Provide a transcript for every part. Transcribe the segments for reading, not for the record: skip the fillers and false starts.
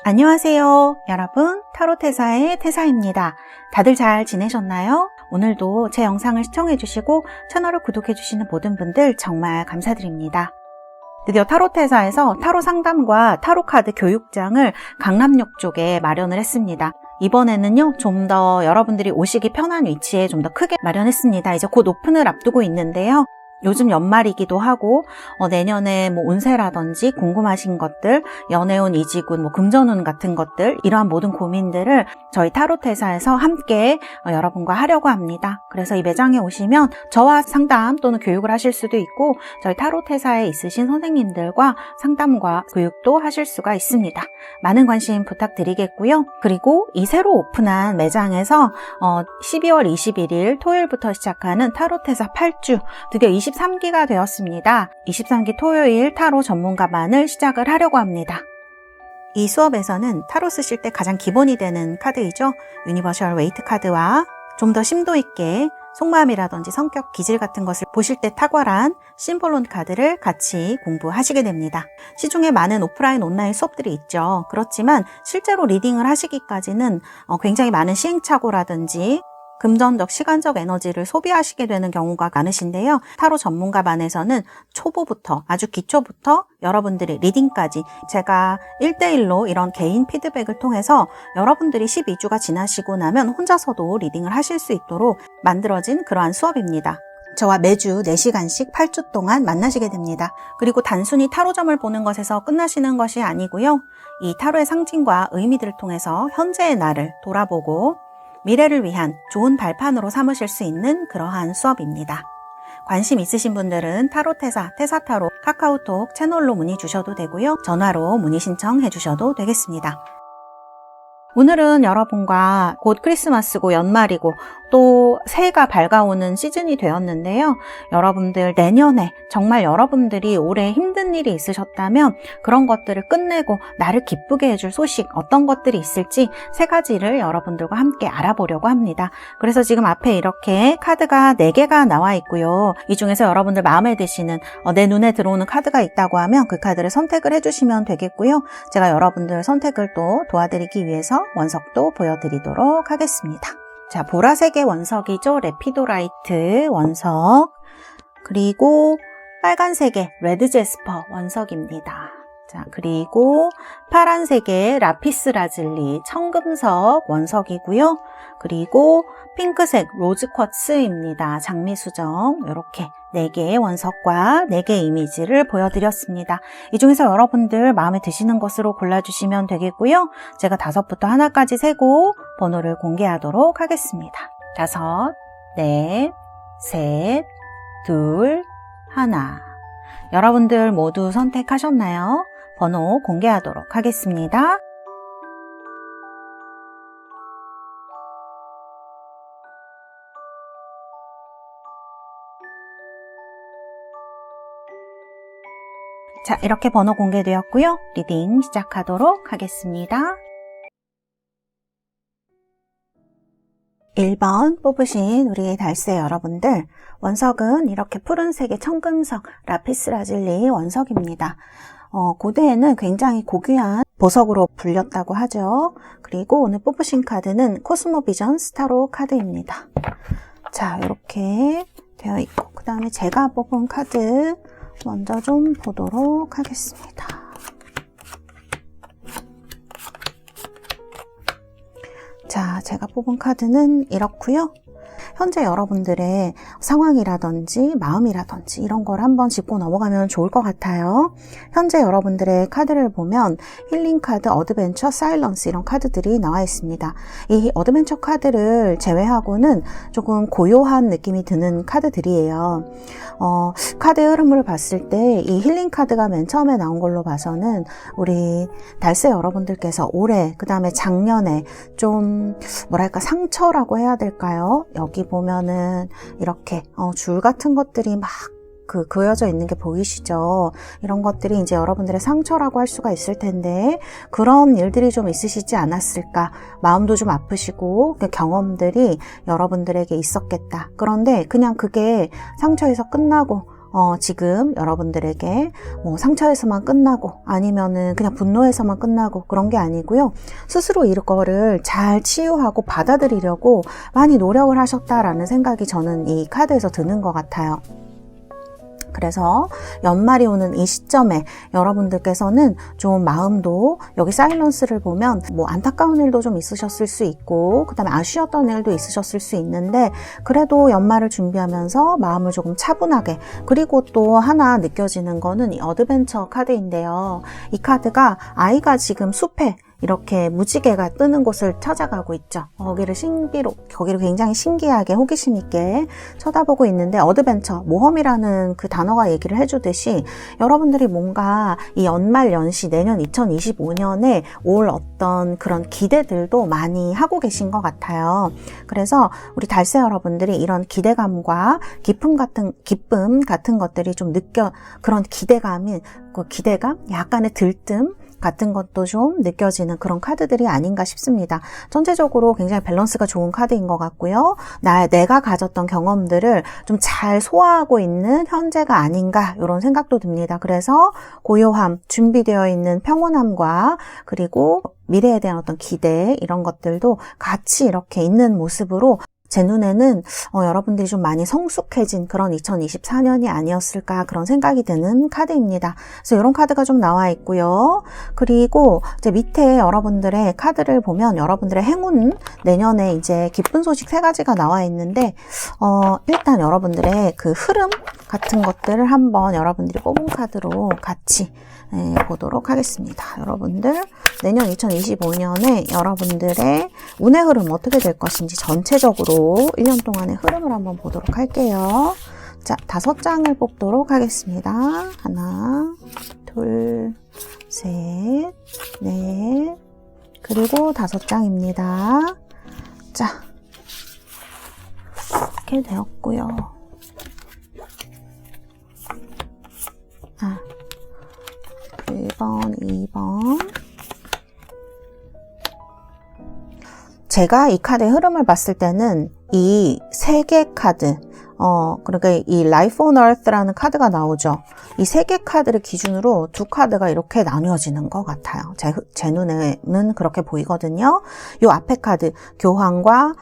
안녕하세요. 여러분, 타로테사의 태사입니다. 다들 잘 지내셨나요? 오늘도 제 영상을 시청해주시고 채널을 구독해주시는 모든 분들 정말 감사드립니다. 드디어 타로테사에서 타로 상담과 타로 카드 교육장을 강남역 쪽에 마련을 했습니다. 이번에는요, 좀 더 여러분들이 오시기 편한 위치에 좀 더 크게 마련했습니다. 이제 곧 오픈을 앞두고 있는데요. 요즘 연말이기도 하고 내년에 운세라든지 궁금하신 것들, 연애운, 이직운, 금전운 같은 것들, 이러한 모든 고민들을 저희 타로테사에서 함께 여러분과 하려고 합니다. 그래서 이 매장에 오시면 저와 상담 또는 교육을 하실 수도 있고 저희 타로테사에 있으신 선생님들과 상담과 교육도 하실 수가 있습니다. 많은 관심 부탁드리겠고요. 그리고 이 새로 오픈한 매장에서 12월 21일 토요일부터 시작하는 타로테사 8주, 드디어 23기가 되었습니다. 23기 토요일 타로 전문가반을 시작을 하려고 합니다. 이 수업에서는 타로 쓰실 때 가장 기본이 되는 카드이죠. 유니버셜 웨이트 카드와 좀 더 심도 있게 속마음이라든지 성격, 기질 같은 것을 보실 때 탁월한 심볼론 카드를 같이 공부하시게 됩니다. 시중에 많은 오프라인, 온라인 수업들이 있죠. 그렇지만 실제로 리딩을 하시기까지는 굉장히 많은 시행착오라든지 금전적, 시간적 에너지를 소비하시게 되는 경우가 많으신데요. 타로 전문가반에서는 초보부터, 아주 기초부터 여러분들이 리딩까지 제가 1대1로 이런 개인 피드백을 통해서 여러분들이 12주가 지나시고 나면 혼자서도 리딩을 하실 수 있도록 만들어진 그러한 수업입니다. 저와 매주 4시간씩 8주 동안 만나시게 됩니다. 그리고 단순히 타로점을 보는 것에서 끝나시는 것이 아니고요. 이 타로의 상징과 의미들을 통해서 현재의 나를 돌아보고 미래를 위한 좋은 발판으로 삼으실 수 있는 그러한 수업입니다. 관심 있으신 분들은 타로테사, 테사타로 카카오톡 채널로 문의 주셔도 되고요. 전화로 문의 신청해 주셔도 되겠습니다. 오늘은 여러분과 곧 크리스마스고 연말이고 또 새해가 밝아오는 시즌이 되었는데요. 여러분들 내년에 정말 여러분들이 올해 힘든 일이 있으셨다면 그런 것들을 끝내고 나를 기쁘게 해줄 소식 어떤 것들이 있을지 3가지를 여러분들과 함께 알아보려고 합니다. 그래서 지금 앞에 이렇게 카드가 4개가 나와 있고요. 이 중에서 여러분들 마음에 드시는 내 눈에 들어오는 카드가 있다고 하면 그 카드를 선택을 해주시면 되겠고요. 제가 여러분들 선택을 또 도와드리기 위해서 원석도 보여드리도록 하겠습니다. 자, 보라색의 원석이죠. 레피도라이트 원석. 그리고 빨간색의 레드 제스퍼 원석입니다. 자, 그리고 파란색의 라피스 라즐리 청금석 원석이고요. 그리고 핑크색 로즈 쿼츠입니다. 장미수정. 이렇게 4개의 원석과 4개의 이미지를 보여드렸습니다. 이 중에서 여러분들 마음에 드시는 것으로 골라주시면 되겠고요. 제가 5부터 하나까지 세고 번호를 공개하도록 하겠습니다. 5, 4, 3, 2, 1. 여러분들 모두 선택하셨나요? 번호 공개하도록 하겠습니다. 자, 이렇게 번호 공개되었고요. 리딩 시작하도록 하겠습니다. 1번 뽑으신 우리 달새 여러분들, 원석은 이렇게 푸른색의 청금석 라피스 라즐리 원석입니다. 고대에는 굉장히 고귀한 보석으로 불렸다고 하죠. 그리고 오늘 뽑으신 카드는 코스모비전 스타로 카드입니다. 자, 이렇게 되어 있고 그 다음에 제가 뽑은 카드 먼저 좀 보도록 하겠습니다. 자, 제가 뽑은 카드는 이렇고요. 현재 여러분들의 상황이라든지 마음이라든지 이런 걸 한번 짚고 넘어가면 좋을 것 같아요. 현재 여러분들의 카드를 보면 힐링 카드, 어드벤처, 사일런스 이런 카드들이 나와 있습니다. 이 어드벤처 카드를 제외하고는 조금 고요한 느낌이 드는 카드들이에요. 카드 흐름을 봤을 때 이 힐링 카드가 맨 처음에 나온 걸로 봐서는 우리 달새 여러분들께서 올해 그 다음에 작년에 좀 뭐랄까 상처라고 해야 될까요? 여기 보면은 이렇게 줄 같은 것들이 막 그어져 있는 게 보이시죠? 이런 것들이 이제 여러분들의 상처라고 할 수가 있을 텐데 그런 일들이 좀 있으시지 않았을까? 마음도 좀 아프시고 그 경험들이 여러분들에게 있었겠다. 그런데 그냥 그게 상처에서 끝나고 지금 여러분들에게 뭐 상처에서만 끝나고 아니면은 그냥 분노에서만 끝나고 그런 게 아니고요. 스스로 이거를 잘 치유하고 받아들이려고 많이 노력을 하셨다라는 생각이 저는 이 카드에서 드는 것 같아요. 그래서 연말이 오는 이 시점에 여러분들께서는 좀 마음도 여기 사일런스를 보면 뭐 안타까운 일도 좀 있으셨을 수 있고 그 다음에 아쉬웠던 일도 있으셨을 수 있는데 그래도 연말을 준비하면서 마음을 조금 차분하게 그리고 또 하나 느껴지는 거는 이 어드벤처 카드인데요. 이 카드가 아이가 지금 숲에 이렇게 무지개가 뜨는 곳을 찾아가고 있죠. 거기를 굉장히 신기하게 호기심 있게 쳐다보고 있는데 어드벤처, 모험이라는 그 단어가 얘기를 해주듯이 여러분들이 뭔가 이 연말 연시 내년 2025년에 올 어떤 그런 기대들도 많이 하고 계신 것 같아요. 그래서 우리 달새 여러분들이 이런 기대감과 기쁨 같은 것들이 좀 그런 기대감, 약간의 들뜸 같은 것도 좀 느껴지는 그런 카드들이 아닌가 싶습니다. 전체적으로 굉장히 밸런스가 좋은 카드인 것 같고요. 내가 가졌던 경험들을 좀 잘 소화하고 있는 현재가 아닌가 이런 생각도 듭니다. 그래서 고요함, 준비되어 있는 평온함과 그리고 미래에 대한 어떤 기대 이런 것들도 같이 이렇게 있는 모습으로 제 눈에는 여러분들이 좀 많이 성숙해진 그런 2024년이 아니었을까 그런 생각이 드는 카드입니다. 그래서 이런 카드가 좀 나와 있고요. 그리고 이제 밑에 여러분들의 카드를 보면 여러분들의 행운 내년에 이제 기쁜 소식 3가지가 나와 있는데 일단 여러분들의 그 흐름 같은 것들을 한번 여러분들이 뽑은 카드로 같이 보도록 하겠습니다. 여러분들 내년 2025년에 여러분들의 운의 흐름 어떻게 될 것인지 전체적으로 1년 동안의 흐름을 한번 보도록 할게요. 자, 5장을 뽑도록 하겠습니다. 하나, 둘, 셋, 넷, 그리고 5장입니다. 자, 이렇게 되었고요. 1번, 2번. 제가 이 카드의 흐름을 봤을 때는 이 3개 카드, 그러니까 이 Life on Earth라는 카드가 나오죠. 이 3개 카드를 기준으로 2카드가 이렇게 나뉘어지는 것 같아요. 제 눈에는 그렇게 보이거든요. 이 앞에 카드, 교황과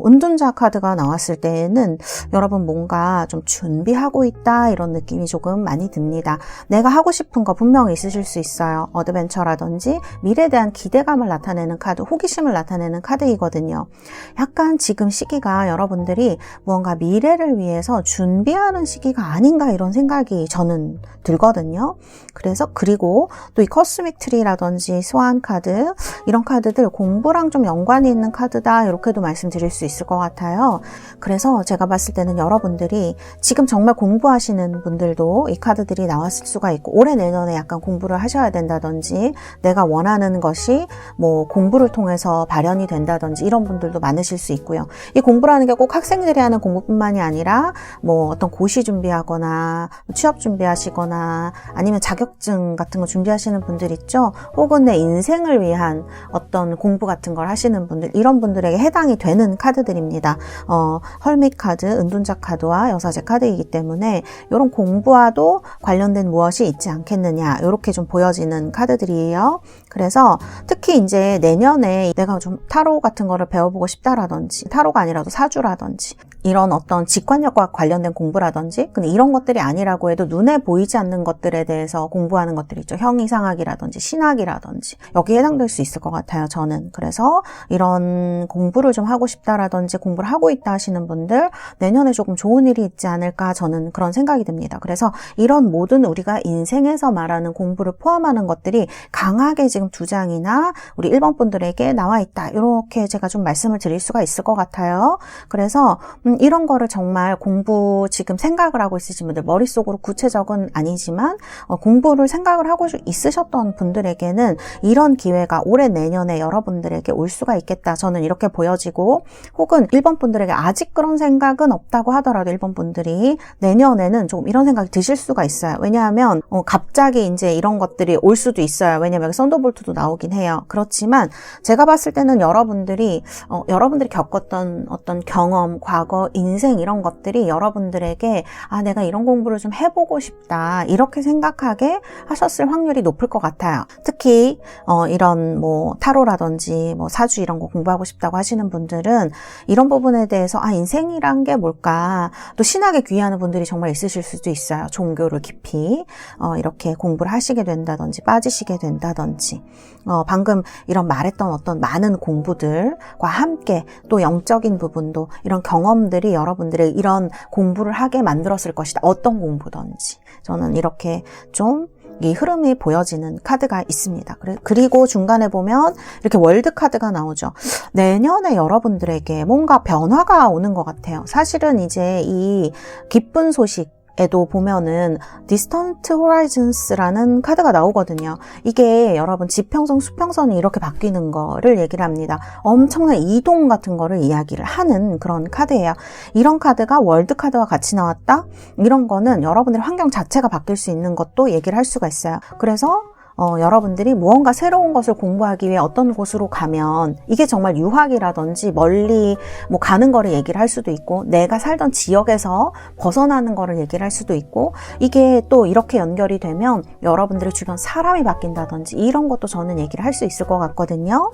은둔자 카드가 나왔을 때에는 여러분 뭔가 좀 준비하고 있다 이런 느낌이 조금 많이 듭니다. 내가 하고 싶은 거 분명히 있으실 수 있어요. 어드벤처라든지 미래에 대한 기대감을 나타내는 카드, 호기심을 나타내는 카드이거든요. 약간 지금 시기가 여러분들이 무언가 미래를 위해서 준비하는 시기가 아닌가 이런 생각이 저는 들거든요. 그리고 또 이 코스믹 트리라든지 스완 카드 이런 카드들 공부랑 좀 연관이 있는 카드다 이렇게도 말씀드릴 수 있을 것 같아요. 그래서 제가 봤을 때는 여러분들이 지금 정말 공부하시는 분들도 이 카드들이 나왔을 수가 있고 올해 내년에 약간 공부를 하셔야 된다든지 내가 원하는 것이 뭐 공부를 통해서 발현이 된다든지 이런 분들도 많으실 수 있고요. 이 공부라는 게 꼭 학생들이 하는 공부뿐만이 아니라 뭐 어떤 고시 준비하거나 취업 준비하시거나 아니면 자격증 같은 거 준비하시는 분들 있죠. 혹은 내 인생을 위한 어떤 공부 같은 걸 하시는 분들 이런 분들에게 해당이 되는 카드들입니다. 헐밋 카드, 은둔자 카드와 여사제 카드이기 때문에 이런 공부와도 관련된 무엇이 있지 않겠느냐 이렇게 좀 보여지는 카드들이에요. 그래서 특히 이제 내년에 내가 좀 타로 같은 거를 배워보고 싶다라든지 타로가 아니라도 사주라든지 이런 어떤 직관력과 관련된 공부라든지 근데 이런 것들이 아니라고 해도 눈에 보이지 않는 것들에 대해서 공부하는 것들이 있죠. 형이상학이라든지 신학이라든지 여기에 해당될 수 있을 것 같아요. 저는 그래서 이런 공부를 좀 하고 싶다라든지 공부를 하고 있다 하시는 분들 내년에 조금 좋은 일이 있지 않을까 저는 그런 생각이 듭니다. 그래서 이런 모든 우리가 인생에서 말하는 공부를 포함하는 것들이 강하게 지금 2장이나 우리 1번 분들에게 나와 있다. 이렇게 제가 좀 말씀을 드릴 수가 있을 것 같아요. 그래서 이런 거를 정말 공부 지금 생각을 하고 있으신 분들 머릿속으로 구체적은 아니지만 공부를 생각을 하고 있으셨던 분들에게는 이런 기회가 올해 내년에 여러분들에게 올 수가 있겠다. 저는 이렇게 보여지고 혹은 1번 분들에게 아직 그런 생각은 없다고 하더라도 1번 분들이 내년에는 조금 이런 생각이 드실 수가 있어요. 왜냐하면 갑자기 이제 이런 것들이 올 수도 있어요. 왜냐하면 여기 썬더볼트도 나오긴 해요. 그렇지만 제가 봤을 때는 여러분들이 겪었던 어떤 경험, 과거, 인생 이런 것들이 여러분들에게 내가 이런 공부를 좀 해보고 싶다 이렇게 생각하게 하셨을 확률이 높을 것 같아요. 특히 이런 뭐 타로라든지 뭐 사주 이런 거 공부하고 싶다고 하시는 분들은 이런 부분에 대해서 인생이란 게 뭘까, 또 신학에 귀의하는 분들이 정말 있으실 수도 있어요. 종교를 깊이 이렇게 공부를 하시게 된다든지 빠지시게 된다든지 방금 이런 말했던 어떤 많은 공부들과 함께 또 영적인 부분도 이런 경험들이 여러분들의 이런 공부를 하게 만들었을 것이다. 어떤 공부든지 저는 이렇게 좀 이 흐름이 보여지는 카드가 있습니다. 그리고 중간에 보면 이렇게 월드 카드가 나오죠. 내년에 여러분들에게 뭔가 변화가 오는 것 같아요. 사실은 이제 이 기쁜 소식 에도 보면은 Distant Horizons라는 카드가 나오거든요. 이게 여러분 지평선, 수평선이 이렇게 바뀌는 거를 얘기를 합니다. 엄청난 이동 같은 거를 이야기를 하는 그런 카드예요. 이런 카드가 월드 카드와 같이 나왔다? 이런 거는 여러분들의 환경 자체가 바뀔 수 있는 것도 얘기를 할 수가 있어요. 그래서 여러분들이 무언가 새로운 것을 공부하기 위해 어떤 곳으로 가면 이게 정말 유학이라든지 멀리 뭐 가는 거를 얘기를 할 수도 있고 내가 살던 지역에서 벗어나는 거를 얘기를 할 수도 있고 이게 또 이렇게 연결이 되면 여러분들의 주변 사람이 바뀐다든지 이런 것도 저는 얘기를 할 수 있을 것 같거든요.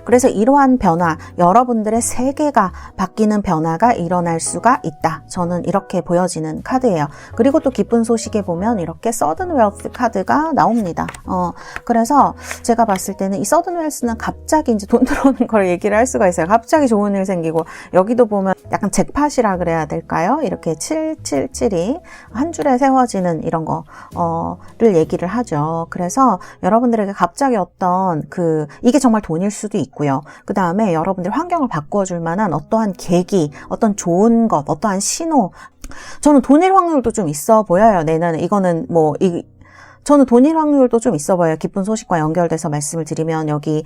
그래서 이러한 변화, 여러분들의 세계가 바뀌는 변화가 일어날 수가 있다. 저는 이렇게 보여지는 카드예요. 그리고 또 기쁜 소식에 보면 이렇게 Sudden Wealth 카드가 나옵니다. 그래서 제가 봤을 때는 이 Sudden Wealth는 갑자기 이제 돈 들어오는 걸 얘기를 할 수가 있어요. 갑자기 좋은 일 생기고 여기도 보면 약간 잭팟이라 그래야 될까요? 이렇게 777이 한 줄에 세워지는 이런 거를 얘기를 하죠. 그래서 여러분들에게 갑자기 어떤 이게 정말 돈일 수도 있고요. 그 다음에 여러분들 환경을 바꿔줄 만한 어떠한 계기, 어떤 좋은 것, 어떠한 신호. 저는 돈일 확률도 좀 있어 보여요. 내년에 이거는 저는 돈일 확률도 좀 있어 보여요. 기쁜 소식과 연결돼서 말씀을 드리면 여기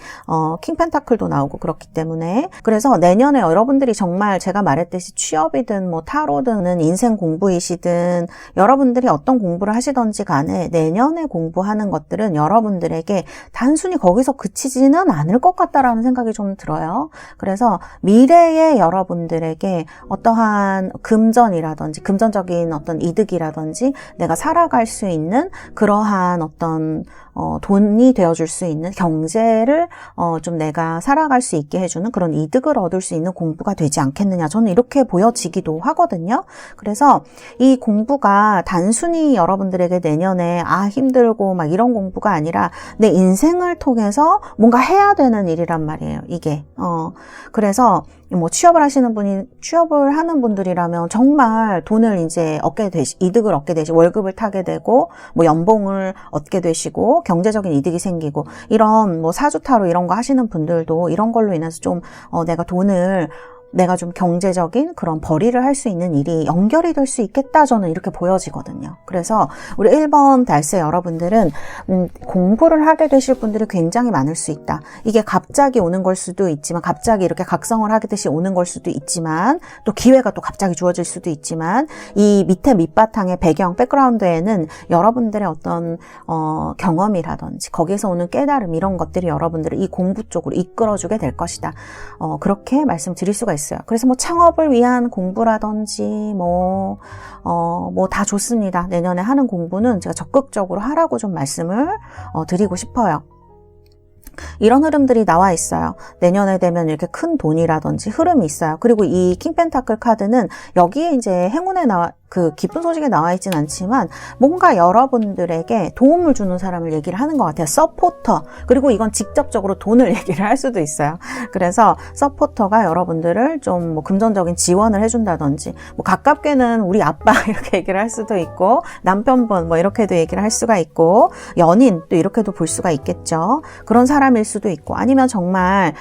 킹 펜타클도 나오고 그렇기 때문에 그래서 내년에 여러분들이 정말 제가 말했듯이 취업이든 뭐 타로든 인생 공부이시든 여러분들이 어떤 공부를 하시던지 간에 내년에 공부하는 것들은 여러분들에게 단순히 거기서 그치지는 않을 것 같다라는 생각이 좀 들어요. 그래서 미래의 여러분들에게 어떠한 금전적인 어떤 이득이라든지 내가 살아갈 수 있는 그러한 어떤 돈이 되어줄 수 있는 경제를 좀 내가 살아갈 수 있게 해주는 그런 이득을 얻을 수 있는 공부가 되지 않겠느냐. 저는 이렇게 보여지기도 하거든요. 그래서 이 공부가 단순히 여러분들에게 내년에 힘들고 막 이런 공부가 아니라 내 인생을 통해서 뭔가 해야 되는 일이란 말이에요. 이게 그래서 뭐 취업을 하는 분들이라면 정말 돈을 이제 이득을 얻게 되시고 월급을 타게 되고 뭐 연봉을 얻게 되시고 경제적인 이득이 생기고 이런 뭐 사주타로 이런 거 하시는 분들도 이런 걸로 인해서 좀 내가 좀 경제적인 그런 벌이를 할 수 있는 일이 연결이 될 수 있겠다. 저는 이렇게 보여지거든요. 그래서 우리 1번 달세 여러분들은 공부를 하게 되실 분들이 굉장히 많을 수 있다. 이게 갑자기 오는 걸 수도 있지만 갑자기 이렇게 각성을 하듯이 오는 걸 수도 있지만 또 기회가 또 갑자기 주어질 수도 있지만 이 밑바탕의 백그라운드에는 여러분들의 어떤 경험이라든지 거기에서 오는 깨달음 이런 것들이 여러분들을 이 공부 쪽으로 이끌어주게 될 것이다. 그렇게 말씀드릴 수가 있어요. 그래서 뭐 창업을 위한 공부라든지 뭐 다 좋습니다. 내년에 하는 공부는 제가 적극적으로 하라고 좀 말씀을 드리고 싶어요. 이런 흐름들이 나와 있어요. 내년에 되면 이렇게 큰 돈이라든지 흐름이 있어요. 그리고 이 킹펜타클 카드는 여기에 이제 행운에 기쁜 소식에 나와 있진 않지만 뭔가 여러분들에게 도움을 주는 사람을 얘기를 하는 것 같아요. 서포터. 그리고 이건 직접적으로 돈을 얘기를 할 수도 있어요. 그래서 서포터가 여러분들을 좀 뭐 금전적인 지원을 해준다든지 뭐 가깝게는 우리 아빠 이렇게 얘기를 할 수도 있고 남편분 뭐 이렇게도 얘기를 할 수가 있고 연인 또 이렇게도 볼 수가 있겠죠. 그런 사람일 수도 있고 아니면 정말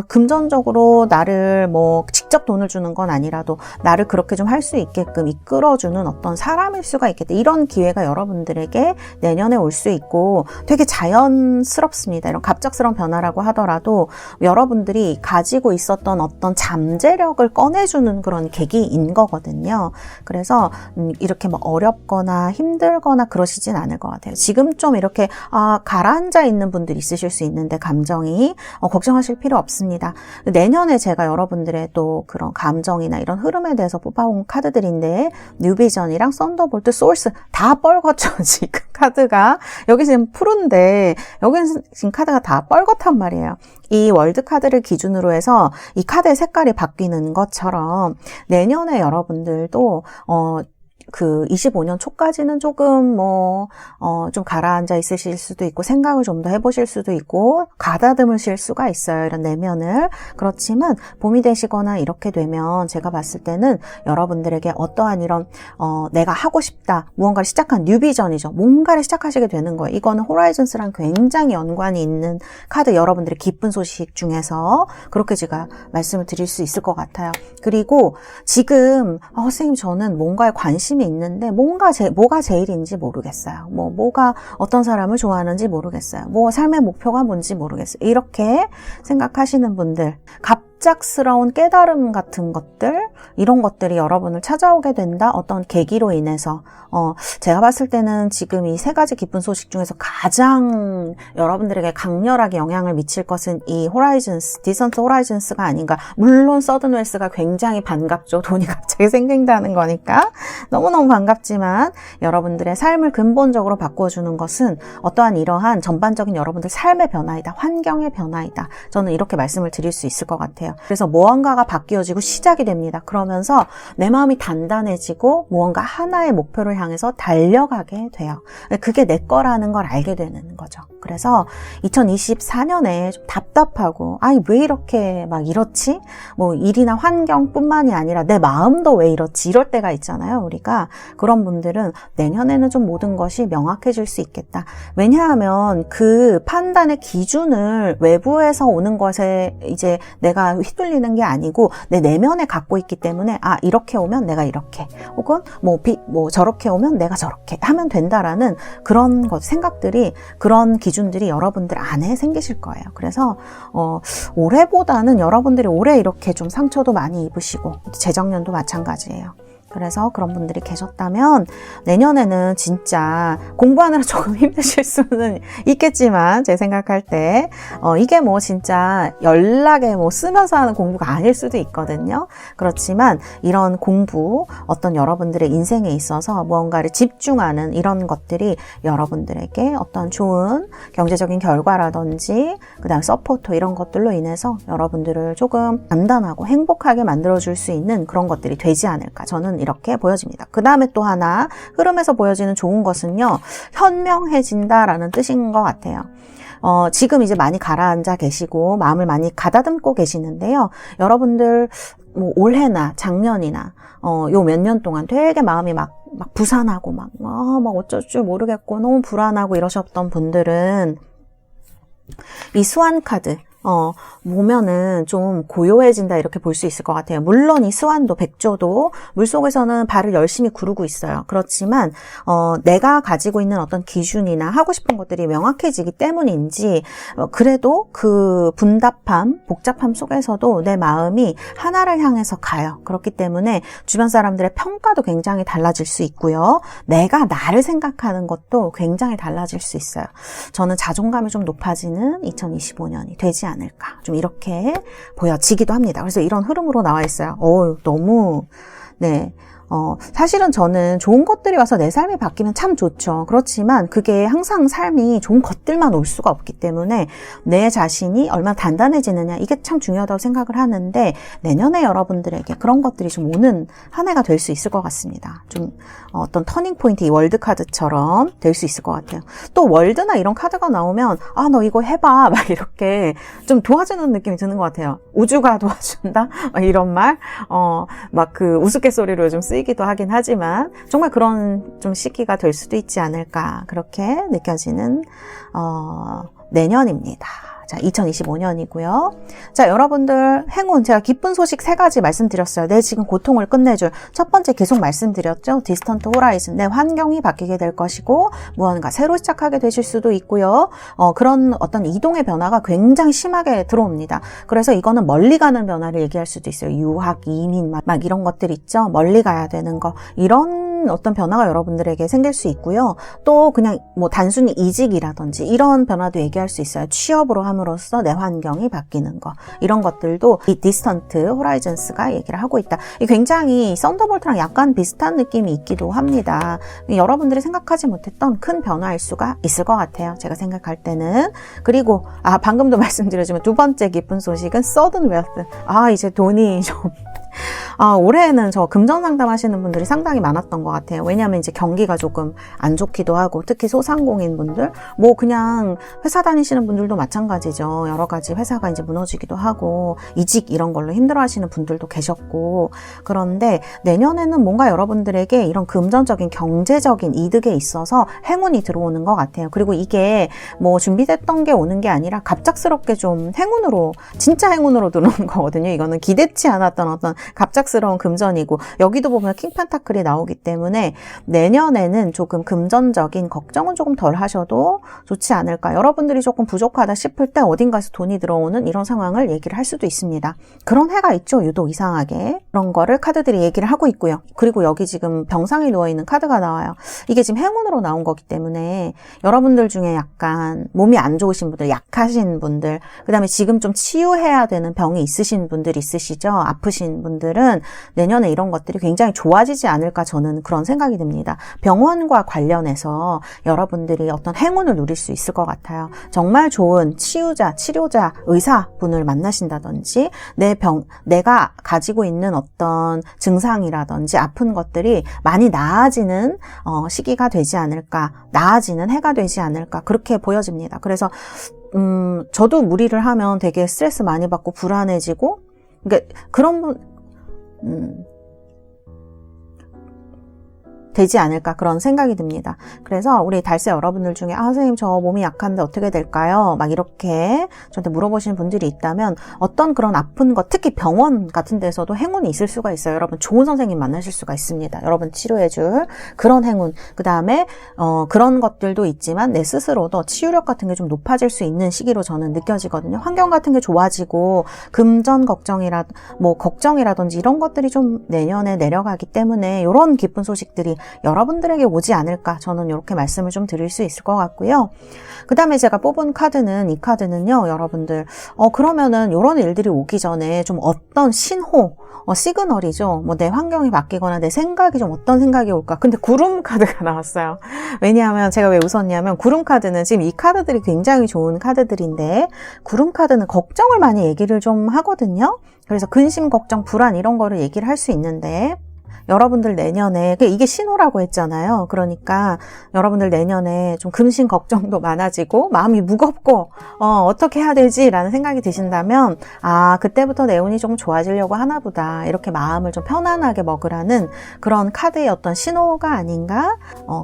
금전적으로 나를 뭐 직접 돈을 주는 건 아니라도 나를 그렇게 좀 할 수 있게끔 이끌어 바꿔주는 어떤 사람일 수가 있겠다. 이런 기회가 여러분들에게 내년에 올 수 있고 되게 자연스럽습니다. 이런 갑작스러운 변화라고 하더라도 여러분들이 가지고 있었던 어떤 잠재력을 꺼내주는 그런 계기인 거거든요. 그래서 이렇게 뭐 어렵거나 힘들거나 그러시진 않을 것 같아요. 지금 좀 이렇게 가라앉아 있는 분들이 있으실 수 있는데 감정이 걱정하실 필요 없습니다. 내년에 제가 여러분들의 또 그런 감정이나 이런 흐름에 대해서 뽑아온 카드들인데 뉴비전이랑 썬더볼트, 소울스 다 뻘겋죠. 지금 카드가 여기 지금 푸른데 여기는 지금 카드가 다 뻘겋단 말이에요. 이 월드 카드를 기준으로 해서 이 카드의 색깔이 바뀌는 것처럼 내년에 여러분들도 그 25년 초까지는 조금 좀 가라앉아 있으실 수도 있고 생각을 좀 더 해보실 수도 있고 가다듬으실 수가 있어요. 이런 내면을. 그렇지만 봄이 되시거나 이렇게 되면 제가 봤을 때는 여러분들에게 어떠한 이런 내가 하고 싶다 무언가를 시작한 뉴비전이죠. 뭔가를 시작하시게 되는 거예요. 이거는 호라이즌스랑 굉장히 연관이 있는 카드 여러분들의 기쁜 소식 중에서 그렇게 제가 말씀을 드릴 수 있을 것 같아요. 그리고 지금 선생님 저는 뭔가에 관심이 있는데 뭐가 제일인지 모르겠어요. 뭐가 어떤 사람을 좋아하는지 모르겠어요. 삶의 목표가 뭔지 모르겠어요. 이렇게 생각하시는 분들, 갑작스러운 깨달음 같은 것들, 이런 것들이 여러분을 찾아오게 된다. 어떤 계기로 인해서 제가 봤을 때는 지금 이 세 가지 기쁜 소식 중에서 가장 여러분들에게 강렬하게 영향을 미칠 것은 이 호라이즌스, 디선트 호라이즌스가 아닌가. 물론 서든웰스가 굉장히 반갑죠. 돈이 갑자기 생긴다는 거니까 너무너무 반갑지만 여러분들의 삶을 근본적으로 바꿔주는 것은 어떠한 이러한 전반적인 여러분들 삶의 변화이다. 환경의 변화이다. 저는 이렇게 말씀을 드릴 수 있을 것 같아요. 그래서 무언가가 바뀌어지고 시작이 됩니다. 그러면서 내 마음이 단단해지고 무언가 하나의 목표를 향해서 달려가게 돼요. 그게 내 거라는 걸 알게 되는 거죠. 그래서 2024년에 좀 답답하고 왜 이렇게 막 이렇지? 일이나 환경뿐만이 아니라 내 마음도 왜 이렇지? 이럴 때가 있잖아요. 우리가 그런 분들은 내년에는 좀 모든 것이 명확해질 수 있겠다. 왜냐하면 그 판단의 기준을 외부에서 오는 것에 이제 내가 휘둘리는 게 아니고 내 내면에 갖고 있기 때문에 이렇게 오면 내가 이렇게 혹은 저렇게 오면 내가 저렇게 하면 된다라는 그런 생각들이 그런 기준들이 여러분들 안에 생기실 거예요. 그래서 올해보다는 여러분들이 올해 이렇게 좀 상처도 많이 입으시고 재정년도 마찬가지예요. 그래서 그런 분들이 계셨다면 내년에는 진짜 공부하느라 조금 힘드실 수는 있겠지만 제 생각할 때 이게 진짜 연락에 쓰면서 하는 공부가 아닐 수도 있거든요. 그렇지만 이런 공부 어떤 여러분들의 인생에 있어서 무언가를 집중하는 이런 것들이 여러분들에게 어떤 좋은 경제적인 결과라든지 그다음 서포트 이런 것들로 인해서 여러분들을 조금 단단하고 행복하게 만들어줄 수 있는 그런 것들이 되지 않을까 저는 이렇게 보여집니다. 그 다음에 또 하나 흐름에서 보여지는 좋은 것은요. 현명해진다라는 뜻인 것 같아요. 지금 이제 많이 가라앉아 계시고 마음을 많이 가다듬고 계시는데요. 여러분들 올해나 작년이나 요 몇 년 동안 되게 마음이 막 부산하고 막 어쩔 줄 모르겠고 너무 불안하고 이러셨던 분들은 이 수완 카드 보면은 좀 고요해진다 이렇게 볼 수 있을 것 같아요. 물론 이 스완도 백조도 물속에서는 발을 열심히 구르고 있어요. 그렇지만 내가 가지고 있는 어떤 기준이나 하고 싶은 것들이 명확해지기 때문인지 그래도 그 분답함, 복잡함 속에서도 내 마음이 하나를 향해서 가요. 그렇기 때문에 주변 사람들의 평가도 굉장히 달라질 수 있고요. 내가 나를 생각하는 것도 굉장히 달라질 수 있어요. 저는 자존감이 좀 높아지는 2025년이 되지 않을까 좀 이렇게 보여지기도 합니다. 그래서 이런 흐름으로 나와 있어요. 너무 사실은 저는 좋은 것들이 와서 내 삶이 바뀌면 참 좋죠. 그렇지만 그게 항상 삶이 좋은 것들만 올 수가 없기 때문에 내 자신이 얼마나 단단해지느냐 이게 참 중요하다고 생각을 하는데 내년에 여러분들에게 그런 것들이 좀 오는 한 해가 될 수 있을 것 같습니다. 좀 어떤 터닝 포인트 이 월드 카드처럼 될 수 있을 것 같아요. 또 월드나 이런 카드가 나오면 너 이거 해봐 막 이렇게 좀 도와주는 느낌이 드는 것 같아요. 우주가 도와준다 이런 말 막 그 우스갯소리로 요즘 쓰이기도 하긴 하지만 정말 그런 좀 시기가 될 수도 있지 않을까 그렇게 느껴지는 내년입니다. 자, 2025년이고요. 자, 여러분들 행운, 제가 기쁜 소식 3가지 말씀드렸어요. 내 지금 고통을 끝내줄. 첫 번째 계속 말씀드렸죠. 디스턴트 호라이즌, 내 환경이 바뀌게 될 것이고 무언가 새로 시작하게 되실 수도 있고요. 그런 어떤 이동의 변화가 굉장히 심하게 들어옵니다. 그래서 이거는 멀리 가는 변화를 얘기할 수도 있어요. 유학, 이민 막 이런 것들 있죠. 멀리 가야 되는 거. 이런 어떤 변화가 여러분들에게 생길 수 있고요. 또 그냥 뭐 단순히 이직이라든지 이런 변화도 얘기할 수 있어요. 취업으로 함으로써 내 환경이 바뀌는 거. 이런 것들도 이 디스턴트 호라이즌스가 얘기를 하고 있다. 굉장히 썬더볼트랑 약간 비슷한 느낌이 있기도 합니다. 여러분들이 생각하지 못했던 큰 변화일 수가 있을 것 같아요. 제가 생각할 때는. 그리고 방금도 말씀드렸지만 두 번째 기쁜 소식은 sudden wealth. 이제 돈이 좀 올해에는 저 금전 상담 하시는 분들이 상당히 많았던 것 같아요. 왜냐하면 이제 경기가 조금 안 좋기도 하고, 특히 소상공인 분들, 뭐 그냥 회사 다니시는 분들도 마찬가지죠. 여러 가지 회사가 이제 무너지기도 하고, 이직 이런 걸로 힘들어 하시는 분들도 계셨고, 그런데 내년에는 뭔가 여러분들에게 이런 금전적인 경제적인 이득에 있어서 행운이 들어오는 것 같아요. 그리고 이게 뭐 준비됐던 게 오는 게 아니라 갑작스럽게 좀 행운으로, 진짜 행운으로 들어오는 거거든요. 이거는 기대치 않았던 어떤 갑작스러운 금전이고, 여기도 보면 킹펜타클이 나오기 때문에 내년에는 조금 금전적인 걱정은 조금 덜 하셔도 좋지 않을까. 여러분들이 조금 부족하다 싶을 때 어딘가에서 돈이 들어오는 이런 상황을 얘기를 할 수도 있습니다. 그런 해가 있죠. 유독 이상하게. 그런 거를 카드들이 얘기를 하고 있고요. 그리고 여기 지금 병상에 누워있는 카드가 나와요. 이게 지금 행운으로 나온 거기 때문에 여러분들 중에 약간 몸이 안 좋으신 분들, 약하신 분들, 그 다음에 지금 좀 치유해야 되는 병이 있으신 분들 있으시죠? 아프신 분들은 내년에 이런 것들이 굉장히 좋아지지 않을까, 저는 그런 생각이 듭니다. 병원과 관련해서 여러분들이 어떤 행운을 누릴 수 있을 것 같아요. 정말 좋은 치유자, 치료자, 의사분을 만나신다든지, 내가 가지고 있는 어떤 증상이라든지 아픈 것들이 많이 나아지는 시기가 되지 않을까, 나아지는 해가 되지 않을까, 그렇게 보여집니다. 그래서 저도 무리를 하면 되게 스트레스 많이 받고 불안해지고, 그러니까 그런 되지 않을까, 그런 생각이 듭니다. 그래서 우리 달세 여러분들 중에 선생님 저 몸이 약한데 어떻게 될까요? 막 이렇게 저한테 물어보시는 분들이 있다면, 어떤 그런 아픈 것, 특히 병원 같은 데서도 행운이 있을 수가 있어요. 여러분 좋은 선생님 만나실 수가 있습니다. 여러분 치료해줄 그런 행운. 그 다음에 그런 것들도 있지만 내 스스로도 치유력 같은 게 좀 높아질 수 있는 시기로 저는 느껴지거든요. 환경 같은 게 좋아지고 금전 걱정이라든지 이런 것들이 좀 내년에 내려가기 때문에 이런 기쁜 소식들이 여러분들에게 오지 않을까, 저는 이렇게 말씀을 좀 드릴 수 있을 것 같고요. 그 다음에 제가 뽑은 카드는, 이 카드는요, 여러분들 그러면은 이런 일들이 오기 전에 좀 어떤 신호, 시그널이죠. 뭐 내 환경이 바뀌거나 내 생각이 좀 어떤 생각이 올까. 근데 구름 카드가 나왔어요. 왜냐하면 제가 왜 웃었냐면, 구름 카드는 지금 이 카드들이 굉장히 좋은 카드들인데, 구름 카드는 걱정을 많이 얘기를 좀 하거든요. 그래서 근심, 걱정, 불안 이런 거를 얘기를 할 수 있는데, 여러분들 내년에, 이게 신호라고 했잖아요. 그러니까 여러분들 내년에 좀 근심 걱정도 많아지고 마음이 무겁고 어떻게 해야 되지라는 생각이 드신다면, 그때부터 내 운이 좀 좋아지려고 하나 보다, 이렇게 마음을 좀 편안하게 먹으라는 그런 카드의 어떤 신호가 아닌가,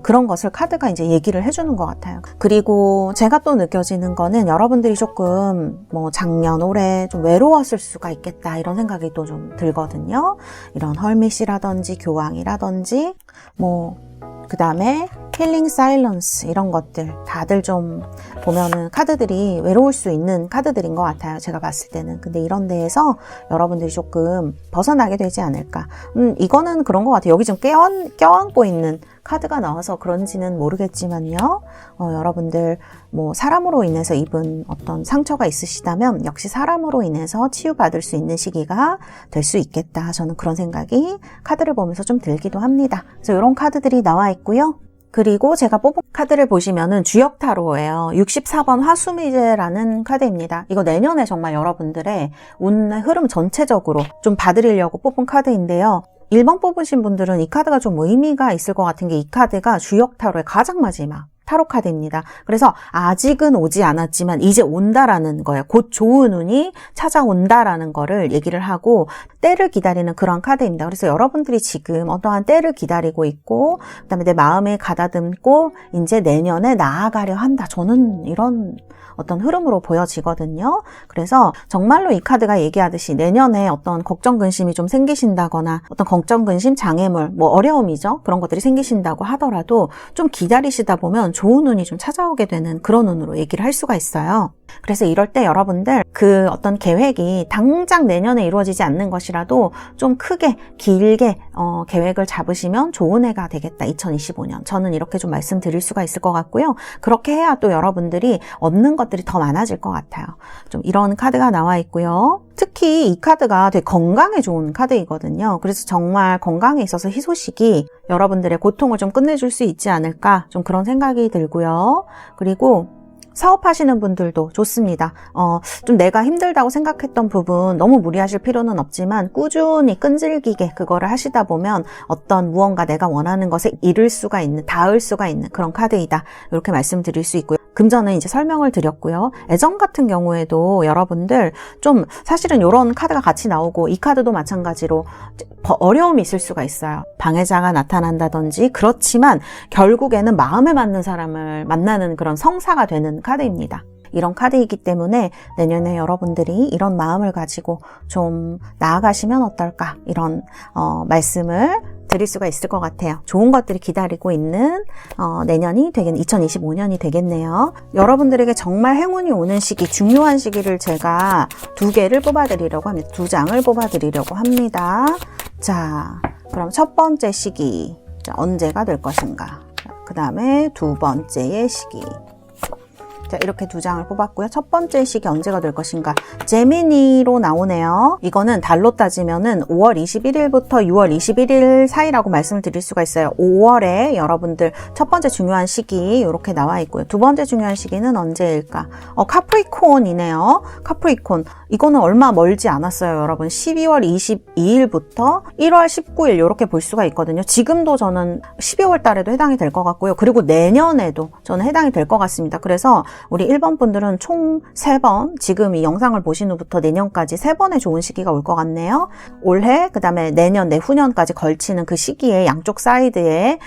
그런 것을 카드가 이제 얘기를 해주는 것 같아요. 그리고 제가 또 느껴지는 거는, 여러분들이 조금 뭐 작년 올해 좀 외로웠을 수가 있겠다, 이런 생각이 또 좀 들거든요. 이런 헐밋이라든지 교황이라든지 그 다음에 힐링 사일런스, 이런 것들 다들 좀 보면은 카드들이 외로울 수 있는 카드들인 것 같아요, 제가 봤을 때는. 근데 이런 데에서 여러분들이 조금 벗어나게 되지 않을까. 이거는 그런 것 같아요. 여기 좀 껴안고 있는 카드가 나와서 그런지는 모르겠지만요. 여러분들 뭐 사람으로 인해서 입은 어떤 상처가 있으시다면 역시 사람으로 인해서 치유받을 수 있는 시기가 될 수 있겠다. 저는 그런 생각이 카드를 보면서 좀 들기도 합니다. 그래서 이런 카드들이 나와 있고요. 그리고 제가 뽑은 카드를 보시면은 주역 타로예요. 64번 화수미제라는 카드입니다. 이거 내년에 정말 여러분들의 운의 흐름 전체적으로 좀 봐드리려고 뽑은 카드인데요. 1번 뽑으신 분들은 이 카드가 좀 의미가 있을 것 같은 게, 이 카드가 주역 타로의 가장 마지막 타로 카드입니다. 그래서 아직은 오지 않았지만 이제 온다라는 거예요. 곧 좋은 운이 찾아온다라는 거를 얘기를 하고 때를 기다리는 그런 카드입니다. 그래서 여러분들이 지금 어떠한 때를 기다리고 있고 그다음에 내 마음에 가다듬고 이제 내년에 나아가려 한다. 저는 이런 어떤 흐름으로 보여지거든요. 그래서 정말로 이 카드가 얘기하듯이 내년에 어떤 걱정 근심이 좀 생기신다거나 어떤 걱정 근심 장애물 뭐 어려움이죠. 그런 것들이 생기신다고 하더라도 좀 기다리시다 보면 좋은 운이 좀 찾아오게 되는 그런 운으로 얘기를 할 수가 있어요. 그래서 이럴 때 여러분들 그 어떤 계획이 당장 내년에 이루어지지 않는 것이라도 좀 크게 길게 계획을 잡으시면 좋은 해가 되겠다. 2025년. 저는 이렇게 좀 말씀드릴 수가 있을 것 같고요. 그렇게 해야 또 여러분들이 얻는 것들이 더 많아질 것 같아요. 좀 이런 카드가 나와 있고요. 특히 이 카드가 되게 건강에 좋은 카드이거든요. 그래서 정말 건강에 있어서 희소식이 여러분들의 고통을 좀 끝내줄 수 있지 않을까 좀 그런 생각이 들고요. 그리고 사업하시는 분들도 좋습니다. 좀 내가 힘들다고 생각했던 부분 너무 무리하실 필요는 없지만 꾸준히 끈질기게 그거를 하시다 보면 어떤 무언가 내가 원하는 것에 이룰 수가 있는, 닿을 수가 있는 그런 카드이다. 이렇게 말씀드릴 수 있고요. 금전은 이제 설명을 드렸고요. 애정 같은 경우에도 여러분들 좀 사실은 이런 카드가 같이 나오고 이 카드도 마찬가지로 어려움이 있을 수가 있어요. 방해자가 나타난다든지 그렇지만 결국에는 마음에 맞는 사람을 만나는 그런 성사가 되는 카드입니다. 이런 카드이기 때문에 내년에 여러분들이 이런 마음을 가지고 좀 나아가시면 어떨까 이런 말씀을 드릴 수가 있을 것 같아요. 좋은 것들이 기다리고 있는 내년이 2025년이 되겠네요. 여러분들에게 정말 행운이 오는 시기, 중요한 시기를 제가 2개를 뽑아드리려고 합니다. 2장을 뽑아드리려고 합니다. 자, 그럼 첫 번째 시기 언제가 될 것인가? 그 다음에 두 번째의 시기. 자, 이렇게 2장을 뽑았고요. 첫 번째 시기 언제가 될 것인가? 제미니로 나오네요. 이거는 달로 따지면은 5월 21일부터 6월 21일 사이라고 말씀을 드릴 수가 있어요. 5월에 여러분들 첫 번째 중요한 시기 이렇게 나와 있고요. 두 번째 중요한 시기는 언제일까? 카프리콘이네요. 카프리콘. 이거는 얼마 멀지 않았어요, 여러분. 12월 22일부터 1월 19일 이렇게 볼 수가 있거든요. 지금도 저는 12월 달에도 해당이 될 것 같고요. 그리고 내년에도 저는 해당이 될 것 같습니다. 그래서 우리 1번 분들은 총 3번, 지금 이 영상을 보신 후부터 내년까지 3번의 좋은 시기가 올 것 같네요. 올해, 그 다음에 내년, 내후년까지 걸치는 그 시기에 양쪽 사이드에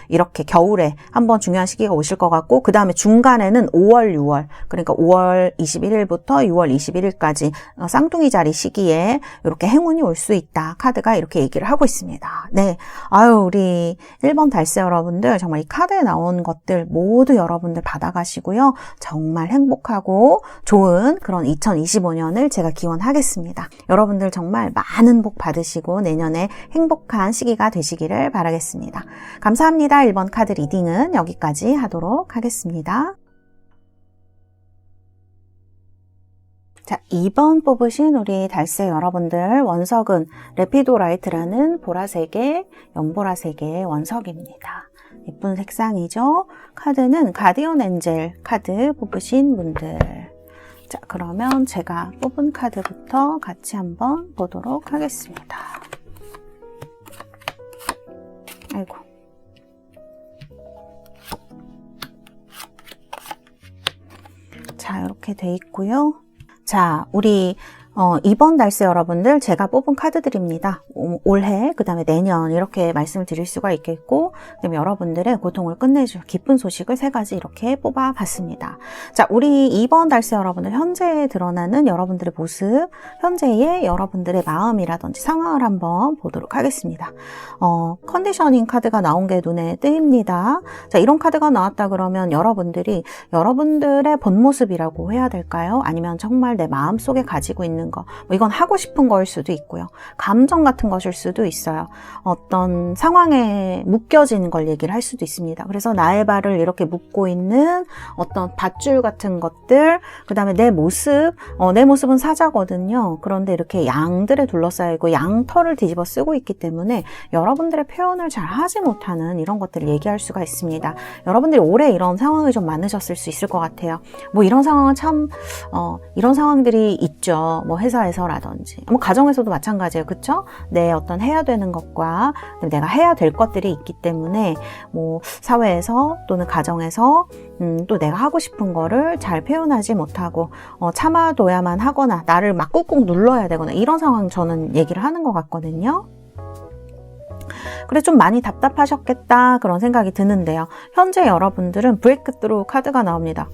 이렇게 겨울에 한번 중요한 시기가 오실 것 같고, 그 다음에 중간에는 5월, 6월, 그러니까 5월 21일부터 6월 21일까지 쌍둥이 자리 시기에 이렇게 행운이 올 수 있다. 카드가 이렇게 얘기를 하고 있습니다. 네, 아유, 우리 1번 달세 여러분들 정말 이 카드에 나온 것들 모두 여러분들 받아가시고요. 정말 행복하고 좋은 그런 2025년을 제가 기원하겠습니다. 여러분들 정말 많은 복 받으시고 내년에 행복한 시기가 되시기를 바라겠습니다. 감사합니다. 1번 카드 리딩은 여기까지 하도록 하겠습니다. 자, 2번 뽑으신 우리 달세 여러분들 원석은 레피도라이트라는 보라색의 연보라색의 원석입니다. 예쁜 색상이죠. 카드는 가디언 엔젤 카드 뽑으신 분들. 자, 그러면 제가 뽑은 카드부터 같이 한번 보도록 하겠습니다. 아이고. 자, 이렇게 돼 있고요. 자, 우리 2번 달세 여러분들 제가 뽑은 카드들입니다. 올해, 그 다음에 내년 이렇게 말씀을 드릴 수가 있겠고, 그다음에 여러분들의 고통을 끝내줄 기쁜 소식을 3가지 이렇게 뽑아봤습니다. 자, 우리 2번 달세 여러분들 현재에 드러나는 여러분들의 모습, 현재의 여러분들의 마음이라든지 상황을 한번 보도록 하겠습니다. 컨디셔닝 카드가 나온 게 눈에 띄입니다. 자, 이런 카드가 나왔다 그러면 여러분들이 여러분들의 본 모습이라고 해야 될까요? 아니면 정말 내 마음속에 가지고 있는 거, 이건 하고 싶은 거일 수도 있고요. 감정 같은 것일 수도 있어요. 어떤 상황에 묶여진 걸 얘기를 할 수도 있습니다. 그래서 나의 발을 이렇게 묶고 있는 어떤 밧줄 같은 것들, 그 다음에 내 모습, 내 모습은 사자거든요. 그런데 이렇게 양들에 둘러싸이고 양털을 뒤집어 쓰고 있기 때문에 여러분들의 표현을 잘 하지 못하는 이런 것들을 얘기할 수가 있습니다. 여러분들이 올해 이런 상황이 좀 많으셨을 수 있을 것 같아요. 뭐 이런 상황은 참 이런 상황들이 있죠. 뭐 뭐 회사에서라든지 뭐 가정에서도 마찬가지예요. 그쵸? 내 어떤 해야 되는 것과 내가 해야 될 것들이 있기 때문에 뭐 사회에서 또는 가정에서 또 내가 하고 싶은 거를 잘 표현하지 못하고 참아둬야만 하거나 나를 막 꾹꾹 눌러야 되거나 이런 상황 저는 얘기를 하는 것 같거든요. 그래 좀 많이 답답하셨겠다 그런 생각이 드는데요. 현재 여러분들은 브레이크스루 카드가 나옵니다.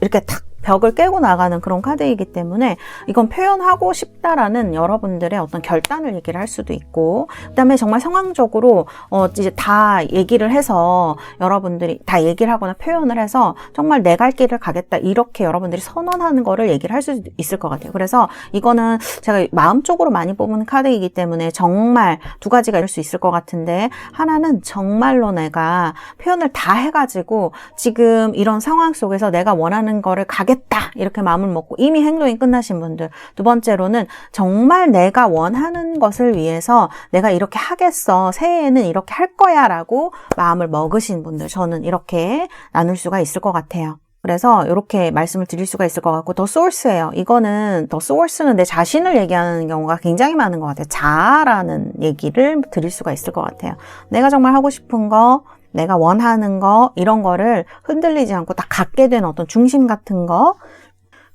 이렇게 탁 벽을 깨고 나가는 그런 카드이기 때문에 이건 표현하고 싶다라는 여러분들의 어떤 결단을 얘기를 할 수도 있고, 그다음에 정말 상황적으로 이제 다 얘기를 해서 여러분들이 다 얘기를 하거나 표현을 해서 정말 내 갈 길을 가겠다 이렇게 여러분들이 선언하는 거를 얘기를 할 수 있을 것 같아요. 그래서 이거는 제가 마음적으로 많이 뽑은 카드이기 때문에 정말 두 가지가 있을 수 있을 것 같은데, 하나는 정말로 내가 표현을 다 해가지고 지금 이런 상황 속에서 내가 원하는 거를 가겠다 이렇게 마음을 먹고 이미 행동이 끝나신 분들, 두 번째로는 정말 내가 원하는 것을 위해서 내가 이렇게 하겠어, 새해에는 이렇게 할 거야 라고 마음을 먹으신 분들, 저는 이렇게 나눌 수가 있을 것 같아요. 그래서 이렇게 말씀을 드릴 수가 있을 것 같고, 더 소스예요. 이거는 더 소스는 내 자신을 얘기하는 경우가 굉장히 많은 것 같아요. 자아라는 얘기를 드릴 수가 있을 것 같아요. 내가 정말 하고 싶은 거, 내가 원하는 거, 이런 거를 흔들리지 않고 딱 갖게 된 어떤 중심 같은 거,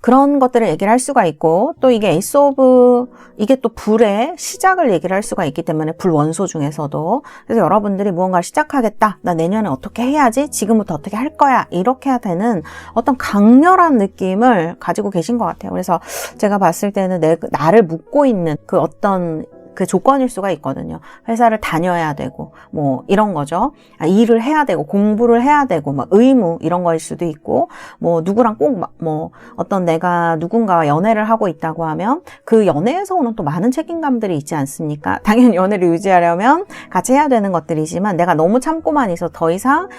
그런 것들을 얘기를 할 수가 있고, 또 이게 에이스 오브, 이게 또 불의 시작을 얘기를 할 수가 있기 때문에, 불 원소 중에서도. 그래서 여러분들이 무언가를 시작하겠다, 나 내년에 어떻게 해야지, 지금부터 어떻게 할 거야, 이렇게 해야 되는 어떤 강렬한 느낌을 가지고 계신 것 같아요. 그래서 제가 봤을 때는 나를 묶고 있는 그 어떤 그 조건일 수가 있거든요. 회사를 다녀야 되고 뭐 이런 거죠. 일을 해야 되고 공부를 해야 되고 막 의무 이런 거일 수도 있고, 뭐 누구랑 꼭 뭐 어떤 내가 누군가와 연애를 하고 있다고 하면 그 연애에서 오는 또 많은 책임감들이 있지 않습니까? 당연히 연애를 유지하려면 같이 해야 되는 것들이지만 내가 너무 참고만 있어 더 이상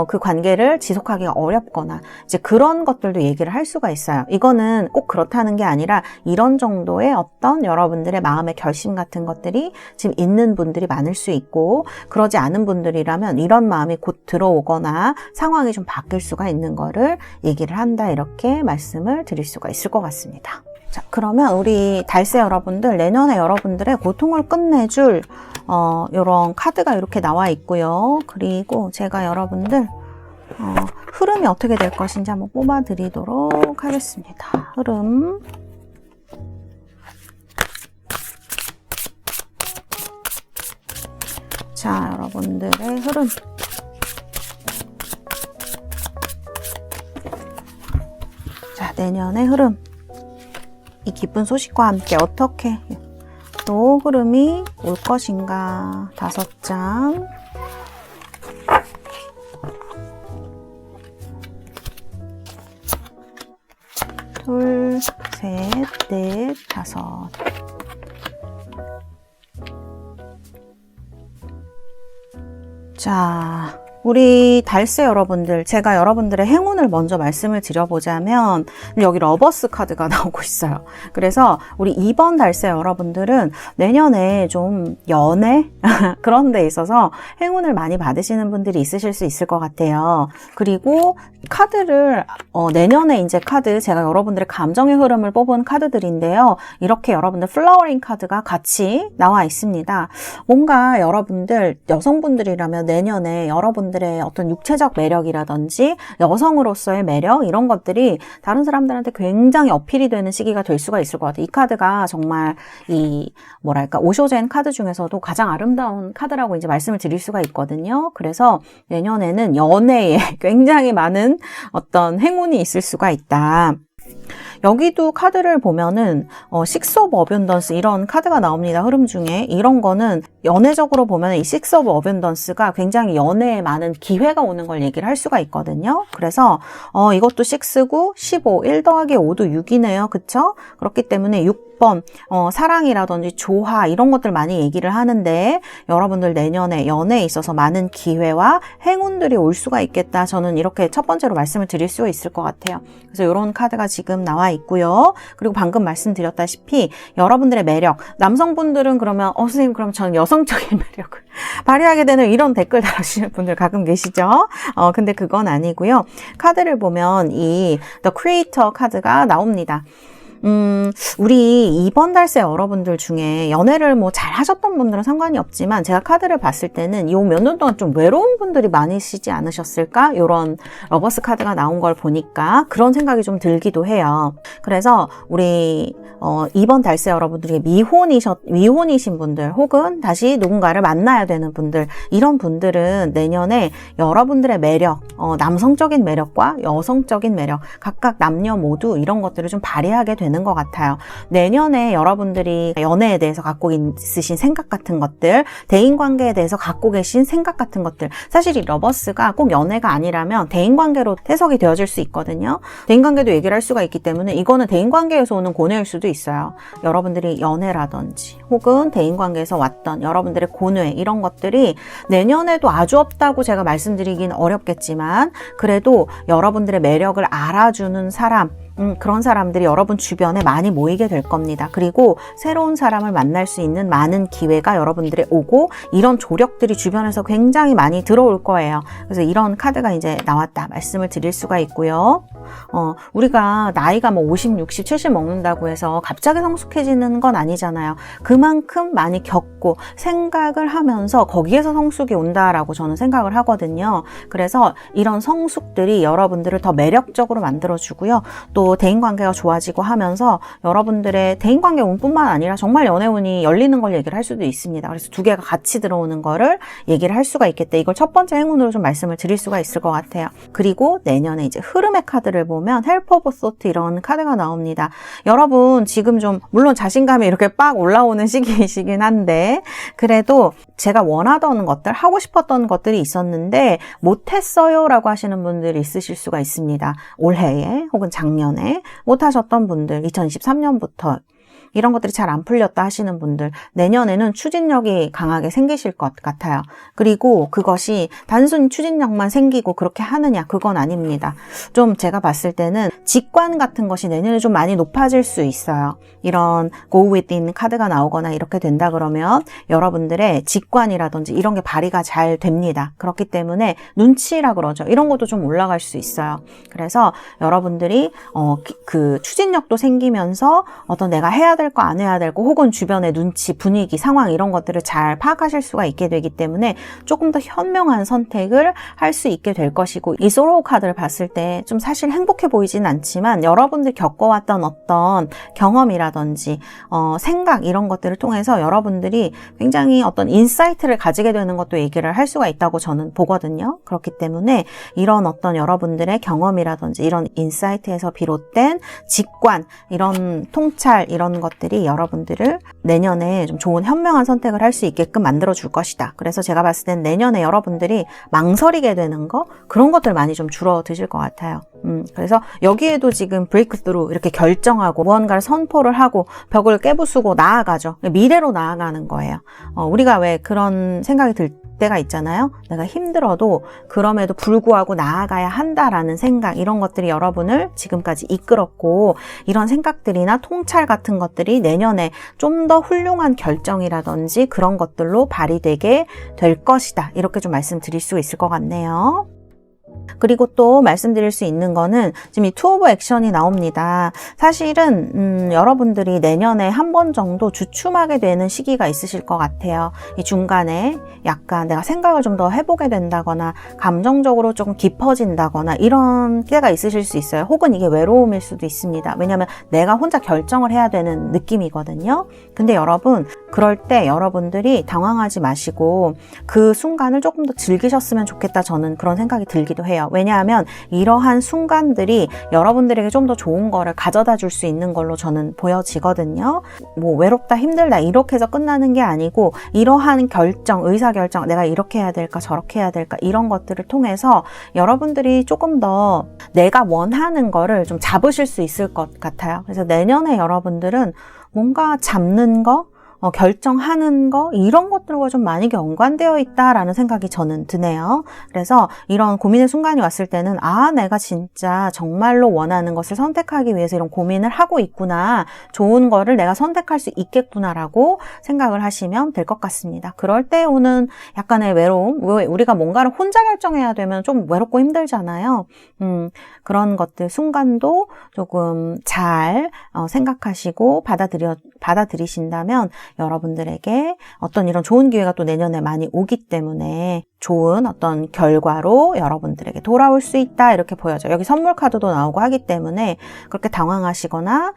그 관계를 지속하기가 어렵거나 이제 그런 것들도 얘기를 할 수가 있어요. 이거는 꼭 그렇다는 게 아니라 이런 정도의 어떤 여러분들의 마음의 결심 같은 것들이 지금 있는 분들이 많을 수 있고, 그러지 않은 분들이라면 이런 마음이 곧 들어오거나 상황이 좀 바뀔 수가 있는 거를 얘기를 한다, 이렇게 말씀을 드릴 수가 있을 것 같습니다. 자, 그러면 우리 달새 여러분들, 내년에 여러분들의 고통을 끝내줄 이런 카드가 이렇게 나와 있고요. 그리고 제가 여러분들 흐름이 어떻게 될 것인지 한번 뽑아 드리도록 하겠습니다. 흐름. 자, 여러분들의 흐름. 자, 내년의 흐름. 이 기쁜 소식과 함께 어떻게 또 흐름이 올 것인가. 5장. 둘, 셋, 넷, 5. 자, 우리 달새 여러분들, 제가 여러분들의 행운을 먼저 말씀을 드려보자면 여기 러버스 카드가 나오고 있어요. 그래서 우리 2번 달새 여러분들은 내년에 좀 연애? 그런 데 있어서 행운을 많이 받으시는 분들이 있으실 수 있을 것 같아요. 그리고 카드를 내년에 이제 카드, 제가 여러분들의 감정의 흐름을 뽑은 카드들인데요. 이렇게 여러분들 플라워링 카드가 같이 나와 있습니다. 뭔가 여러분들, 여성분들이라면 내년에 여러분들의 어떤 육체적 매력이라든지 여성으로서의 매력, 이런 것들이 다른 사람들한테 굉장히 어필이 되는 시기가 될 수가 있을 것 같아요. 이 카드가 정말 이 뭐랄까 오쇼젠 카드 중에서도 가장 아름다운 카드라고 이제 말씀을 드릴 수가 있거든요. 그래서 내년에는 연애에 굉장히 많은 어떤 행운이 있을 수가 있다. 여기도 카드를 보면은 식스 오브 어벤던스 이런 카드가 나옵니다. 흐름 중에. 이런 거는 연애적으로 보면 이 식스 오브 어벤던스가 굉장히 연애에 많은 기회가 오는 걸 얘기를 할 수가 있거든요. 그래서 이것도 6고 15, 1 더하기 5도 6이네요. 그쵸? 그렇기 때문에 6번 사랑이라든지 조화 이런 것들 많이 얘기를 하는데, 여러분들 내년에 연애에 있어서 많은 기회와 행운들이 올 수가 있겠다. 저는 이렇게 첫 번째로 말씀을 드릴 수 있을 것 같아요. 그래서 이런 카드가 지금 나와 있고요. 그리고 방금 말씀드렸다시피 여러분들의 매력, 남성분들은 그러면 선생님 그럼 저는 여성적인 매력을 발휘하게 되는 이런 댓글 달아주시는 분들 가끔 계시죠? 근데 그건 아니고요. 카드를 보면 이 The Creator 카드가 나옵니다. 우리 이번 달새 여러분들 중에 연애를 뭐 잘 하셨던 분들은 상관이 없지만 제가 카드를 봤을 때는 요 몇 년 동안 좀 외로운 분들이 많으시지 않으셨을까? 요런 러버스 카드가 나온 걸 보니까 그런 생각이 좀 들기도 해요. 그래서 우리 이번 달새 여러분들이 미혼이신 분들 혹은 다시 누군가를 만나야 되는 분들, 이런 분들은 내년에 여러분들의 매력, 남성적인 매력과 여성적인 매력, 각각 남녀 모두 이런 것들을 좀 발휘하게 되는 것 같아요. 내년에 여러분들이 연애에 대해서 갖고 있으신 생각 같은 것들, 대인관계에 대해서 갖고 계신 생각 같은 것들, 사실 이 러버스가 꼭 연애가 아니라면 대인관계로 해석이 되어질 수 있거든요. 대인관계도 얘기를 할 수가 있기 때문에 이거는 대인관계에서 오는 고뇌일 수도 있어요. 여러분들이 연애라든지 혹은 대인관계에서 왔던 여러분들의 고뇌, 이런 것들이 내년에도 아주 없다고 제가 말씀드리긴 어렵겠지만 그래도 여러분들의 매력을 알아주는 사람, 그런 사람들이 여러분 주변에 많이 모이게 될 겁니다. 그리고 새로운 사람을 만날 수 있는 많은 기회가 여러분들에 오고 이런 조력들이 주변에서 굉장히 많이 들어올 거예요. 그래서 이런 카드가 이제 나왔다 말씀을 드릴 수가 있고요. 우리가 나이가 뭐 50, 60, 70 먹는다고 해서 갑자기 성숙해지는 건 아니잖아요. 그만큼 많이 겪고 생각을 하면서 거기에서 성숙이 온다라고 저는 생각을 하거든요. 그래서 이런 성숙들이 여러분들을 더 매력적으로 만들어주고요. 또 대인관계가 좋아지고 하면서 여러분들의 대인관계 운뿐만 아니라 정말 연애운이 열리는 걸 얘기를 할 수도 있습니다. 그래서 두 개가 같이 들어오는 거를 얘기를 할 수가 있겠다. 이걸 첫 번째 행운으로 좀 말씀을 드릴 수가 있을 것 같아요. 그리고 내년에 이제 흐름의 카드를 보면 헬프 오브 소트 이런 카드가 나옵니다. 여러분 지금 좀 물론 자신감이 이렇게 빡 올라오는 시기이시긴 한데 그래도 제가 원하던 것들, 하고 싶었던 것들이 있었는데 못했어요 라고 하시는 분들이 있으실 수가 있습니다. 올해에 혹은 작년에 못하셨던 분들, 2023년부터 이런 것들이 잘 안 풀렸다 하시는 분들, 내년에는 추진력이 강하게 생기실 것 같아요. 그리고 그것이 단순히 추진력만 생기고 그렇게 하느냐, 그건 아닙니다. 좀 제가 봤을 때는 직관 같은 것이 내년에 좀 많이 높아질 수 있어요. 이런 go within 카드가 나오거나 이렇게 된다 그러면 여러분들의 직관이라든지 이런 게 발휘가 잘 됩니다. 그렇기 때문에 눈치라 그러죠. 이런 것도 좀 올라갈 수 있어요. 그래서 여러분들이 그 추진력도 생기면서 어떤 내가 해야 될 거 안 해야 될 거 혹은 주변의 눈치, 분위기, 상황 이런 것들을 잘 파악하실 수가 있게 되기 때문에 조금 더 현명한 선택을 할 수 있게 될 것이고, 이 소로우 카드를 봤을 때 좀 사실 행복해 보이진 않지만 여러분들 겪어왔던 어떤 경험이라든지 생각 이런 것들을 통해서 여러분들이 굉장히 어떤 인사이트를 가지게 되는 것도 얘기를 할 수가 있다고 저는 보거든요. 그렇기 때문에 이런 어떤 여러분들의 경험이라든지 이런 인사이트에서 비롯된 직관, 이런 통찰 이런 것들이 여러분들을 내년에 좀 좋은 현명한 선택을 할 수 있게끔 만들어 줄 것이다. 그래서 제가 봤을 땐 내년에 여러분들이 망설이게 되는 거, 그런 것들 많이 좀 줄어드실 것 같아요. 그래서 여기에도 지금 브레이크스루 이렇게 결정하고 무언가를 선포를 하고 벽을 깨부수고 나아가죠. 미래로 나아가는 거예요. 우리가 왜 그런 생각이 들 때가 있잖아요. 내가 힘들어도 그럼에도 불구하고 나아가야 한다라는 생각, 이런 것들이 여러분을 지금까지 이끌었고, 이런 생각들이나 통찰 같은 것들이 내년에 좀 더 훌륭한 결정이라든지 그런 것들로 발휘되게 될 것이다. 이렇게 좀 말씀드릴 수 있을 것 같네요. 그리고 또 말씀드릴 수 있는 거는 지금 이 투 오브 액션이 나옵니다. 사실은 여러분들이 내년에 한 번 정도 주춤하게 되는 시기가 있으실 것 같아요. 이 중간에 약간 내가 생각을 좀 더 해보게 된다거나 감정적으로 조금 깊어진다거나 이런 때가 있으실 수 있어요. 혹은 이게 외로움일 수도 있습니다. 왜냐하면 내가 혼자 결정을 해야 되는 느낌이거든요. 근데 여러분, 그럴 때 여러분들이 당황하지 마시고 그 순간을 조금 더 즐기셨으면 좋겠다, 저는 그런 생각이 들기도 해요. 왜냐하면 이러한 순간들이 여러분들에게 좀 더 좋은 거를 가져다 줄 수 있는 걸로 저는 보여지거든요. 뭐 외롭다, 힘들다 이렇게 해서 끝나는 게 아니고, 이러한 결정, 의사결정, 내가 이렇게 해야 될까 저렇게 해야 될까 이런 것들을 통해서 여러분들이 조금 더 내가 원하는 거를 좀 잡으실 수 있을 것 같아요. 그래서 내년에 여러분들은 뭔가 잡는 거, 결정하는 거 이런 것들과 좀 많이 연관되어 있다라는 생각이 저는 드네요. 그래서 이런 고민의 순간이 왔을 때는 내가 진짜 정말로 원하는 것을 선택하기 위해서 이런 고민을 하고 있구나. 좋은 거를 내가 선택할 수 있겠구나라고 생각을 하시면 될 것 같습니다. 그럴 때 오는 약간의 외로움, 우리가 뭔가를 혼자 결정해야 되면 좀 외롭고 힘들잖아요. 그런 것들 순간도 조금 잘 생각하시고 받아들이신다면 여러분들에게 어떤 이런 좋은 기회가 또 내년에 많이 오기 때문에 좋은 어떤 결과로 여러분들에게 돌아올 수 있다 이렇게 보여져요. 여기 선물 카드도 나오고 하기 때문에 그렇게 당황하시거나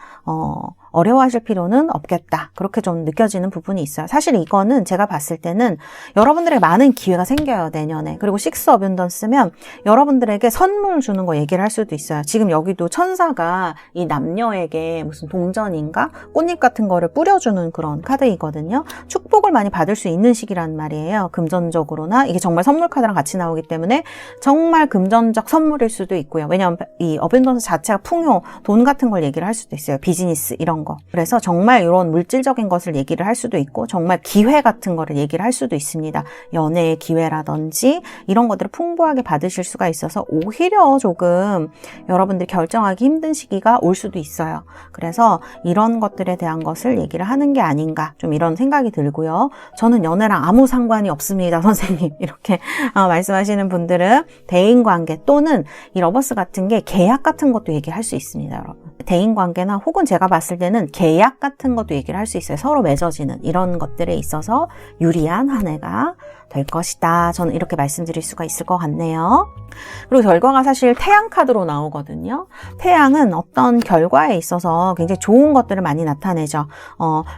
어려워하실 필요는 없겠다. 그렇게 좀 느껴지는 부분이 있어요. 사실 이거는 제가 봤을 때는 여러분들에게 많은 기회가 생겨요, 내년에. 그리고 식스 어뷸던스면 여러분들에게 선물 주는 거 얘기를 할 수도 있어요. 지금 여기도 천사가 이 남녀에게 무슨 동전인가 꽃잎 같은 거를 뿌려주는 그런 카드이거든요. 축복을 많이 받을 수 있는 시기란 말이에요. 금전적으로나 이게 정말 선물 카드랑 같이 나오기 때문에 정말 금전적 선물일 수도 있고요. 왜냐하면 이 어뷸던스 자체가 풍요, 돈 같은 걸 얘기를 할 수도 있어요. 비즈니스 이런 거. 그래서 정말 이런 물질적인 것을 얘기를 할 수도 있고 정말 기회 같은 거를 얘기를 할 수도 있습니다. 연애의 기회라든지 이런 것들을 풍부하게 받으실 수가 있어서 오히려 조금 여러분들이 결정하기 힘든 시기가 올 수도 있어요. 그래서 이런 것들에 대한 것을 얘기를 하는 게 아닌가 좀 이런 생각이 들고요. 저는 연애랑 아무 상관이 없습니다, 선생님. 이렇게 말씀하시는 분들은 대인관계 또는 이 러버스 같은 게 계약 같은 것도 얘기할 수 있습니다, 여러분. 대인관계나 혹은 제가 봤을 때는 계약 같은 것도 얘기를 할 수 있어요. 서로 맺어지는 이런 것들에 있어서 유리한 한 해가 될 것이다. 저는 이렇게 말씀드릴 수가 있을 것 같네요. 그리고 결과가 사실 태양 카드로 나오거든요. 태양은 어떤 결과에 있어서 굉장히 좋은 것들을 많이 나타내죠.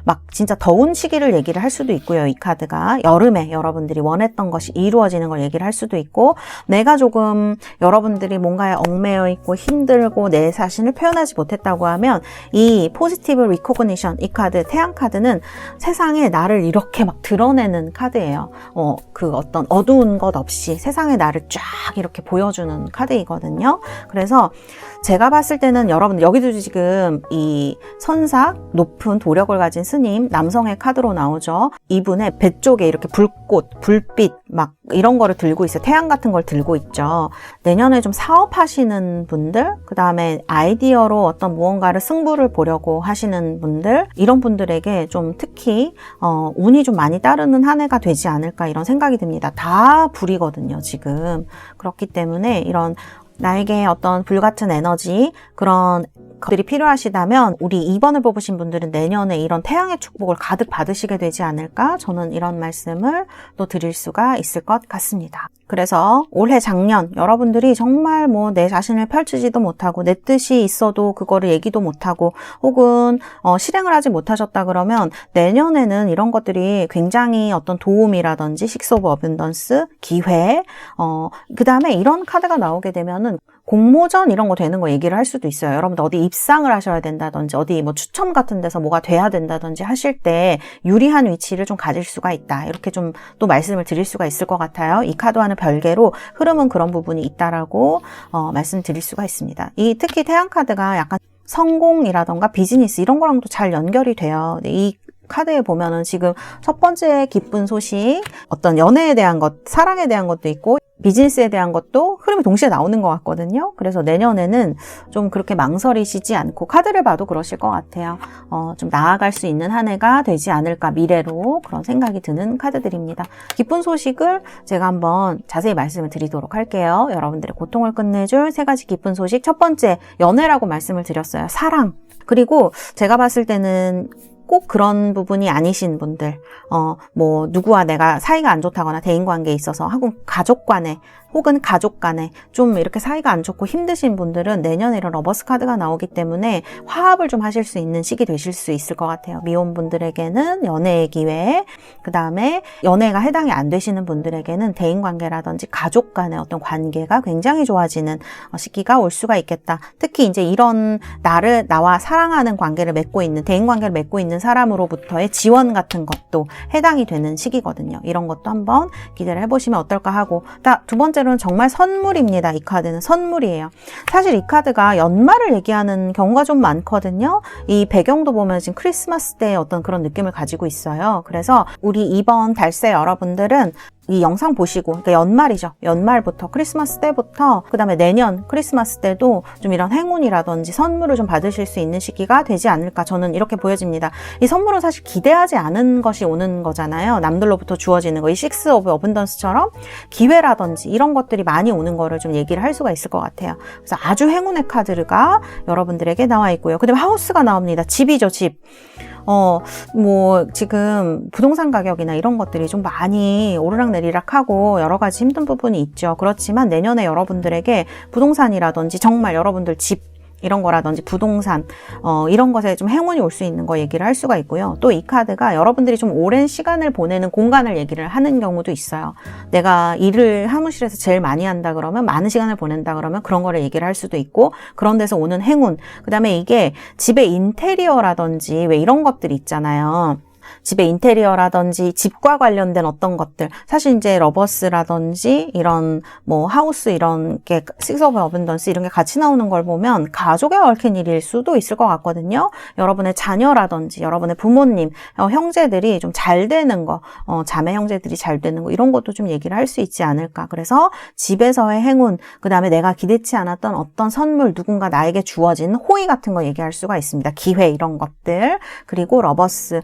막 진짜 더운 시기를 얘기를 할 수도 있고요. 이 카드가 여름에 여러분들이 원했던 것이 이루어지는 걸 얘기를 할 수도 있고 내가 조금 여러분들이 뭔가에 얽매여 있고 힘들고 내 자신을 표현하지 못했다고 하면 이 포지티브 리코그니션 이 카드 태양 카드는 세상에 나를 이렇게 막 드러내는 카드예요. 그 어떤 어두운 것 없이 세상에 나를 쫙 이렇게 보여주는 카드이거든요. 그래서 제가 봤을 때는 여러분 여기도 지금 이 선사 높은 도력을 가진 스님 남성의 카드로 나오죠. 이분의 배 쪽에 이렇게 불꽃, 불빛 막 이런 거를 들고 있어요. 태양 같은 걸 들고 있죠. 내년에 좀 사업하시는 분들, 그 다음에 아이디어로 어떤 무언가를 승부를 보려고 하시는 분들, 이런 분들에게 좀 특히 운이 좀 많이 따르는 한 해가 되지 않을까 이런 생각이 듭니다. 다 불이거든요, 지금. 그렇기 때문에 이런 나에게 어떤 불같은 에너지 그런 것들이 필요하시다면 우리 2번을 뽑으신 분들은 내년에 이런 태양의 축복을 가득 받으시게 되지 않을까 저는 이런 말씀을 또 드릴 수가 있을 것 같습니다. 그래서 올해 작년 여러분들이 정말 뭐 내 자신을 펼치지도 못하고 내 뜻이 있어도 그거를 얘기도 못하고 혹은 실행을 하지 못하셨다 그러면 내년에는 이런 것들이 굉장히 어떤 도움이라든지 식스 오브 어뷸던스, 기회 그 다음에 이런 카드가 나오게 되면은 공모전 이런 거 되는 거 얘기를 할 수도 있어요. 여러분들 어디 입상을 하셔야 된다든지 어디 뭐 추첨 같은 데서 뭐가 돼야 된다든지 하실 때 유리한 위치를 좀 가질 수가 있다. 이렇게 좀 또 말씀을 드릴 수가 있을 것 같아요. 이 카드와는 별개로 흐름은 그런 부분이 있다라고 말씀드릴 수가 있습니다. 특히 태양 카드가 약간 성공이라던가 비즈니스 이런 거랑도 잘 연결이 돼요. 이 카드에 보면은 지금 첫 번째 기쁜 소식, 어떤 연애에 대한 것, 사랑에 대한 것도 있고 비즈니스에 대한 것도 흐름이 동시에 나오는 것 같거든요. 그래서 내년에는 좀 그렇게 망설이시지 않고 카드를 봐도 그러실 것 같아요. 좀 나아갈 수 있는 한 해가 되지 않을까 미래로 그런 생각이 드는 카드들입니다. 기쁜 소식을 제가 한번 자세히 말씀을 드리도록 할게요. 여러분들의 고통을 끝내줄 3가지 기쁜 소식. 첫 번째, 연애라고 말씀을 드렸어요. 사랑. 그리고 제가 봤을 때는 꼭 그런 부분이 아니신 분들, 뭐 누구와 내가 사이가 안 좋다거나 대인관계에 있어서 혹은 가족 간에 혹은 가족 간에 좀 이렇게 사이가 안 좋고 힘드신 분들은 내년에 이런 러버스 카드가 나오기 때문에 화합을 좀 하실 수 있는 시기 되실 수 있을 것 같아요. 미혼분들에게는 연애의 기회, 그 다음에 연애가 해당이 안 되시는 분들에게는 대인관계라든지 가족 간의 어떤 관계가 굉장히 좋아지는 시기가 올 수가 있겠다. 특히 이제 이런 나와 사랑하는 관계를 맺고 있는 대인관계를 맺고 있는 있는 사람으로부터의 지원 같은 것도 해당이 되는 시기거든요. 이런 것도 한번 기대를 해보시면 어떨까 하고, 두 번째로는 정말 선물입니다. 이 카드는 선물이에요. 사실 이 카드가 연말을 얘기하는 경우가 좀 많거든요. 이 배경도 보면 지금 크리스마스 때의 어떤 그런 느낌을 가지고 있어요. 그래서 우리 이번 달새 여러분들은 이 영상 보시고, 그러니까 연말이죠. 연말부터 크리스마스 때부터 그 다음에 내년 크리스마스 때도 좀 이런 행운이라든지 선물을 좀 받으실 수 있는 시기가 되지 않을까, 저는 이렇게 보여집니다. 이 선물은 사실 기대하지 않은 것이 오는 거잖아요. 남들로부터 주어지는 거. 이 식스 오브 어bundance처럼 기회라든지 이런 것들이 많이 오는 거를 좀 얘기를 할 수가 있을 것 같아요. 그래서 아주 행운의 카드가 여러분들에게 나와 있고요. 그 다음에 하우스가 나옵니다. 집이죠, 집. 지금 부동산 가격이나 이런 것들이 좀 많이 오르락내리락하고 여러 가지 힘든 부분이 있죠. 그렇지만 내년에 여러분들에게 부동산이라든지 정말 여러분들 집 이런 거라든지 부동산 이런 것에 좀 행운이 올 수 있는 거 얘기를 할 수가 있고요. 또 이 카드가 여러분들이 좀 오랜 시간을 보내는 공간을 얘기를 하는 경우도 있어요. 내가 일을 사무실에서 제일 많이 한다 그러면, 많은 시간을 보낸다 그러면 그런 거를 얘기를 할 수도 있고, 그런 데서 오는 행운, 그 다음에 이게 집의 인테리어라든지 왜 이런 것들이 있잖아요. 집의 인테리어라든지 집과 관련된 어떤 것들, 사실 이제 러버스라든지 이런 하우스 이런 게 식스 오브 어bundance 이런 게 같이 나오는 걸 보면 가족에 얽힌 일일 수도 있을 것 같거든요. 여러분의 자녀라든지 여러분의 부모님, 형제들이 좀 잘 되는 거, 자매 형제들이 잘 되는 거, 이런 것도 좀 얘기를 할 수 있지 않을까. 그래서 집에서의 행운, 그 다음에 내가 기대치 않았던 어떤 선물, 누군가 나에게 주어진 호의 같은 거 얘기할 수가 있습니다. 기회 이런 것들, 그리고 러버스,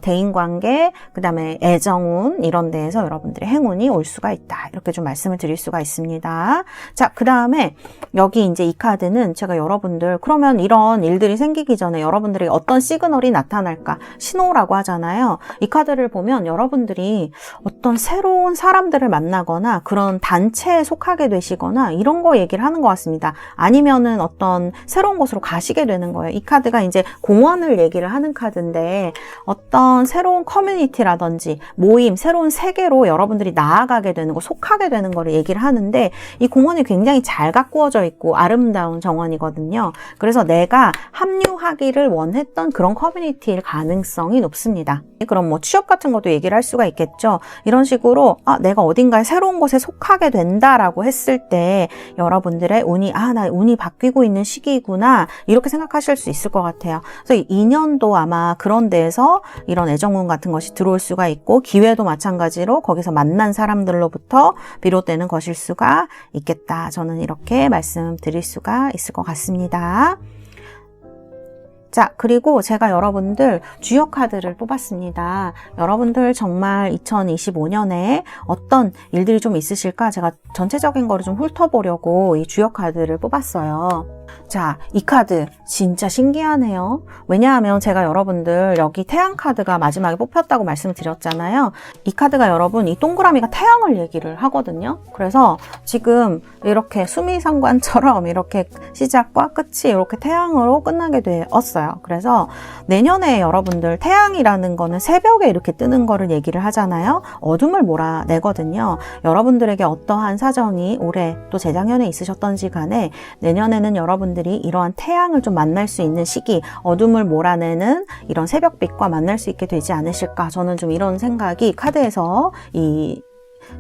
대인관계, 그 다음에 애정운 이런 데에서 여러분들의 행운이 올 수가 있다. 이렇게 좀 말씀을 드릴 수가 있습니다. 자, 그 다음에 여기 이제 이 카드는 제가 여러분들, 그러면 이런 일들이 생기기 전에 여러분들이 어떤 시그널이 나타날까? 신호라고 하잖아요. 이 카드를 보면 여러분들이 어떤 새로운 사람들을 만나거나 그런 단체에 속하게 되시거나 이런 거 얘기를 하는 것 같습니다. 아니면은 어떤 새로운 곳으로 가시게 되는 거예요. 이 카드가 이제 공헌을 얘기를 하는 카드인데, 어떤 새로운 커뮤니티라든지 모임, 새로운 세계로 여러분들이 나아가게 되는 거, 속하게 되는 거를 얘기를 하는데, 이 공헌이 굉장히 잘 가꾸어져 있고 아름다운 정원이거든요. 그래서 내가 합류하기를 원했던 그런 커뮤니티일 가능성이 높습니다. 그럼 취업 같은 것도 얘기를 할 수가 있겠죠. 이런 식으로 내가 어딘가에 새로운 곳에 속하게 된다라고 했을 때 여러분들의 운이, 나 운이 바뀌고 있는 시기구나, 이렇게 생각하실 수 있을 것 같아요. 그래서 2년도 아마 그런 데에서 이런 애정운 같은 것이 들어올 수가 있고, 기회도 마찬가지로 거기서 만난 사람들로부터 비롯되는 것일 수가 있겠다. 저는 이렇게 말씀드릴 수가 있을 것 같습니다. 자, 그리고 제가 여러분들 주역 카드를 뽑았습니다. 여러분들 정말 2025년에 어떤 일들이 좀 있으실까? 제가 전체적인 거를 좀 훑어보려고 이 주역 카드를 뽑았어요. 자, 이 카드 진짜 신기하네요. 왜냐하면 제가 여러분들 여기 태양 카드가 마지막에 뽑혔다고 말씀을 드렸잖아요. 이 카드가 여러분, 이 동그라미가 태양을 얘기를 하거든요. 그래서 지금 이렇게 수미상관처럼 이렇게 시작과 끝이 이렇게 태양으로 끝나게 되었어요. 그래서 내년에 여러분들 태양이라는 거는 새벽에 이렇게 뜨는 거를 얘기를 하잖아요. 어둠을 몰아내거든요. 여러분들에게 어떠한 사정이 올해 또 재작년에 있으셨던지 간에 내년에는 여러분들이 이러한 태양을 좀 만날 수 있는 시기, 어둠을 몰아내는 이런 새벽빛과 만날 수 있게 되지 않으실까. 저는 좀 이런 생각이 카드에서, 이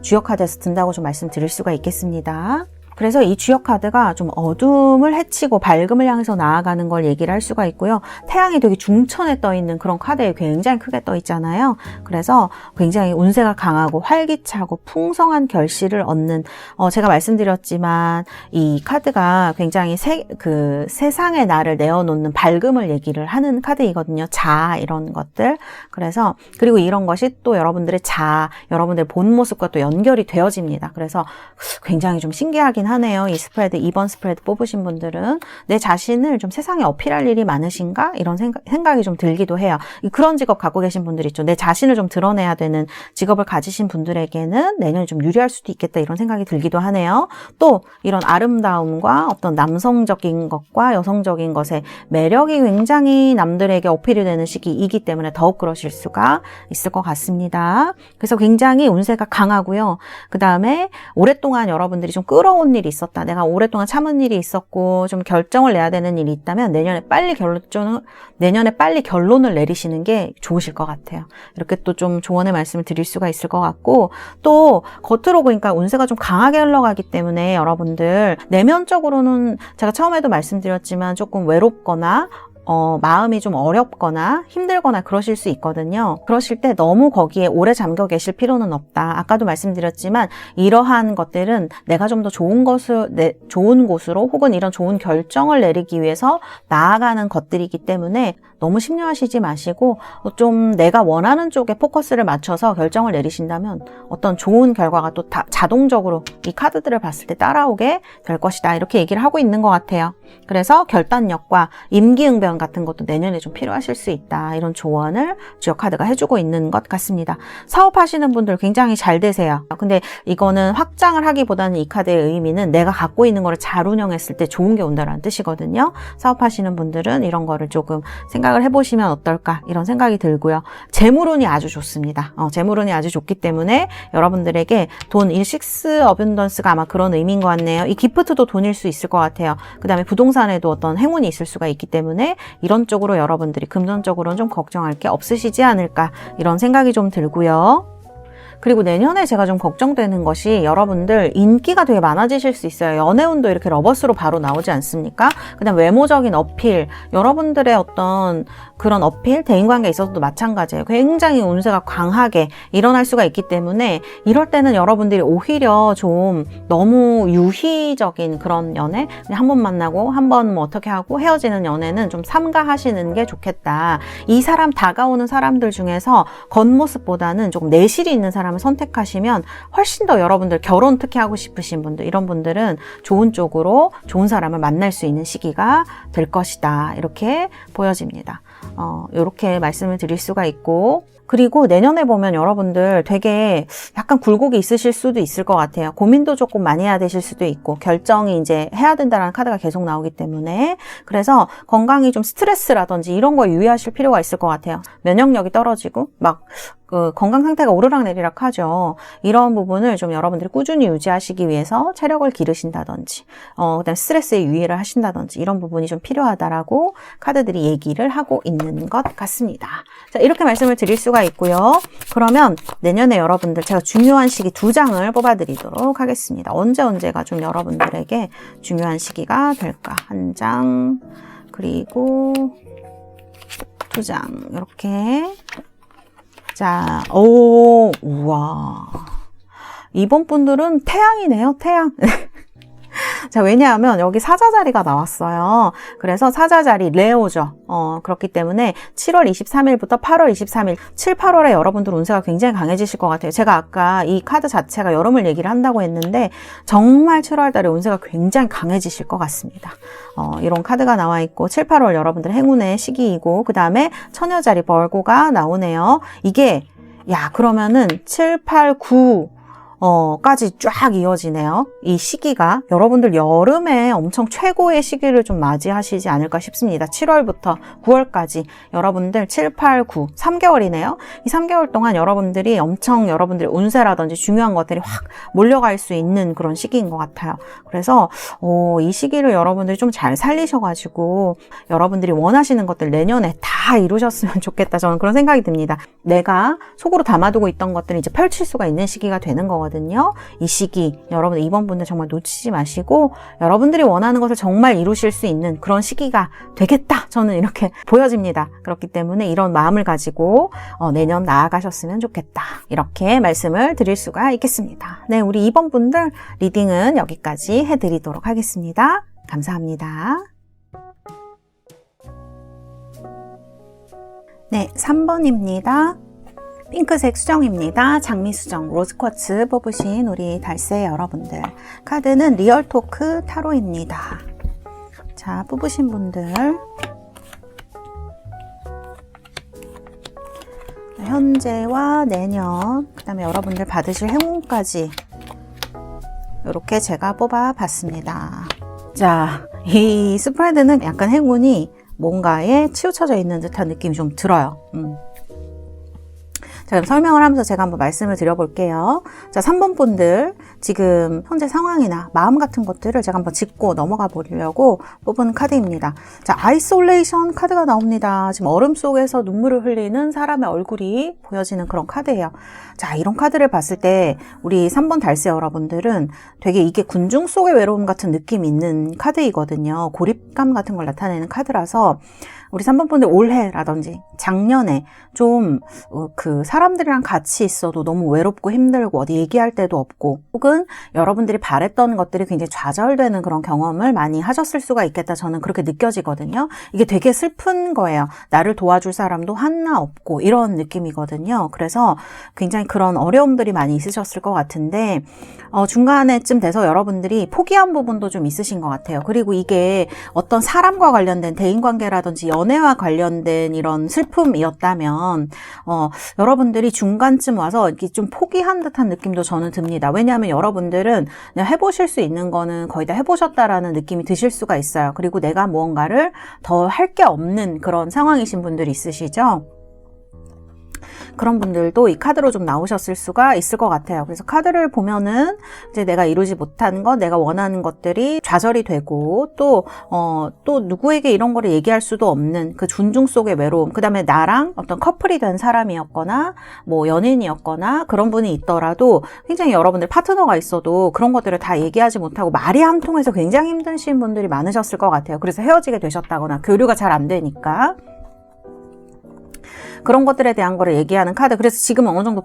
주역 카드에서 든다고 좀 말씀드릴 수가 있겠습니다. 그래서 이 주역 카드가 좀 어둠을 헤치고 밝음을 향해서 나아가는 걸 얘기를 할 수가 있고요. 태양이 되게 중천에 떠 있는 그런 카드에 굉장히 크게 떠 있잖아요. 그래서 굉장히 운세가 강하고 활기차고 풍성한 결실을 얻는, 제가 말씀드렸지만 이 카드가 굉장히 세상의 나를 내어놓는 밝음을 얘기를 하는 카드이거든요. 자아, 이런 것들. 그래서 그리고 이런 것이 또 여러분들의 자아, 여러분들의 본 모습과 또 연결이 되어집니다. 그래서 굉장히 좀 신기하긴 하네요. 이 스프레드, 2번 스프레드 뽑으신 분들은 내 자신을 좀 세상에 어필할 일이 많으신가? 이런 생각이 좀 들기도 해요. 그런 직업 갖고 계신 분들 있죠. 내 자신을 좀 드러내야 되는 직업을 가지신 분들에게는 내년에 좀 유리할 수도 있겠다, 이런 생각이 들기도 하네요. 또 이런 아름다움과 어떤 남성적인 것과 여성적인 것의 매력이 굉장히 남들에게 어필이 되는 시기이기 때문에 더욱 그러실 수가 있을 것 같습니다. 그래서 굉장히 운세가 강하고요. 그 다음에 오랫동안 여러분들이 좀 끌어온 일이 있었다. 내가 오랫동안 참은 일이 있었고 좀 결정을 내야 되는 일이 있다면 내년에 빨리 결론을 내리시는 게 좋으실 것 같아요. 이렇게 또 좀 조언의 말씀을 드릴 수가 있을 것 같고, 또 겉으로 보니까 운세가 좀 강하게 흘러가기 때문에 여러분들 내면적으로는 제가 처음에도 말씀드렸지만 조금 외롭거나 마음이 좀 어렵거나 힘들거나 그러실 수 있거든요. 그러실 때 너무 거기에 오래 잠겨 계실 필요는 없다. 아까도 말씀드렸지만 이러한 것들은 내가 좀 더 좋은 곳으로 혹은 이런 좋은 결정을 내리기 위해서 나아가는 것들이기 때문에 너무 심려하시지 마시고 좀 내가 원하는 쪽에 포커스를 맞춰서 결정을 내리신다면 어떤 좋은 결과가 또 자동적으로 이 카드들을 봤을 때 따라오게 될 것이다. 이렇게 얘기를 하고 있는 것 같아요. 그래서 결단력과 임기응변 같은 것도 내년에 좀 필요하실 수 있다. 이런 조언을 주역 카드가 해주고 있는 것 같습니다. 사업하시는 분들 굉장히 잘 되세요. 근데 이거는 확장을 하기보다는 이 카드의 의미는 내가 갖고 있는 거를 잘 운영했을 때 좋은 게 온다라는 뜻이거든요. 사업하시는 분들은 이런 거를 조금 생각을 해보시면 어떨까 이런 생각이 들고요. 재물운이 아주 좋습니다. 재물운이 아주 좋기 때문에 여러분들에게 돈, 이 식스 어뷸던스가 아마 그런 의미인 것 같네요. 이 기프트도 돈일 수 있을 것 같아요. 그 다음에 부동산에도 어떤 행운이 있을 수가 있기 때문에 이런 쪽으로 여러분들이 금전적으로는 좀 걱정할 게 없으시지 않을까 이런 생각이 좀 들고요. 그리고 내년에 제가 좀 걱정되는 것이 여러분들 인기가 되게 많아지실 수 있어요. 연애운도 이렇게 러버스로 바로 나오지 않습니까? 그다음 외모적인 어필, 여러분들의 어떤 그런 어필, 대인관계에 있어서도 마찬가지예요. 굉장히 운세가 강하게 일어날 수가 있기 때문에 이럴 때는 여러분들이 오히려 좀 너무 유희적인 그런 연애, 그냥 한 번 만나고 한 번 뭐 어떻게 하고 헤어지는 연애는 좀 삼가하시는 게 좋겠다. 이 사람 다가오는 사람들 중에서 겉모습보다는 조금 내실이 있는 사람을 선택하시면 훨씬 더 여러분들 결혼 특히 하고 싶으신 분들, 이런 분들은 좋은 쪽으로 좋은 사람을 만날 수 있는 시기가 될 것이다. 이렇게 보여집니다. 이렇게 말씀을 드릴 수가 있고, 그리고 내년에 보면 여러분들 되게 약간 굴곡이 있으실 수도 있을 것 같아요. 고민도 조금 많이 해야 되실 수도 있고, 결정이 이제 해야 된다는 카드가 계속 나오기 때문에, 그래서 건강이 좀 스트레스라든지 이런 거에 유의하실 필요가 있을 것 같아요. 면역력이 떨어지고 막 건강 상태가 오르락내리락 하죠. 이런 부분을 좀 여러분들이 꾸준히 유지하시기 위해서 체력을 기르신다든지 그다음에 스트레스에 유의를 하신다든지 이런 부분이 좀 필요하다라고 카드들이 얘기를 하고 있는 것 같습니다. 자, 이렇게 말씀을 드릴 수가 있고요. 그러면 내년에 여러분들 제가 중요한 시기 2장을 뽑아드리도록 하겠습니다. 언제가 좀 여러분들에게 중요한 시기가 될까? 1장, 그리고 2장 이렇게. 자, 우와. 이번 분들은 태양이네요, 태양. 자, 왜냐하면 여기 사자 자리가 나왔어요. 그래서 사자 자리 레오죠. 그렇기 때문에 7월 23일부터 8월 23일, 7, 8월에 여러분들 운세가 굉장히 강해지실 것 같아요. 제가 아까 이 카드 자체가 여름을 얘기를 한다고 했는데 정말 7월 달에 운세가 굉장히 강해지실 것 같습니다. 이런 카드가 나와 있고 7, 8월 여러분들 행운의 시기이고, 그 다음에 처녀 자리 벌고가 나오네요. 이게 그러면은 7, 8, 9 까지 쫙 이어지네요. 이 시기가 여러분들 여름에 엄청 최고의 시기를 좀 맞이하시지 않을까 싶습니다. 7월부터 9월까지 여러분들 7, 8, 9, 3개월이네요. 이 3개월 동안 여러분들이 엄청 여러분들의 운세라든지 중요한 것들이 확 몰려갈 수 있는 그런 시기인 것 같아요. 그래서 이 시기를 여러분들이 좀 잘 살리셔가지고 여러분들이 원하시는 것들 내년에 다 이루셨으면 좋겠다. 저는 그런 생각이 듭니다. 내가 속으로 담아두고 있던 것들을 이제 펼칠 수가 있는 시기가 되는 거거든요. 이 시기 여러분 이번 분들 정말 놓치지 마시고 여러분들이 원하는 것을 정말 이루실 수 있는 그런 시기가 되겠다. 저는 이렇게 보여집니다. 그렇기 때문에 이런 마음을 가지고 내년 나아가셨으면 좋겠다. 이렇게 말씀을 드릴 수가 있겠습니다. 네, 우리 이번 분들 리딩은 여기까지 해드리도록 하겠습니다. 감사합니다. 네, 3번입니다. 핑크색 수정입니다. 장미 수정, 로즈 쿼츠 뽑으신 우리 달새 여러분들. 카드는 리얼토크 타로입니다. 자, 뽑으신 분들. 현재와 내년, 그 다음에 여러분들 받으실 행운까지 이렇게 제가 뽑아봤습니다. 자, 이 스프레드는 약간 행운이 뭔가에 치우쳐져 있는 듯한 느낌이 좀 들어요. 자, 그럼 설명을 하면서 제가 한번 말씀을 드려볼게요. 자, 3번 분들. 지금 현재 상황이나 마음 같은 것들을 제가 한번 짚고 넘어가 보려고 뽑은 카드입니다. 자, 아이솔레이션 카드가 나옵니다. 지금 얼음 속에서 눈물을 흘리는 사람의 얼굴이 보여지는 그런 카드예요. 자, 이런 카드를 봤을 때 우리 3번 달새 여러분들은 되게 이게 군중 속의 외로움 같은 느낌이 있는 카드이거든요. 고립감 같은 걸 나타내는 카드라서 우리 3번 분들 올해라든지 작년에 좀 그 사람들이랑 같이 있어도 너무 외롭고 힘들고 어디 얘기할 데도 없고 혹은 여러분들이 바랬던 것들이 굉장히 좌절되는 그런 경험을 많이 하셨을 수가 있겠다. 저는 그렇게 느껴지거든요. 이게 되게 슬픈 거예요. 나를 도와줄 사람도 하나 없고 이런 느낌이거든요. 그래서 굉장히 그런 어려움들이 많이 있으셨을 것 같은데 중간에쯤 돼서 여러분들이 포기한 부분도 좀 있으신 것 같아요. 그리고 이게 어떤 사람과 관련된 대인관계라든지 연애와 관련된 이런 슬픔이었다면 여러분들이 중간쯤 와서 이렇게 좀 포기한 듯한 느낌도 저는 듭니다. 왜냐하면 여러분들은 그냥 해보실 수 있는 거는 거의 다 해보셨다라는 느낌이 드실 수가 있어요. 그리고 내가 무언가를 더 할 게 없는 그런 상황이신 분들이 있으시죠? 그런 분들도 이 카드로 좀 나오셨을 수가 있을 것 같아요. 그래서 카드를 보면은 이제 내가 이루지 못한 것, 내가 원하는 것들이 좌절이 되고 또 누구에게 이런 거를 얘기할 수도 없는 그 존중 속의 외로움, 그 다음에 나랑 어떤 커플이 된 사람이었거나 뭐 연인이었거나 그런 분이 있더라도 굉장히 여러분들 파트너가 있어도 그런 것들을 다 얘기하지 못하고 말이 안 통해서 굉장히 힘드신 분들이 많으셨을 것 같아요. 그래서 헤어지게 되셨다거나 교류가 잘 안 되니까 그런 것들에 대한 거를 얘기하는 카드. 그래서 지금은 어느 정도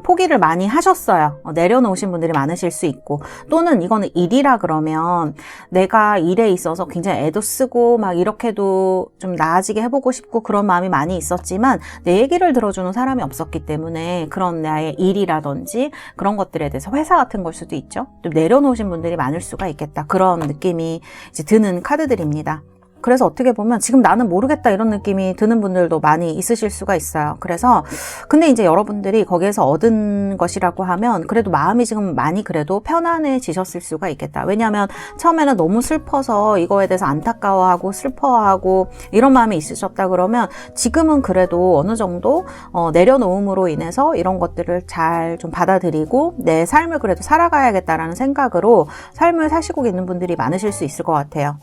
포기를 많이 하셨어요. 내려놓으신 분들이 많으실 수 있고, 또는 이거는 일이라 그러면 내가 일에 있어서 굉장히 애도 쓰고 막 이렇게도 좀 나아지게 해보고 싶고 그런 마음이 많이 있었지만 내 얘기를 들어주는 사람이 없었기 때문에 그런 나의 일이라든지 그런 것들에 대해서 회사 같은 걸 수도 있죠. 좀 내려놓으신 분들이 많을 수가 있겠다. 그런 느낌이 이제 드는 카드들입니다. 그래서 어떻게 보면 지금 나는 모르겠다 이런 느낌이 드는 분들도 많이 있으실 수가 있어요. 그래서 근데 이제 여러분들이 거기에서 얻은 것이라고 하면 그래도 마음이 지금 많이 그래도 편안해지셨을 수가 있겠다. 왜냐하면 처음에는 너무 슬퍼서 이거에 대해서 안타까워하고 슬퍼하고 이런 마음이 있으셨다 그러면 지금은 그래도 어느 정도 내려놓음으로 인해서 이런 것들을 잘 좀 받아들이고 내 삶을 그래도 살아가야겠다라는 생각으로 삶을 사시고 있는 분들이 많으실 수 있을 것 같아요.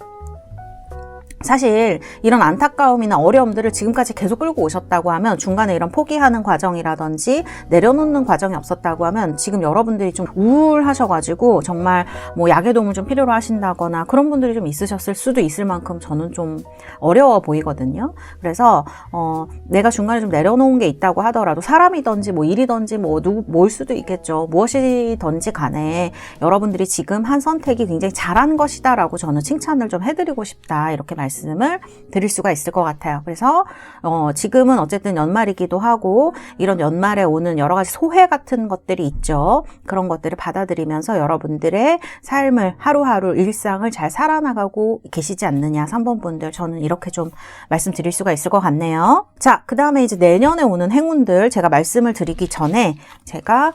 사실 이런 안타까움이나 어려움들을 지금까지 계속 끌고 오셨다고 하면 중간에 이런 포기하는 과정이라든지 내려놓는 과정이 없었다고 하면 지금 여러분들이 좀 우울하셔가지고 정말 뭐 약의 도움을 좀 필요로 하신다거나 그런 분들이 좀 있으셨을 수도 있을 만큼 저는 좀 어려워 보이거든요. 그래서 내가 중간에 좀 내려놓은 게 있다고 하더라도 사람이든지 뭐 일이든지 뭘 수도 있겠죠. 무엇이든지 간에 여러분들이 지금 한 선택이 굉장히 잘한 것이다라고 저는 칭찬을 좀 해드리고 싶다 이렇게 말씀을 드릴 수가 있을 것 같아요. 그래서 지금은 어쨌든 연말이기도 하고 이런 연말에 오는 여러 가지 소회 같은 것들이 있죠. 그런 것들을 받아들이면서 여러분들의 삶을 하루하루 일상을 잘 살아나가고 계시지 않느냐 3번 분들 저는 이렇게 좀 말씀드릴 수가 있을 것 같네요. 자, 그 다음에 이제 내년에 오는 행운들 제가 말씀을 드리기 전에 제가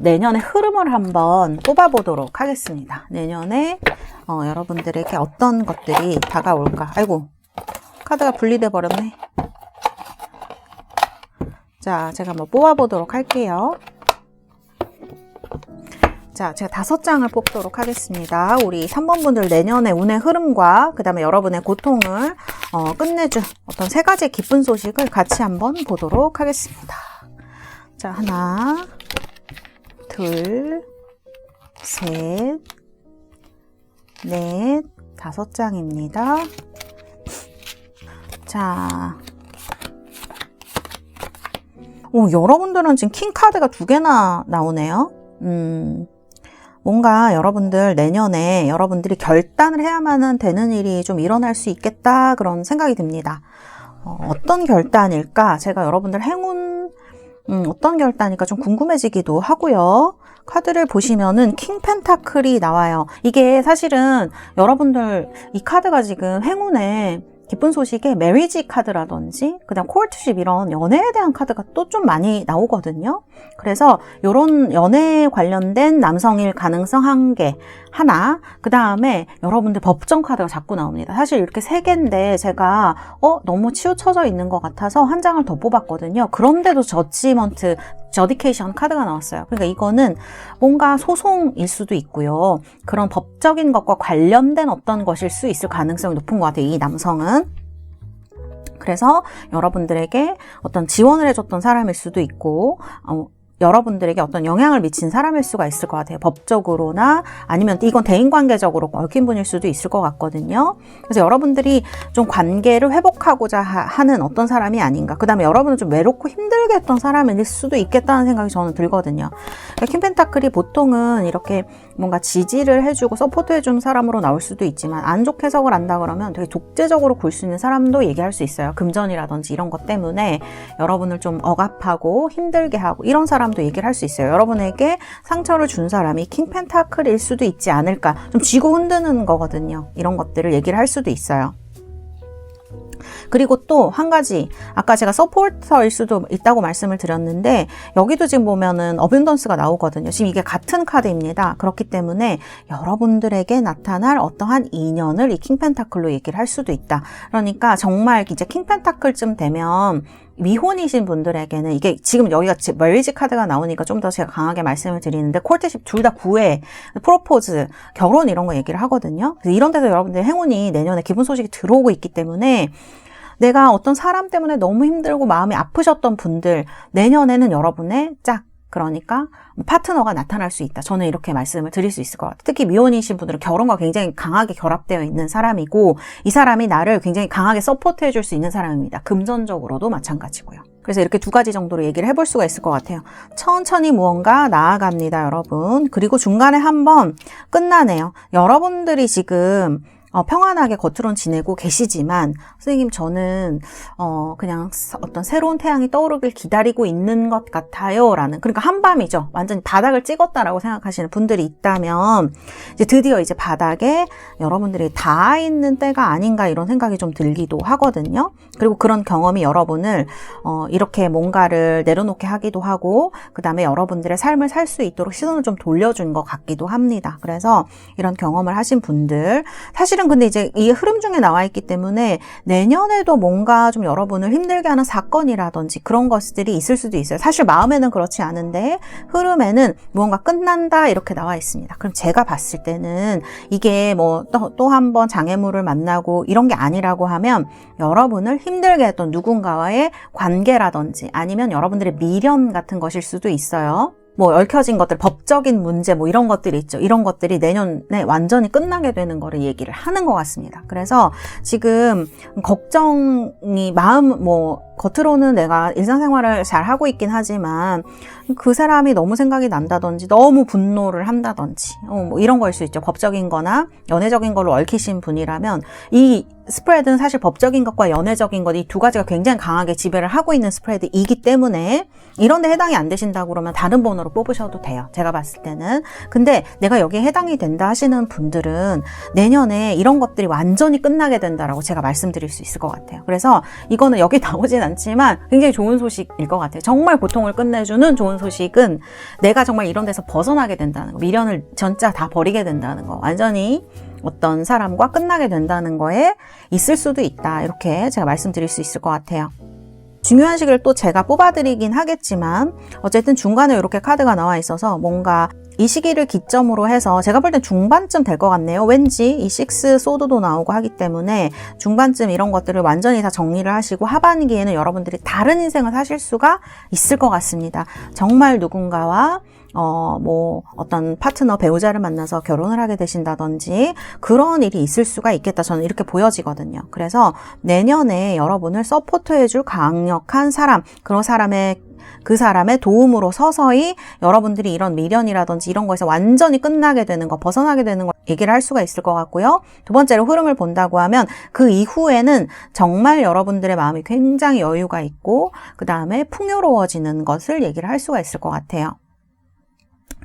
내년의 흐름을 한번 뽑아보도록 하겠습니다. 내년에 여러분들에게 어떤 것들이 다가올까? 아이고, 카드가 분리돼 버렸네. 자, 제가 한번 뽑아보도록 할게요. 자, 제가 5장을 뽑도록 하겠습니다. 우리 3번 분들 내년의 운의 흐름과 그 다음에 여러분의 고통을 끝내줄 어떤 3가지 기쁜 소식을 같이 한번 보도록 하겠습니다. 자, 하나, 둘, 셋, 넷, 5장입니다. 자, 여러분들은 지금 킹 카드가 2개나 나오네요. 뭔가 여러분들 내년에 여러분들이 결단을 해야만 되는 일이 좀 일어날 수 있겠다 그런 생각이 듭니다. 어떤 결단일까? 제가 여러분들 행운 어떤 결단일까 좀 궁금해지기도 하고요. 카드를 보시면은 킹 펜타클이 나와요. 이게 사실은 여러분들 이 카드가 지금 행운의 기쁜 소식에 메리지 카드라든지 그다음 코르트십 이런 연애에 대한 카드가 또 좀 많이 나오거든요. 그래서 이런 연애에 관련된 남성일 가능성 1개 하나, 그 다음에 여러분들 법정 카드가 자꾸 나옵니다. 사실 이렇게 3개인데 제가 너무 치우쳐져 있는 것 같아서 한 장을 더 뽑았거든요. 그런데도 저지먼트 저디케이션 카드가 나왔어요. 그러니까 이거는 뭔가 소송일 수도 있고요. 그런 법적인 것과 관련된 어떤 것일 수 있을 가능성이 높은 것 같아요. 이 남성은. 그래서 여러분들에게 어떤 지원을 해줬던 사람일 수도 있고 여러분들에게 어떤 영향을 미친 사람일 수가 있을 것 같아요. 법적으로나 아니면 이건 대인관계적으로 얽힌 분일 수도 있을 것 같거든요. 그래서 여러분들이 좀 관계를 회복하고자 하는 어떤 사람이 아닌가. 그 다음에 여러분을 좀 외롭고 힘들게 했던 사람일 수도 있겠다는 생각이 저는 들거든요. 그러니까 킹 펜타클이 보통은 이렇게 뭔가 지지를 해주고 서포트해주는 사람으로 나올 수도 있지만 안 좋게 해석을 한다 그러면 되게 독재적으로 굴 수 있는 사람도 얘기할 수 있어요. 금전이라든지 이런 것 때문에 여러분을 좀 억압하고 힘들게 하고 이런 사람도 얘기를 할 수 있어요. 여러분에게 상처를 준 사람이 킹 펜타클일 수도 있지 않을까. 좀 쥐고 흔드는 거거든요. 이런 것들을 얘기를 할 수도 있어요. 그리고 또 한 가지, 아까 제가 서포터일 수도 있다고 말씀을 드렸는데 여기도 지금 보면은 어벤던스가 나오거든요. 지금 이게 같은 카드입니다. 그렇기 때문에 여러분들에게 나타날 어떠한 인연을 이 킹 펜타클로 얘기를 할 수도 있다. 그러니까 정말 이제 킹 펜타클쯤 되면 미혼이신 분들에게는 이게 지금 여기가 메리지 카드가 나오니까 좀 더 제가 강하게 말씀을 드리는데 코르트십 둘 다 구애, 프로포즈, 결혼 이런 거 얘기를 하거든요. 그래서 이런 데서 여러분들 행운이 내년에 기분 소식이 들어오고 있기 때문에 내가 어떤 사람 때문에 너무 힘들고 마음이 아프셨던 분들 내년에는 여러분의 그러니까 파트너가 나타날 수 있다. 저는 이렇게 말씀을 드릴 수 있을 것 같아요. 특히 미혼이신 분들은 결혼과 굉장히 강하게 결합되어 있는 사람이고 이 사람이 나를 굉장히 강하게 서포트해 줄 수 있는 사람입니다. 금전적으로도 마찬가지고요. 그래서 이렇게 두 가지 정도로 얘기를 해볼 수가 있을 것 같아요. 천천히 무언가 나아갑니다, 여러분. 그리고 중간에 한번 끝나네요. 여러분들이 지금 평안하게 겉으론 지내고 계시지만 선생님 저는 그냥 어떤 새로운 태양이 떠오르길 기다리고 있는 것 같아요 라는, 그러니까 한밤이죠. 완전히 바닥을 찍었다라고 생각하시는 분들이 있다면 이제 드디어 이제 바닥에 여러분들이 닿아 있는 때가 아닌가 이런 생각이 좀 들기도 하거든요. 그리고 그런 경험이 여러분을 이렇게 뭔가를 내려놓게 하기도 하고 그 다음에 여러분들의 삶을 살 수 있도록 시선을 좀 돌려준 것 같기도 합니다. 그래서 이런 경험을 하신 분들 사실은 근데 이제 이 흐름 중에 나와 있기 때문에 내년에도 뭔가 좀 여러분을 힘들게 하는 사건이라든지 그런 것들이 있을 수도 있어요. 사실 마음에는 그렇지 않은데 흐름에는 무언가 끝난다 이렇게 나와 있습니다. 그럼 제가 봤을 때는 이게 뭐 또 한 번 장애물을 만나고 이런 게 아니라고 하면 여러분을 힘들게 했던 누군가와의 관계라든지 아니면 여러분들의 미련 같은 것일 수도 있어요. 뭐 얽혀진 것들, 법적인 문제 뭐 이런 것들이 있죠. 이런 것들이 내년에 완전히 끝나게 되는 거를 얘기를 하는 것 같습니다. 그래서 지금 걱정이 마음 겉으로는 내가 일상생활을 잘 하고 있긴 하지만 그 사람이 너무 생각이 난다든지 너무 분노를 한다든지 뭐 이런 거일 수 있죠. 법적인 거나 연애적인 걸로 얽히신 분이라면 이 스프레드는 사실 법적인 것과 연애적인 것 이 두 가지가 굉장히 강하게 지배를 하고 있는 스프레드이기 때문에 이런 데 해당이 안 되신다고 그러면 다른 번호로 뽑으셔도 돼요. 제가 봤을 때는. 근데 내가 여기에 해당이 된다 하시는 분들은 내년에 이런 것들이 완전히 끝나게 된다라고 제가 말씀드릴 수 있을 것 같아요. 그래서 이거는 여기 나오진 않지만 굉장히 좋은 소식일 것 같아요. 정말 고통을 끝내주는 좋은 소식은 내가 정말 이런 데서 벗어나게 된다는 거, 미련을 전짜 다 버리게 된다는 거, 완전히 어떤 사람과 끝나게 된다는 거에 있을 수도 있다. 이렇게 제가 말씀드릴 수 있을 것 같아요. 중요한 시기를 또 제가 뽑아드리긴 하겠지만 어쨌든 중간에 이렇게 카드가 나와 있어서 뭔가 이 시기를 기점으로 해서 제가 볼 땐 중반쯤 될 것 같네요. 왠지 이 식스 소드도 나오고 하기 때문에 중반쯤 이런 것들을 완전히 다 정리를 하시고 하반기에는 여러분들이 다른 인생을 사실 수가 있을 것 같습니다. 정말 누군가와 어떤 파트너, 배우자를 만나서 결혼을 하게 되신다든지 그런 일이 있을 수가 있겠다. 저는 이렇게 보여지거든요. 그래서 내년에 여러분을 서포트해줄 강력한 사람, 그 사람의 도움으로 서서히 여러분들이 이런 미련이라든지 이런 거에서 완전히 끝나게 되는 거, 벗어나게 되는 거 얘기를 할 수가 있을 것 같고요. 두 번째로 흐름을 본다고 하면 그 이후에는 정말 여러분들의 마음이 굉장히 여유가 있고 그 다음에 풍요로워지는 것을 얘기를 할 수가 있을 것 같아요.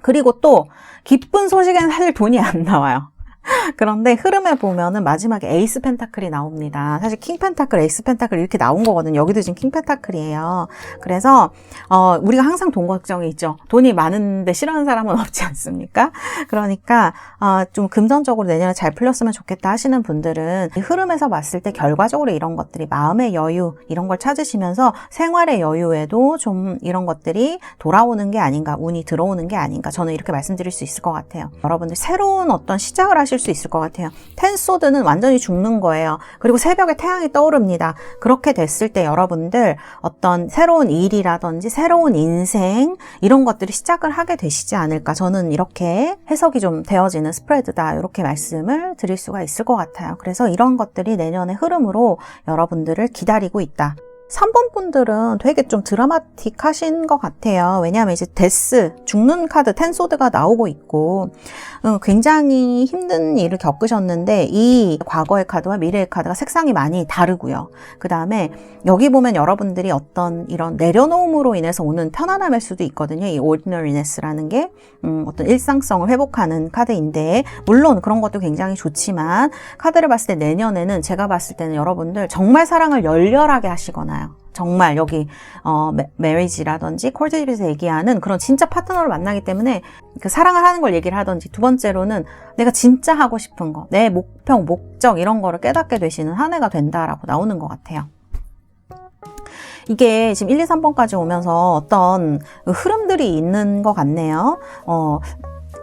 그리고 또 기쁜 소식에는 사실 돈이 안 나와요. 그런데 흐름에 보면은 마지막에 에이스 펜타클이 나옵니다. 사실 킹 펜타클, 에이스 펜타클 이렇게 나온 거거든요. 여기도 지금 킹 펜타클이에요. 그래서 우리가 항상 돈 걱정이 있죠. 돈이 많은데 싫어하는 사람은 없지 않습니까? 그러니까 좀 금전적으로 내년에 잘 풀렸으면 좋겠다 하시는 분들은 이 흐름에서 봤을 때 결과적으로 이런 것들이 마음의 여유 이런 걸 찾으시면서 생활의 여유에도 좀 이런 것들이 돌아오는 게 아닌가, 운이 들어오는 게 아닌가, 저는 이렇게 말씀드릴 수 있을 것 같아요. 여러분들 새로운 어떤 시작을 하실 수 있을 것 같아요. 텐소드는 완전히 죽는 거예요. 그리고 새벽에 태양이 떠오릅니다. 그렇게 됐을 때 여러분들 어떤 새로운 일이라든지 새로운 인생 이런 것들이 시작을 하게 되시지 않을까, 저는 이렇게 해석이 좀 되어지는 스프레드다, 이렇게 말씀을 드릴 수가 있을 것 같아요. 그래서 이런 것들이 내년의 흐름으로 여러분들을 기다리고 있다. 3번 분들은 되게 좀 드라마틱하신 것 같아요. 왜냐하면 이제 데스, 죽는 카드 텐소드가 나오고 있고 굉장히 힘든 일을 겪으셨는데 이 과거의 카드와 미래의 카드가 색상이 많이 다르고요. 그 다음에 여기 보면 여러분들이 어떤 이런 내려놓음으로 인해서 오는 편안함일 수도 있거든요. 이 ordinariness라는 게 어떤 일상성을 회복하는 카드인데, 물론 그런 것도 굉장히 좋지만 카드를 봤을 때 내년에는 제가 봤을 때는 여러분들 정말 사랑을 열렬하게 하시거나요, 정말 여기 메리지라든지 콜드집에서 얘기하는 그런 진짜 파트너를 만나기 때문에 그 사랑을 하는 걸 얘기를 하든지, 두 번째로는 내가 진짜 하고 싶은 거, 내 목표, 목적 이런 거를 깨닫게 되시는 한 해가 된다라고 나오는 것 같아요. 이게 지금 1, 2, 3번까지 오면서 어떤 흐름들이 있는 것 같네요.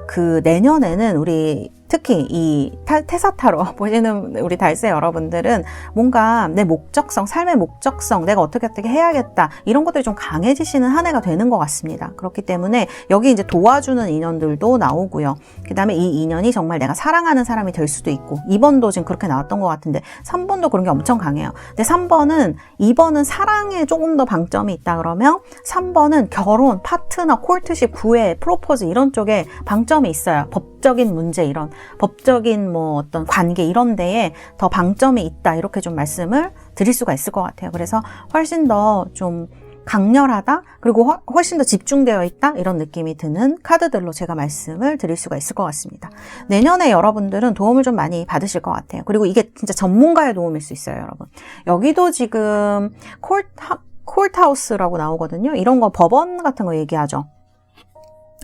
그 내년에는 우리 특히 이 태사타로 보시는 우리 달새 여러분들은 뭔가 내 목적성, 삶의 목적성, 내가 어떻게 해야겠다 이런 것들이 좀 강해지시는 한 해가 되는 것 같습니다. 그렇기 때문에 여기 이제 도와주는 인연들도 나오고요. 그 다음에 이 인연이 정말 내가 사랑하는 사람이 될 수도 있고, 2번도 지금 그렇게 나왔던 것 같은데 3번도 그런 게 엄청 강해요. 근데 3번은 2번은 사랑에 조금 더 방점이 있다 그러면 3번은 결혼, 파트너, 코르트십, 구애, 프로포즈 이런 쪽에 방점이 있어요. 법적인 문제, 이런 법적인 뭐 어떤 관계 이런 데에 더 방점이 있다, 이렇게 좀 말씀을 드릴 수가 있을 것 같아요. 그래서 훨씬 더 좀 강렬하다, 그리고 훨씬 더 집중되어 있다, 이런 느낌이 드는 카드들로 제가 말씀을 드릴 수가 있을 것 같습니다. 내년에 여러분들은 도움을 좀 많이 받으실 것 같아요. 그리고 이게 진짜 전문가의 도움일 수 있어요, 여러분. 여기도 지금 콜트하우스라고 나오거든요. 이런 거 법원 같은 거 얘기하죠.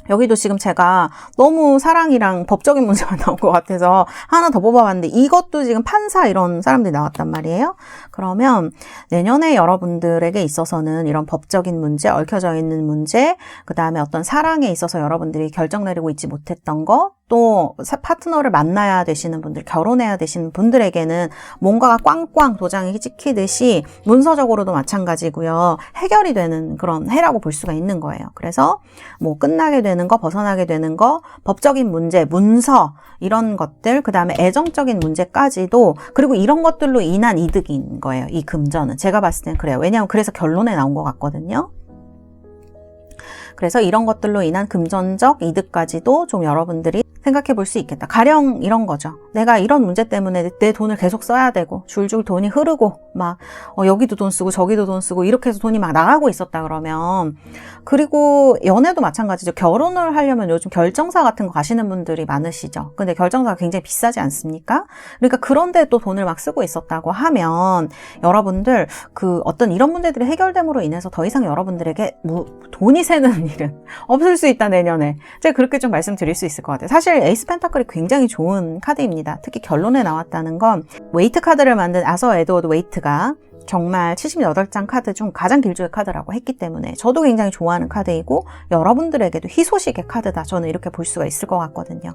여기도 지금 제가 너무 사랑이랑 법적인 문제만 나온 것 같아서 하나 더 뽑아봤는데, 이것도 지금 판사 이런 사람들이 나왔단 말이에요. 그러면 내년에 여러분들에게 있어서는 이런 법적인 문제, 얽혀져 있는 문제, 그 다음에 어떤 사랑에 있어서 여러분들이 결정 내리고 있지 못했던 거, 또 파트너를 만나야 되시는 분들, 결혼해야 되시는 분들에게는 뭔가가 꽝꽝 도장이 찍히듯이 문서적으로도 마찬가지고요. 해결이 되는 그런 해라고 볼 수가 있는 거예요. 그래서 뭐 끝나게 되는 거, 벗어나게 되는 거, 법적인 문제, 문서 이런 것들, 그 다음에 애정적인 문제까지도, 그리고 이런 것들로 인한 이득인 거예요. 이 금전은 제가 봤을 땐 그래요. 왜냐하면 그래서 결론에 나온 것 같거든요. 그래서 이런 것들로 인한 금전적 이득까지도 좀 여러분들이 생각해 볼 수 있겠다. 가령 이런 거죠. 내가 이런 문제 때문에 내 돈을 계속 써야 되고 줄줄 돈이 흐르고 막 여기도 돈 쓰고 저기도 돈 쓰고 이렇게 해서 돈이 막 나가고 있었다 그러면, 그리고 연애도 마찬가지죠. 결혼을 하려면 요즘 결정사 같은 거 가시는 분들이 많으시죠. 근데 결정사가 굉장히 비싸지 않습니까? 그러니까 그런데 또 돈을 막 쓰고 있었다고 하면 여러분들 그 어떤 이런 문제들이 해결됨으로 인해서 더 이상 여러분들에게 돈이 새는 일은 없을 수 있다, 내년에. 제가 그렇게 좀 말씀드릴 수 있을 것 같아요. 사실 에이스 펜타클이 굉장히 좋은 카드입니다. 특히 결론에 나왔다는 건, 웨이트 카드를 만든 아서 에드워드 웨이트가 정말 78장 카드 중 가장 길조의 카드라고 했기 때문에 저도 굉장히 좋아하는 카드이고, 여러분들에게도 희소식의 카드다, 저는 이렇게 볼 수가 있을 것 같거든요.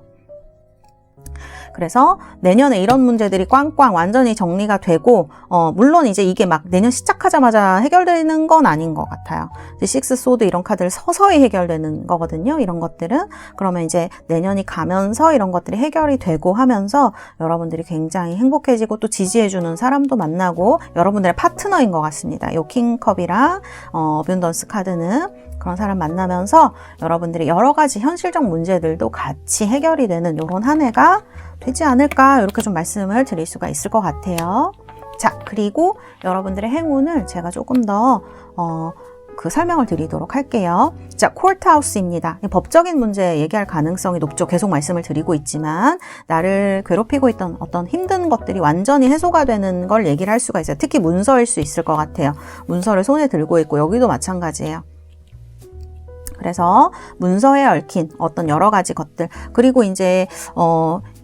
그래서 내년에 이런 문제들이 꽝꽝 완전히 정리가 되고, 물론 이제 이게 막 내년 시작하자마자 해결되는 건 아닌 것 같아요. 이제 식스 소드 이런 카드를 서서히 해결되는 거거든요. 이런 것들은. 그러면 이제 내년이 가면서 이런 것들이 해결이 되고 하면서 여러분들이 굉장히 행복해지고 또 지지해주는 사람도 만나고 여러분들의 파트너인 것 같습니다. 요 킹컵이랑 어뷸던스 카드는 그런 사람 만나면서 여러분들이 여러 가지 현실적 문제들도 같이 해결이 되는 이런 한 해가 되지 않을까, 이렇게 좀 말씀을 드릴 수가 있을 것 같아요. 자, 그리고 여러분들의 행운을 제가 조금 더 그 설명을 드리도록 할게요. 자, 코트하우스입니다. 법적인 문제 얘기할 가능성이 높죠. 계속 말씀을 드리고 있지만 나를 괴롭히고 있던 어떤 힘든 것들이 완전히 해소가 되는 걸 얘기를 할 수가 있어요. 특히 문서일 수 있을 것 같아요. 문서를 손에 들고 있고 여기도 마찬가지예요. 그래서 문서에 얽힌 어떤 여러 가지 것들, 그리고 이제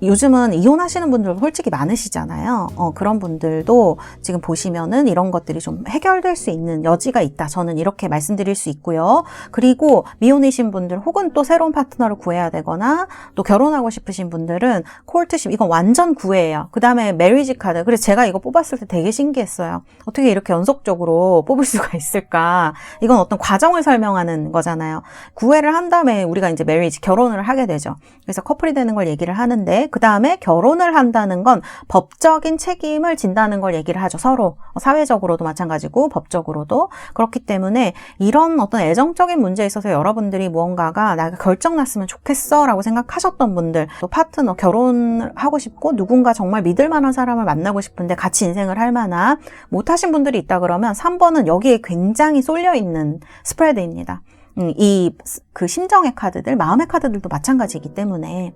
요즘은 이혼하시는 분들도 솔직히 많으시잖아요. 그런 분들도 지금 보시면은 이런 것들이 좀 해결될 수 있는 여지가 있다. 저는 이렇게 말씀드릴 수 있고요. 그리고 미혼이신 분들 혹은 또 새로운 파트너를 구해야 되거나 또 결혼하고 싶으신 분들은 코르트십, 이건 완전 구애예요. 그 다음에 메리지 카드. 그래서 제가 이거 뽑았을 때 되게 신기했어요. 어떻게 이렇게 연속적으로 뽑을 수가 있을까? 이건 어떤 과정을 설명하는 거잖아요. 구애를 한 다음에 우리가 이제 메리지, 결혼을 하게 되죠. 그래서 커플이 되는 걸 얘기를 하는데, 그 다음에 결혼을 한다는 건 법적인 책임을 진다는 걸 얘기를 하죠. 서로 사회적으로도 마찬가지고 법적으로도. 그렇기 때문에 이런 어떤 애정적인 문제에 있어서 여러분들이 무언가가 나가 결정 났으면 좋겠어 라고 생각하셨던 분들, 또 파트너, 결혼을 하고 싶고 누군가 정말 믿을 만한 사람을 만나고 싶은데 같이 인생을 할 만한 못하신 분들이 있다 그러면 3번은 여기에 굉장히 쏠려 있는 스프레드입니다. 그 심정의 카드들, 마음의 카드들도 마찬가지이기 때문에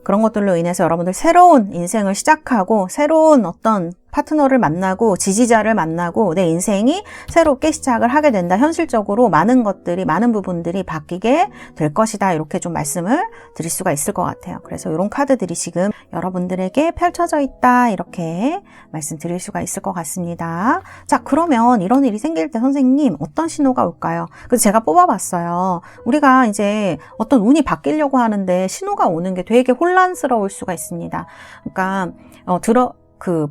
그런 것들로 인해서 여러분들 새로운 인생을 시작하고 새로운 어떤 파트너를 만나고 지지자를 만나고 내 인생이 새롭게 시작을 하게 된다. 현실적으로 많은 것들이, 많은 부분들이 바뀌게 될 것이다. 이렇게 좀 말씀을 드릴 수가 있을 것 같아요. 그래서 이런 카드들이 지금 여러분들에게 펼쳐져 있다. 이렇게 말씀드릴 수가 있을 것 같습니다. 자, 그러면 이런 일이 생길 때 선생님 어떤 신호가 올까요? 그래서 제가 뽑아봤어요. 우리가 이제 어떤 운이 바뀌려고 하는데 신호가 오는 게 되게 혼란스러울 수가 있습니다. 그러니까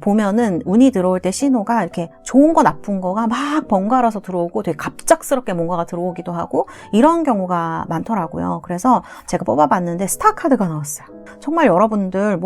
보면은 운이 들어올 때 신호가 이렇게 좋은 거 나쁜 거가 막 번갈아서 들어오고 되게 갑작스럽게 뭔가가 들어오기도 하고 이런 경우가 많더라고요. 그래서 제가 뽑아봤는데 스타 카드가 나왔어요. 정말 여러분들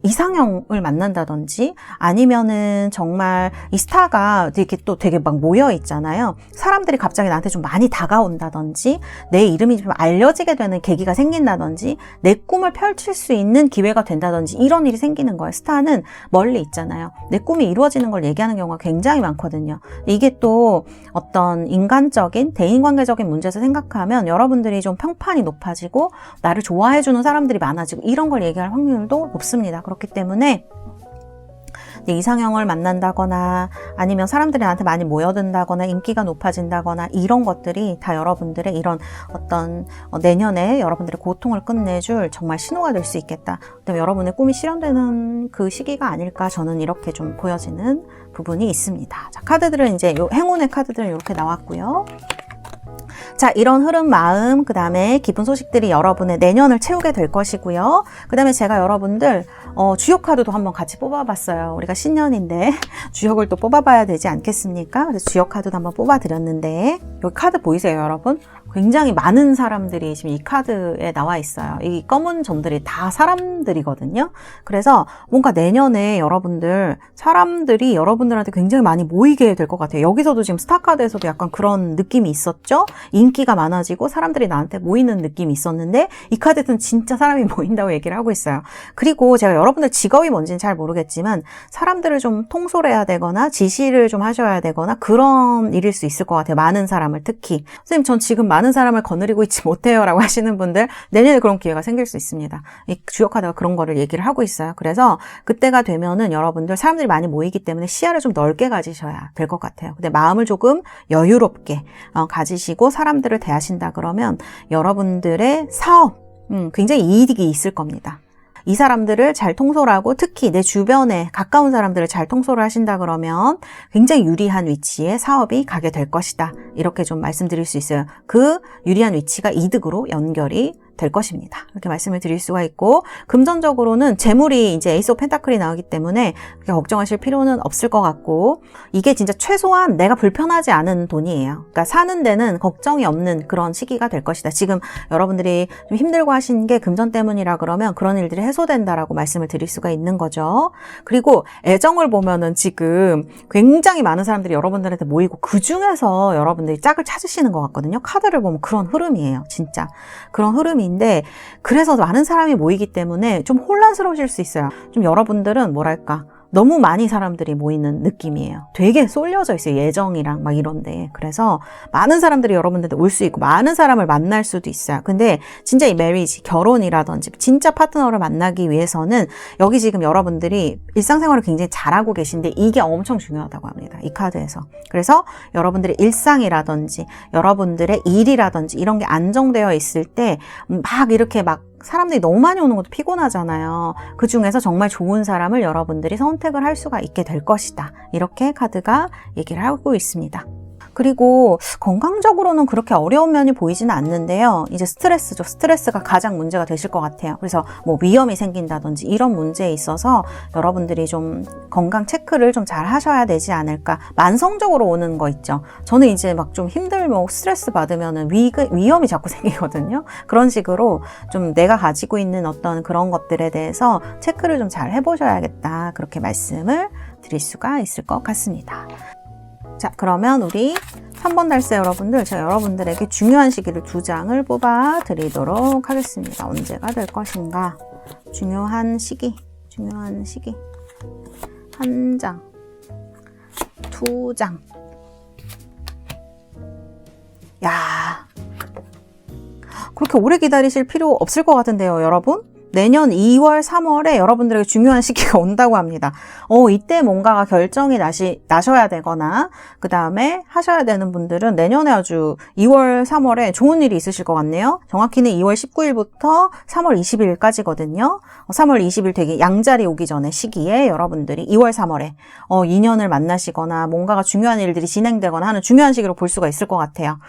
이상형을 만난다든지 아니면은 정말 이 스타가 이렇게 또 되게 막 모여 있잖아요. 사람들이 갑자기 나한테 좀 많이 다가온다든지 내 이름이 좀 알려지게 되는 계기가 생긴다든지 내 꿈을 펼칠 수 있는 기회가 된다든지 이런 일이 생기는 거예요. 스타는 멀리 있잖아요. 내 꿈이 이루어지는 걸 얘기하는 경우가 굉장히 많거든요. 이게 또 어떤 인간적인, 대인관계적인 문제에서 생각하면 여러분들이 좀 평판이 높아지고 나를 좋아해주는 사람들이 많아지고 이런 걸 얘기할 확률도 높습니다. 그렇기 때문에 이상형을 만난다거나 아니면 사람들이 나한테 많이 모여든다거나 인기가 높아진다거나 이런 것들이 다 여러분들의 이런 어떤 내년에 여러분들의 고통을 끝내줄 정말 신호가 될 수 있겠다. 그다음에 여러분의 꿈이 실현되는 그 시기가 아닐까 저는 이렇게 좀 보여지는 부분이 있습니다. 자, 카드들은 이제 행운의 카드들은 이렇게 나왔고요. 자, 이런 흐름, 마음, 그 다음에 기쁜 소식들이 여러분의 내년을 채우게 될 것이고요. 그 다음에 제가 여러분들 주역 카드도 한번 같이 뽑아봤어요. 우리가 신년인데 주역을 또 뽑아봐야 되지 않겠습니까? 그래서 주역 카드도 한번 뽑아드렸는데 여기 카드 보이세요, 여러분? 굉장히 많은 사람들이 지금 이 카드에 나와 있어요. 이 검은 점들이 다 사람들이거든요. 그래서 뭔가 내년에 사람들이 여러분들한테 굉장히 많이 모이게 될 것 같아요. 여기서도 지금 스타 카드에서도 약간 그런 느낌이 있었죠? 인기가 많아지고 사람들이 나한테 모이는 느낌이 있었는데 이 카드는 진짜 사람이 모인다고 얘기를 하고 있어요. 그리고 제가 여러분들 직업이 뭔지는 잘 모르겠지만 사람들을 좀 통솔해야 되거나 지시를 좀 하셔야 되거나 그런 일일 수 있을 것 같아요. 많은 사람을 특히. 선생님, 전 지금 많은 사람을 거느리고 있지 못해요 라고 하시는 분들 내년에 그런 기회가 생길 수 있습니다. 이 주역 카드가 그런 거를 얘기를 하고 있어요. 그래서 그때가 되면은 여러분들 사람들이 많이 모이기 때문에 시야를 좀 넓게 가지셔야 될 것 같아요. 근데 마음을 조금 여유롭게 가지시고 사람들을 대하신다 그러면 여러분들의 사업 굉장히 이익이 있을 겁니다. 이 사람들을 잘 통솔하고 특히 내 주변에 가까운 사람들을 잘 통솔을 하신다 그러면 굉장히 유리한 위치에 사업이 가게 될 것이다. 이렇게 좀 말씀드릴 수 있어요. 그 유리한 위치가 이득으로 연결이 될 것입니다. 이렇게 말씀을 드릴 수가 있고 금전적으로는 재물이 이제 에이스 오브 펜타클이 나오기 때문에 그렇게 걱정하실 필요는 없을 것 같고 이게 진짜 최소한 내가 불편하지 않은 돈이에요. 그러니까 사는 데는 걱정이 없는 그런 시기가 될 것이다. 지금 여러분들이 좀 힘들고 하시는 게 금전 때문이라 그러면 그런 일들이 해소된다라고 말씀을 드릴 수가 있는 거죠. 그리고 애정을 보면은 지금 굉장히 많은 사람들이 여러분들한테 모이고 그 중에서 여러분들이 짝을 찾으시는 것 같거든요. 카드를 보면 그런 흐름이에요. 진짜 그런 흐름이 그래서 많은 사람이 모이기 때문에 좀 혼란스러우실 수 있어요. 좀 여러분들은 뭐랄까 너무 많이 사람들이 모이는 느낌이에요. 되게 쏠려져 있어요. 예정이랑 막 이런데. 그래서 많은 사람들이 여러분들한테 올 수 있고 많은 사람을 만날 수도 있어요. 근데 진짜 이 메리지, 결혼이라든지 진짜 파트너를 만나기 위해서는 여기 지금 여러분들이 일상생활을 굉장히 잘하고 계신데 이게 엄청 중요하다고 합니다. 이 카드에서. 그래서 여러분들의 일상이라든지 여러분들의 일이라든지 이런 게 안정되어 있을 때 막 이렇게 막 사람들이 너무 많이 오는 것도 피곤하잖아요. 그 중에서 정말 좋은 사람을 여러분들이 선택을 할 수가 있게 될 것이다. 이렇게 카드가 얘기를 하고 있습니다. 그리고 건강적으로는 그렇게 어려운 면이 보이지는 않는데요. 이제 스트레스죠. 스트레스가 가장 문제가 되실 것 같아요. 그래서 뭐 위험이 생긴다든지 이런 문제에 있어서 여러분들이 좀 건강 체크를 좀 잘 하셔야 되지 않을까. 만성적으로 오는 거 있죠. 저는 이제 막 좀 힘들고 스트레스 받으면은 위험이 자꾸 생기거든요. 그런 식으로 좀 내가 가지고 있는 어떤 그런 것들에 대해서 체크를 좀 잘 해보셔야겠다. 그렇게 말씀을 드릴 수가 있을 것 같습니다. 자, 그러면 우리 3번 달세 여러분들, 제가 여러분들에게 중요한 시기를 2장을 뽑아 드리도록 하겠습니다. 언제가 될 것인가? 중요한 시기. 1장, 2장. 야, 그렇게 오래 기다리실 필요 없을 것 같은데요, 여러분? 내년 2월, 3월에 여러분들에게 중요한 시기가 온다고 합니다. 이때 뭔가가 결정이 나셔야 되거나 그 다음에 하셔야 되는 분들은 내년에 아주 2월, 3월에 좋은 일이 있으실 것 같네요. 정확히는 2월 19일부터 3월 20일까지거든요. 3월 20일 되게 양자리 오기 전에 시기에 여러분들이 2월, 3월에 인연을 만나시거나 뭔가가 중요한 일들이 진행되거나 하는 중요한 시기로 볼 수가 있을 것 같아요.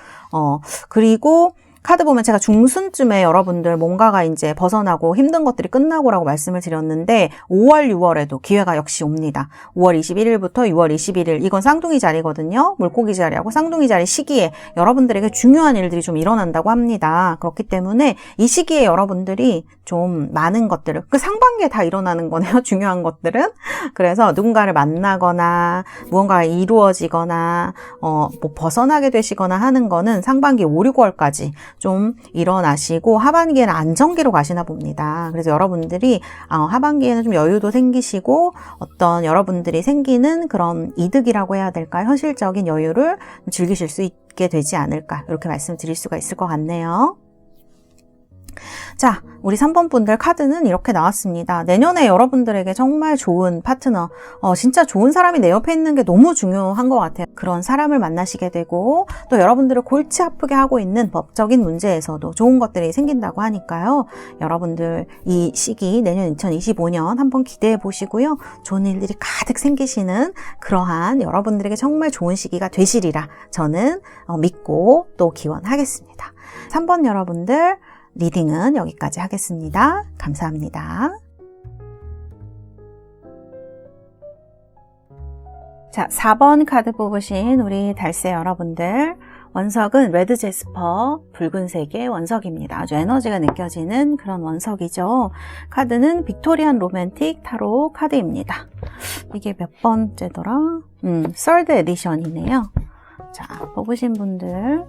그리고 카드 보면 제가 중순쯤에 여러분들 뭔가가 이제 벗어나고 힘든 것들이 끝나고라고 말씀을 드렸는데 5월, 6월에도 기회가 역시 옵니다. 5월 21일부터 6월 21일 이건 쌍둥이 자리거든요. 물고기 자리하고 쌍둥이 자리 시기에 여러분들에게 중요한 일들이 좀 일어난다고 합니다. 그렇기 때문에 이 시기에 여러분들이 좀 많은 것들을 그 상반기에 다 일어나는 거네요. 중요한 것들은. 그래서 누군가를 만나거나 무언가가 이루어지거나 뭐 벗어나게 되시거나 하는 거는 상반기 5, 6월까지 좀 일어나시고 하반기에는 안정기로 가시나 봅니다. 그래서 여러분들이 하반기에는 좀 여유도 생기시고 어떤 여러분들이 생기는 그런 이득이라고 해야 될까요? 현실적인 여유를 즐기실 수 있게 되지 않을까 이렇게 말씀드릴 수가 있을 것 같네요. 자, 우리 3번 분들 카드는 이렇게 나왔습니다. 내년에 여러분들에게 정말 좋은 파트너, 진짜 좋은 사람이 내 옆에 있는 게 너무 중요한 것 같아요. 그런 사람을 만나시게 되고 또 여러분들을 골치 아프게 하고 있는 법적인 문제에서도 좋은 것들이 생긴다고 하니까요. 여러분들 이 시기 내년 2025년 한번 기대해 보시고요. 좋은 일들이 가득 생기시는 그러한 여러분들에게 정말 좋은 시기가 되시리라 저는 믿고 또 기원하겠습니다. 3번 여러분들 리딩은 여기까지 하겠습니다. 감사합니다. 자, 4번 카드 뽑으신 우리 달세 여러분들 원석은 레드 제스퍼 붉은색의 원석입니다. 아주 에너지가 느껴지는 그런 원석이죠. 카드는 빅토리안 로맨틱 타로 카드입니다. 이게 몇 번째더라? 3rd 에디션이네요. 자, 뽑으신 분들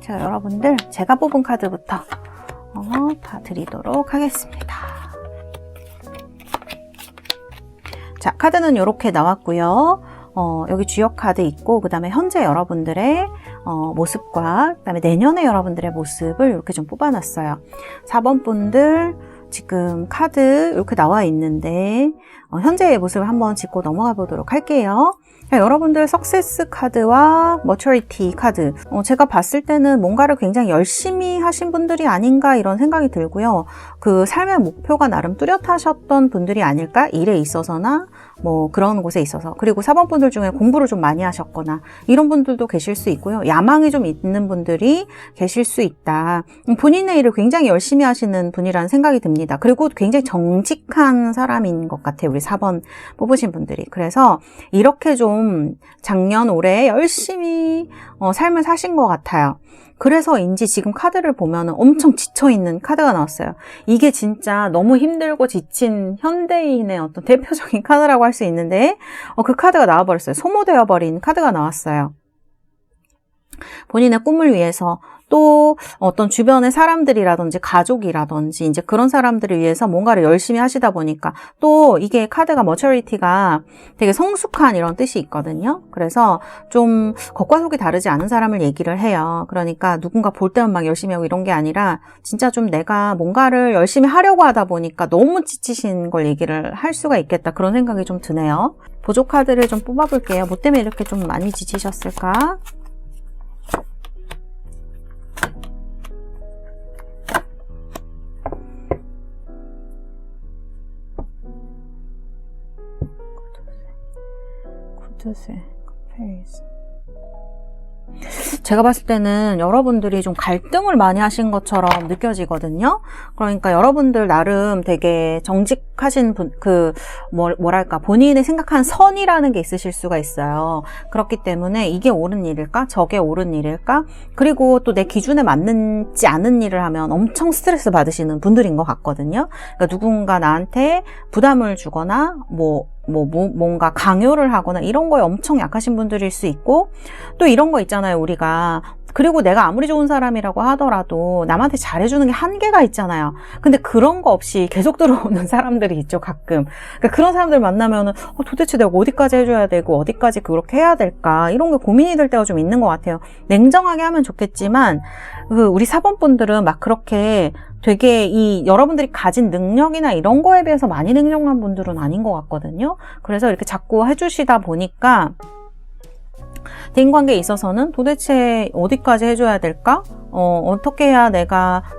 제가 뽑은 카드부터 다 드리도록 하겠습니다. 자, 카드는 이렇게 나왔고요. 여기 주역 카드 있고 그 다음에 현재 여러분들의 모습과 그 다음에 내년의 여러분들의 모습을 이렇게 좀 뽑아놨어요. 4번 분들 지금 카드 이렇게 나와 있는데 현재의 모습을 한번 짚고 넘어가 보도록 할게요. 여러분들 석세스 카드와 머처리티 카드 제가 봤을 때는 뭔가를 굉장히 열심히 하신 분들이 아닌가 이런 생각이 들고요. 그 삶의 목표가 나름 뚜렷하셨던 분들이 아닐까? 일에 있어서나 뭐 그런 곳에 있어서. 그리고 4번 분들 중에 공부를 좀 많이 하셨거나 이런 분들도 계실 수 있고요. 야망이 좀 있는 분들이 계실 수 있다. 본인의 일을 굉장히 열심히 하시는 분이라는 생각이 듭니다. 그리고 굉장히 정직한 사람인 것 같아요. 우리 4번 뽑으신 분들이. 그래서 이렇게 좀 작년 올해 열심히 삶을 사신 것 같아요. 그래서인지 지금 카드를 보면 엄청 지쳐있는 카드가 나왔어요. 이게 진짜 너무 힘들고 지친 현대인의 어떤 대표적인 카드라고 할 수 있는데 그 카드가 나와버렸어요. 소모되어버린 카드가 나왔어요. 본인의 꿈을 위해서 또 어떤 주변의 사람들이라든지 가족이라든지 이제 그런 사람들을 위해서 뭔가를 열심히 하시다 보니까 또 이게 카드가 maturity가 되게 성숙한 이런 뜻이 있거든요. 그래서 좀 겉과 속이 다르지 않은 사람을 얘기를 해요. 그러니까 누군가 볼 때만 막 열심히 하고 이런 게 아니라 진짜 좀 내가 뭔가를 열심히 하려고 하다 보니까 너무 지치신 걸 얘기를 할 수가 있겠다. 그런 생각이 좀 드네요. 보조 카드를 좀 뽑아볼게요. 뭐 때문에 이렇게 좀 많이 지치셨을까? 구두쇠, 페이스. 제가 봤을 때는 여러분들이 좀 갈등을 많이 하신 것처럼 느껴지거든요. 그러니까 여러분들 나름 되게 정직하신 분, 뭐랄까, 본인의 생각한 선이라는 게 있으실 수가 있어요. 그렇기 때문에 이게 옳은 일일까? 저게 옳은 일일까? 그리고 또 내 기준에 맞지 않은 일을 하면 엄청 스트레스 받으시는 분들인 것 같거든요. 그러니까 누군가 나한테 부담을 주거나 뭔가 강요를 하거나 이런 거에 엄청 약하신 분들일 수 있고, 또 이런 거 있잖아요, 우리가. 그리고 내가 아무리 좋은 사람이라고 하더라도 남한테 잘해주는 게 한계가 있잖아요. 근데 그런 거 없이 계속 들어오는 사람들이 있죠, 가끔. 그러니까 그런 사람들 만나면은 도대체 내가 어디까지 해줘야 되고 어디까지 그렇게 해야 될까, 이런 게 고민이 될 때가 좀 있는 것 같아요. 냉정하게 하면 좋겠지만 우리 사번분들은 막 그렇게 되게 여러분들이 가진 능력이나 이런 거에 비해서 많이 냉정한 분들은 아닌 것 같거든요. 그래서 이렇게 자꾸 해주시다 보니까 대인관계에 있어서는 도대체 어디까지 해줘야 될까? 어떻게 해야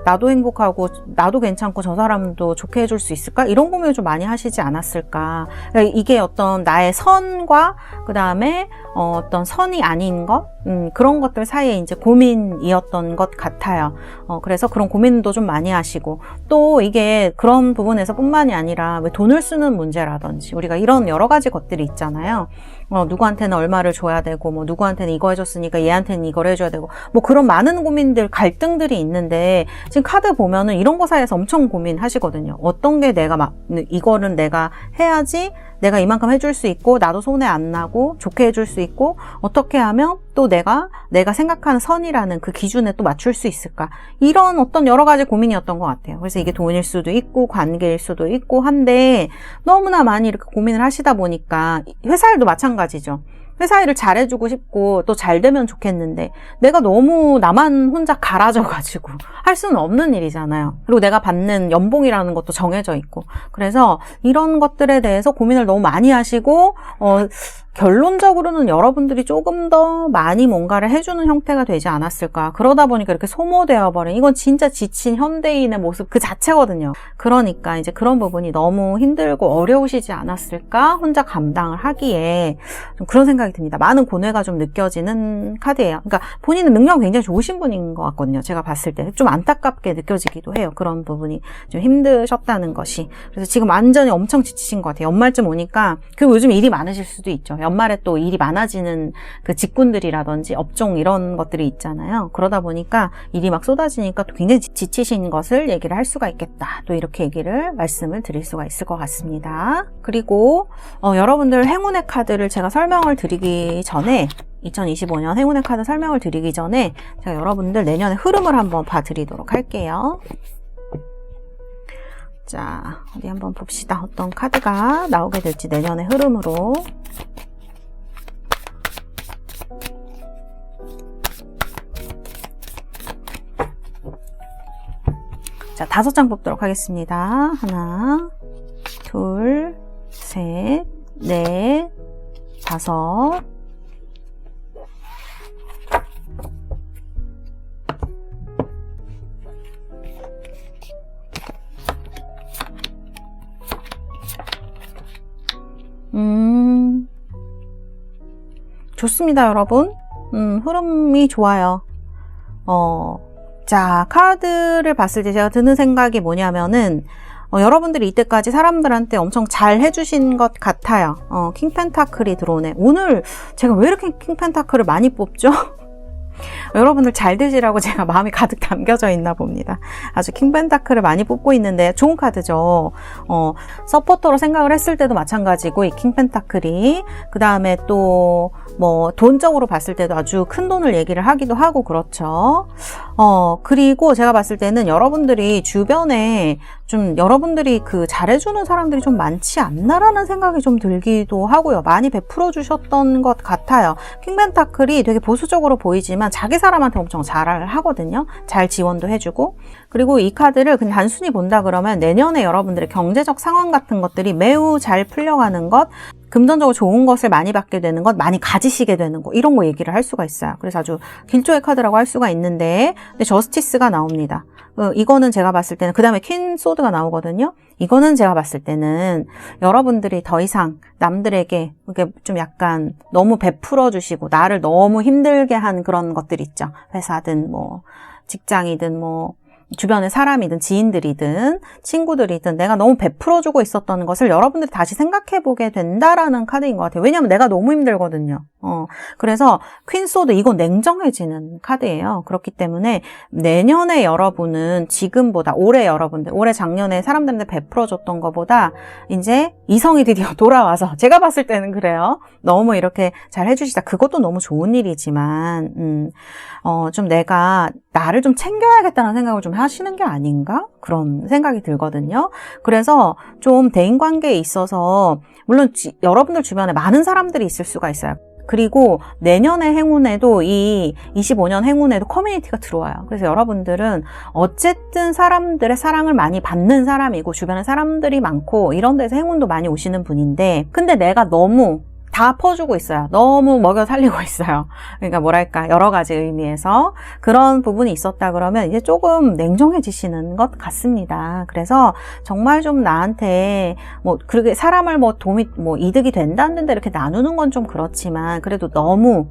나도 행복하고 나도 괜찮고 저 사람도 좋게 해줄 수 있을까? 이런 고민을 좀 많이 하시지 않았을까? 그러니까 이게 어떤 나의 선과 그 다음에 어떤 선이 아닌 것, 그런 것들 사이에 이제 고민이었던 것 같아요. 그래서 그런 고민도 좀 많이 하시고, 또 이게 그런 부분에서 뿐만이 아니라 왜 돈을 쓰는 문제라든지 우리가 이런 여러 가지 것들이 있잖아요. 누구한테는 얼마를 줘야 되고, 뭐 누구한테는 이거 해줬으니까 얘한테는 이걸 해줘야 되고, 뭐 그런 많은 고민들, 갈등들이 있는데, 지금 카드 보면은 이런 거 사이에서 엄청 고민하시거든요. 어떤 게 이거는 내가 해야지 내가 이만큼 해줄 수 있고 나도 손해 안 나고 좋게 해줄 수 있고, 어떻게 하면 또 내가 생각하는 선이라는 그 기준에 또 맞출 수 있을까, 이런 어떤 여러 가지 고민이었던 것 같아요. 그래서 이게 돈일 수도 있고 관계일 수도 있고 한데, 너무나 많이 이렇게 고민을 하시다 보니까, 회사 일도 마찬가지죠. 회사 일을 잘해주고 싶고 또 잘 되면 좋겠는데 내가 너무 나만 혼자 갈아져가지고 할 수는 없는 일이잖아요. 그리고 내가 받는 연봉이라는 것도 정해져 있고, 그래서 이런 것들에 대해서 고민을 너무 많이 하시고, 결론적으로는 여러분들이 조금 더 많이 뭔가를 해주는 형태가 되지 않았을까. 그러다 보니까 이렇게 소모되어 버린, 이건 진짜 지친 현대인의 모습 그 자체거든요. 그러니까 이제 그런 부분이 너무 힘들고 어려우시지 않았을까, 혼자 감당을 하기에. 좀 그런 생각이 듭니다. 많은 고뇌가 좀 느껴지는 카드예요. 그러니까 본인은 능력이 굉장히 좋으신 분인 것 같거든요. 제가 봤을 때 좀 안타깝게 느껴지기도 해요. 그런 부분이 좀 힘드셨다는 것이. 그래서 지금 완전히 엄청 지치신 것 같아요. 연말쯤 오니까. 그리고 요즘 일이 많으실 수도 있죠. 연말에 또 일이 많아지는 그 직군들이라든지 업종 이런 것들이 있잖아요. 그러다 보니까 일이 막 쏟아지니까 또 굉장히 지치신 것을 얘기를 할 수가 있겠다. 또 이렇게 말씀을 드릴 수가 있을 것 같습니다. 그리고 여러분들 행운의 카드를 제가 설명을 드리기 전에, 2025년 행운의 카드 설명을 드리기 전에 제가 여러분들 내년의 흐름을 한번 봐드리도록 할게요. 자, 어디 한번 봅시다. 어떤 카드가 나오게 될지, 내년의 흐름으로. 자, 5장 뽑도록 하겠습니다. 하나, 둘, 셋, 넷, 5. 좋습니다, 여러분. 흐름이 좋아요. 자, 카드를 봤을 때 제가 드는 생각이 뭐냐면은, 여러분들이 이때까지 사람들한테 엄청 잘 해주신 것 같아요. 킹 펜타클이 들어오네. 오늘 제가 왜 이렇게 킹 펜타클을 많이 뽑죠? 여러분들 잘 되시라고 제가 마음이 가득 담겨져 있나 봅니다. 아주 킹 펜타클을 많이 뽑고 있는데 좋은 카드죠. 서포터로 생각을 했을 때도 마찬가지고 이 킹 펜타클이 그 다음에 또 뭐 돈적으로 봤을 때도 아주 큰 돈을 얘기를 하기도 하고 그렇죠. 그리고 제가 봤을 때는 여러분들이 주변에 좀 여러분들이 그 잘해주는 사람들이 좀 많지 않나라는 생각이 좀 들기도 하고요. 많이 베풀어 주셨던 것 같아요. 킹 펜타클이 되게 보수적으로 보이지만 자기 사람한테 엄청 잘 하거든요. 잘 지원도 해주고. 그리고 이 카드를 그냥 단순히 본다 그러면 내년에 여러분들의 경제적 상황 같은 것들이 매우 잘 풀려가는 것, 금전적으로 좋은 것을 많이 받게 되는 것, 많이 가지시게 되는 것, 이런 거 얘기를 할 수가 있어요. 그래서 아주 길조의 카드라고 할 수가 있는데, 근데 저스티스가 나옵니다. 이거는 제가 봤을 때는, 그 다음에 퀸 소드가 나오거든요. 이거는 제가 봤을 때는 여러분들이 더 이상 남들에게 이렇게 좀 약간 너무 베풀어 주시고 나를 너무 힘들게 한 그런 것들 있죠. 회사든 뭐 직장이든 뭐 주변의 사람이든 지인들이든 친구들이든 내가 너무 베풀어주고 있었던 것을 여러분들이 다시 생각해보게 된다라는 카드인 것 같아요. 왜냐하면 내가 너무 힘들거든요. 그래서 퀸소드 이건 냉정해지는 카드예요. 그렇기 때문에 내년에 여러분은 지금보다 올해 여러분들 올해 작년에 사람들한테 베풀어줬던 것보다 이제 이성이 드디어 돌아와서 제가 봤을 때는 그래요. 너무 이렇게 잘 해주시다. 그것도 너무 좋은 일이지만 좀 내가 나를 좀 챙겨야겠다는 생각을 좀 하시는 게 아닌가? 그런 생각이 들거든요. 그래서 좀 대인관계에 있어서 물론 여러분들 주변에 많은 사람들이 있을 수가 있어요. 그리고 내년의 행운에도 이 25년 행운에도 커뮤니티가 들어와요. 그래서 여러분들은 어쨌든 사람들의 사랑을 많이 받는 사람이고 주변에 사람들이 많고 이런 데서 행운도 많이 오시는 분인데 근데 내가 너무 다 퍼주고 있어요. 너무 먹여 살리고 있어요. 그러니까 뭐랄까 여러 가지 의미에서 그런 부분이 있었다 그러면 이제 조금 냉정해지시는 것 같습니다. 그래서 정말 좀 나한테 뭐 그렇게 사람을 뭐 도움이 뭐 이득이 된다는데 이렇게 나누는 건 좀 그렇지만 그래도 너무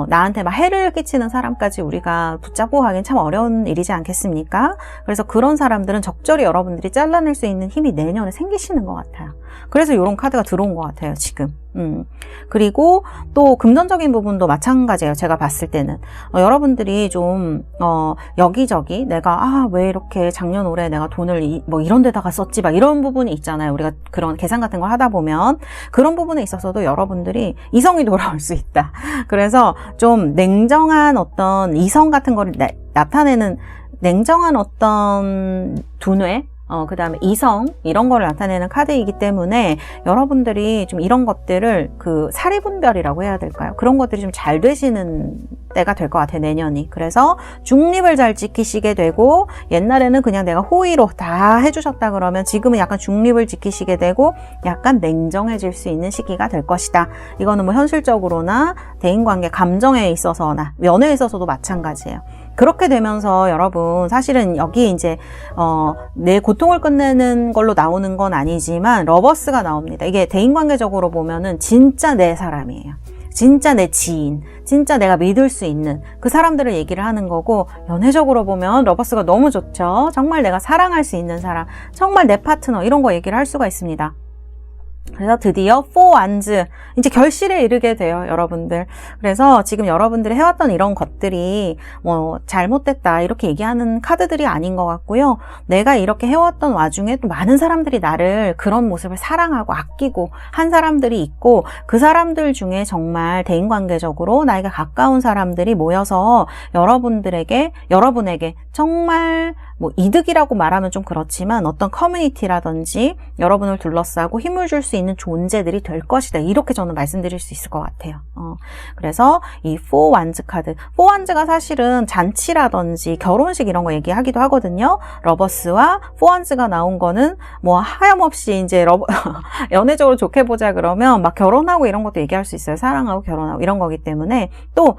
나한테 막 해를 끼치는 사람까지 우리가 붙잡고 가긴 참 어려운 일이지 않겠습니까? 그래서 그런 사람들은 적절히 여러분들이 잘라낼 수 있는 힘이 내년에 생기시는 것 같아요. 그래서 이런 카드가 들어온 것 같아요, 지금. 그리고 또 금전적인 부분도 마찬가지예요. 제가 봤을 때는 여러분들이 좀 여기저기 내가 왜 이렇게 작년 올해 내가 돈을 뭐 이런 데다가 썼지 막 이런 부분이 있잖아요. 우리가 그런 계산 같은 걸 하다 보면 그런 부분에 있어서도 여러분들이 이성이 돌아올 수 있다. 그래서 좀 냉정한 어떤 이성 같은 거를 나타내는 냉정한 어떤 두뇌 그 다음에 이성 이런 거를 나타내는 카드이기 때문에 여러분들이 좀 이런 것들을 그 사리분별이라고 해야 될까요? 그런 것들이 좀 잘 되시는 때가 될 것 같아요, 내년이. 그래서 중립을 잘 지키시게 되고 옛날에는 그냥 내가 호의로 다 해주셨다 그러면 지금은 약간 중립을 지키시게 되고 약간 냉정해질 수 있는 시기가 될 것이다. 이거는 뭐 현실적으로나 대인관계, 감정에 있어서나 연애에 있어서도 마찬가지예요. 그렇게 되면서 여러분 사실은 여기 이제 내 고통을 끝내는 걸로 나오는 건 아니지만 러버스가 나옵니다. 이게 대인관계적으로 보면은 진짜 내 사람이에요. 진짜 내 지인, 진짜 내가 믿을 수 있는 그 사람들을 얘기를 하는 거고 연애적으로 보면 러버스가 너무 좋죠. 정말 내가 사랑할 수 있는 사람, 정말 내 파트너 이런 거 얘기를 할 수가 있습니다. 그래서 드디어 4wands 이제 결실에 이르게 돼요, 여러분들. 그래서 지금 여러분들이 해왔던 이런 것들이 뭐 잘못됐다 이렇게 얘기하는 카드들이 아닌 것 같고요. 내가 이렇게 해왔던 와중에 또 많은 사람들이 나를 그런 모습을 사랑하고 아끼고 한 사람들이 있고 그 사람들 중에 정말 대인관계적으로 나에게 가까운 사람들이 모여서 여러분에게 정말 뭐 이득이라고 말하면 좀 그렇지만 어떤 커뮤니티라든지 여러분을 둘러싸고 힘을 줄 수 있는 존재들이 될 것이다. 이렇게 저는 말씀드릴 수 있을 것 같아요. 그래서 이 4wands 카드, 4wands가 사실은 잔치라든지 결혼식 이런 거 얘기하기도 하거든요. 러버스와 4wands가 나온 거는 뭐 하염없이 이제 연애적으로 좋게 보자 그러면 막 결혼하고 이런 것도 얘기할 수 있어요. 사랑하고 결혼하고 이런 거기 때문에 또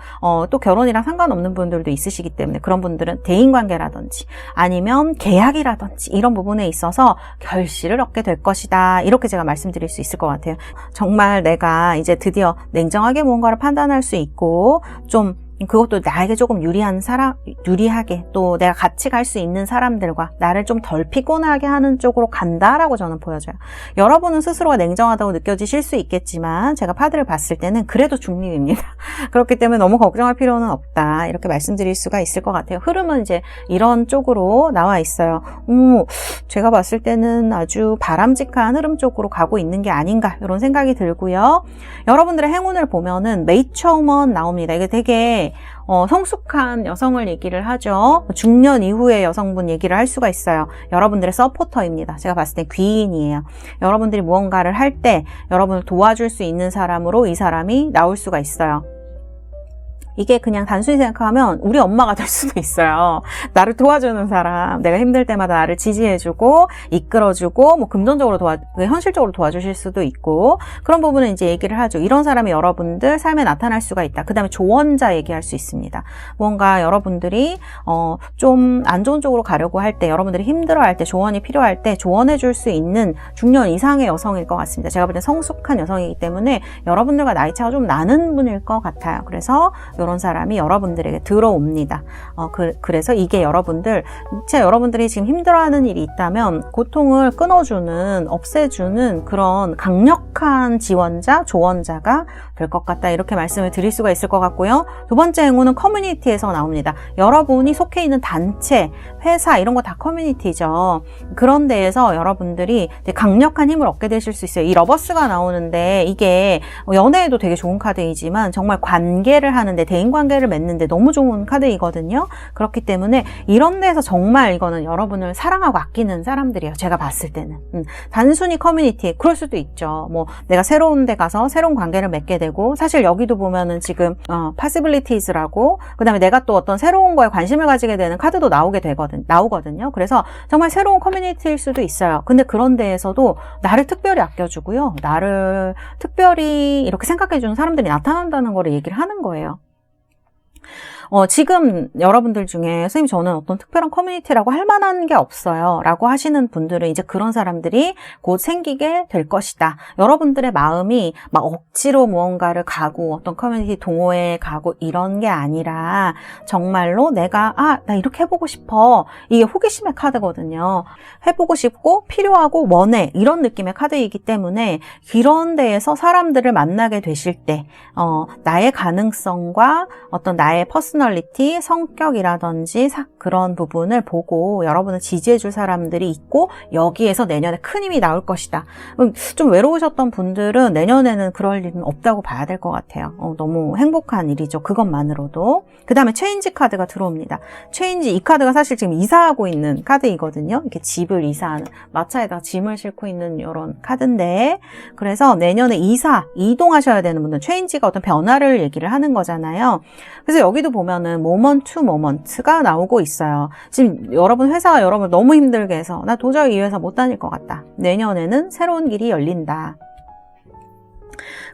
결혼이랑 상관없는 분들도 있으시기 때문에 그런 분들은 대인관계라든지 아니면 계약이라든지 이런 부분에 있어서 결실을 얻게 될 것이다. 이렇게 제가 말씀드릴 수 있을 것 같아요. 정말 내가 이제 드디어 냉정하게 무언가를 판단할 수 있고 좀 그것도 나에게 조금 유리하게 또 내가 같이 갈 수 있는 사람들과 나를 좀 덜 피곤하게 하는 쪽으로 간다라고 저는 보여져요. 여러분은 스스로가 냉정하다고 느껴지실 수 있겠지만 제가 파드를 봤을 때는 그래도 중립입니다. 그렇기 때문에 너무 걱정할 필요는 없다. 이렇게 말씀드릴 수가 있을 것 같아요. 흐름은 이제 이런 쪽으로 나와 있어요. 제가 봤을 때는 아주 바람직한 흐름 쪽으로 가고 있는 게 아닌가 이런 생각이 들고요. 여러분들의 행운을 보면은 메이처 우먼 나옵니다. 이게 되게 성숙한 여성을 얘기를 하죠. 중년 이후의 여성분 얘기를 할 수가 있어요. 여러분들의 서포터입니다. 제가 봤을 때 귀인이에요. 여러분들이 무언가를 할 때 여러분을 도와줄 수 있는 사람으로 이 사람이 나올 수가 있어요. 이게 그냥 단순히 생각하면 우리 엄마가 될 수도 있어요. 나를 도와주는 사람, 내가 힘들 때마다 나를 지지해주고 이끌어주고 뭐 금전적으로 현실적으로 도와주실 수도 있고 그런 부분은 이제 얘기를 하죠. 이런 사람이 여러분들 삶에 나타날 수가 있다. 그 다음에 조언자 얘기할 수 있습니다. 뭔가 여러분들이 좀 안 좋은 쪽으로 가려고 할 때, 여러분들이 힘들어할 때, 조언이 필요할 때 조언해줄 수 있는 중년 이상의 여성일 것 같습니다. 제가 볼 때 성숙한 여성이기 때문에 여러분들과 나이 차가 좀 나는 분일 것 같아요. 그래서 이런 사람이 여러분들에게 들어옵니다. 그래서 이게 여러분들이 지금 힘들어하는 일이 있다면 고통을 끊어주는, 없애주는 그런 강력한 지원자, 조언자가 될 것 같다. 이렇게 말씀을 드릴 수가 있을 것 같고요. 두 번째 행운은 커뮤니티에서 나옵니다. 여러분이 속해 있는 단체, 회사 이런 거 다 커뮤니티죠. 그런 데에서 여러분들이 강력한 힘을 얻게 되실 수 있어요. 이 러버스가 나오는데 이게 연애에도 되게 좋은 카드이지만 정말 관계를 하는데 대인관계를 맺는데 너무 좋은 카드이거든요. 그렇기 때문에 이런 데서 정말 이거는 여러분을 사랑하고 아끼는 사람들이에요. 제가 봤을 때는. 단순히 커뮤니티, 그럴 수도 있죠. 뭐 내가 새로운 데 가서 새로운 관계를 맺게 되고 사실 여기도 보면은 지금 possibilities라고 그 다음에 내가 또 어떤 새로운 거에 관심을 가지게 되는 카드도 나오거든요. 그래서 정말 새로운 커뮤니티일 수도 있어요. 근데 그런 데에서도 나를 특별히 아껴주고요. 나를 특별히 이렇게 생각해주는 사람들이 나타난다는 거를 얘기를 하는 거예요. 지금 여러분들 중에 선생님 저는 어떤 특별한 커뮤니티라고 할 만한 게 없어요 라고 하시는 분들은 이제 그런 사람들이 곧 생기게 될 것이다. 여러분들의 마음이 막 억지로 무언가를 가고 어떤 커뮤니티 동호회에 가고 이런 게 아니라 정말로 내가 나 이렇게 해보고 싶어. 이게 호기심의 카드거든요. 해보고 싶고 필요하고 원해 이런 느낌의 카드이기 때문에 이런 데에서 사람들을 만나게 되실 때 나의 가능성과 어떤 나의 퍼스널리티, 성격이라든지 그런 부분을 보고 여러분을 지지해줄 사람들이 있고 여기에서 내년에 큰 힘이 나올 것이다. 좀 외로우셨던 분들은 내년에는 그럴 일은 없다고 봐야 될 것 같아요. 너무 행복한 일이죠. 그것만으로도. 그 다음에 체인지 카드가 들어옵니다. 체인지, 이 카드가 사실 지금 이사하고 있는 카드이거든요. 이렇게 집을 이사하는, 마차에다가 짐을 싣고 있는 이런 카드인데 그래서 내년에 이동하셔야 되는 분들은 체인지가 어떤 변화를 얘기를 하는 거잖아요. 그래서 여기도 보면은 모먼트 투 모먼트가 나오고 있어요. 지금 여러분 회사가 여러분 너무 힘들게 해서 나 도저히 이 회사 못 다닐 것 같다. 내년에는 새로운 길이 열린다.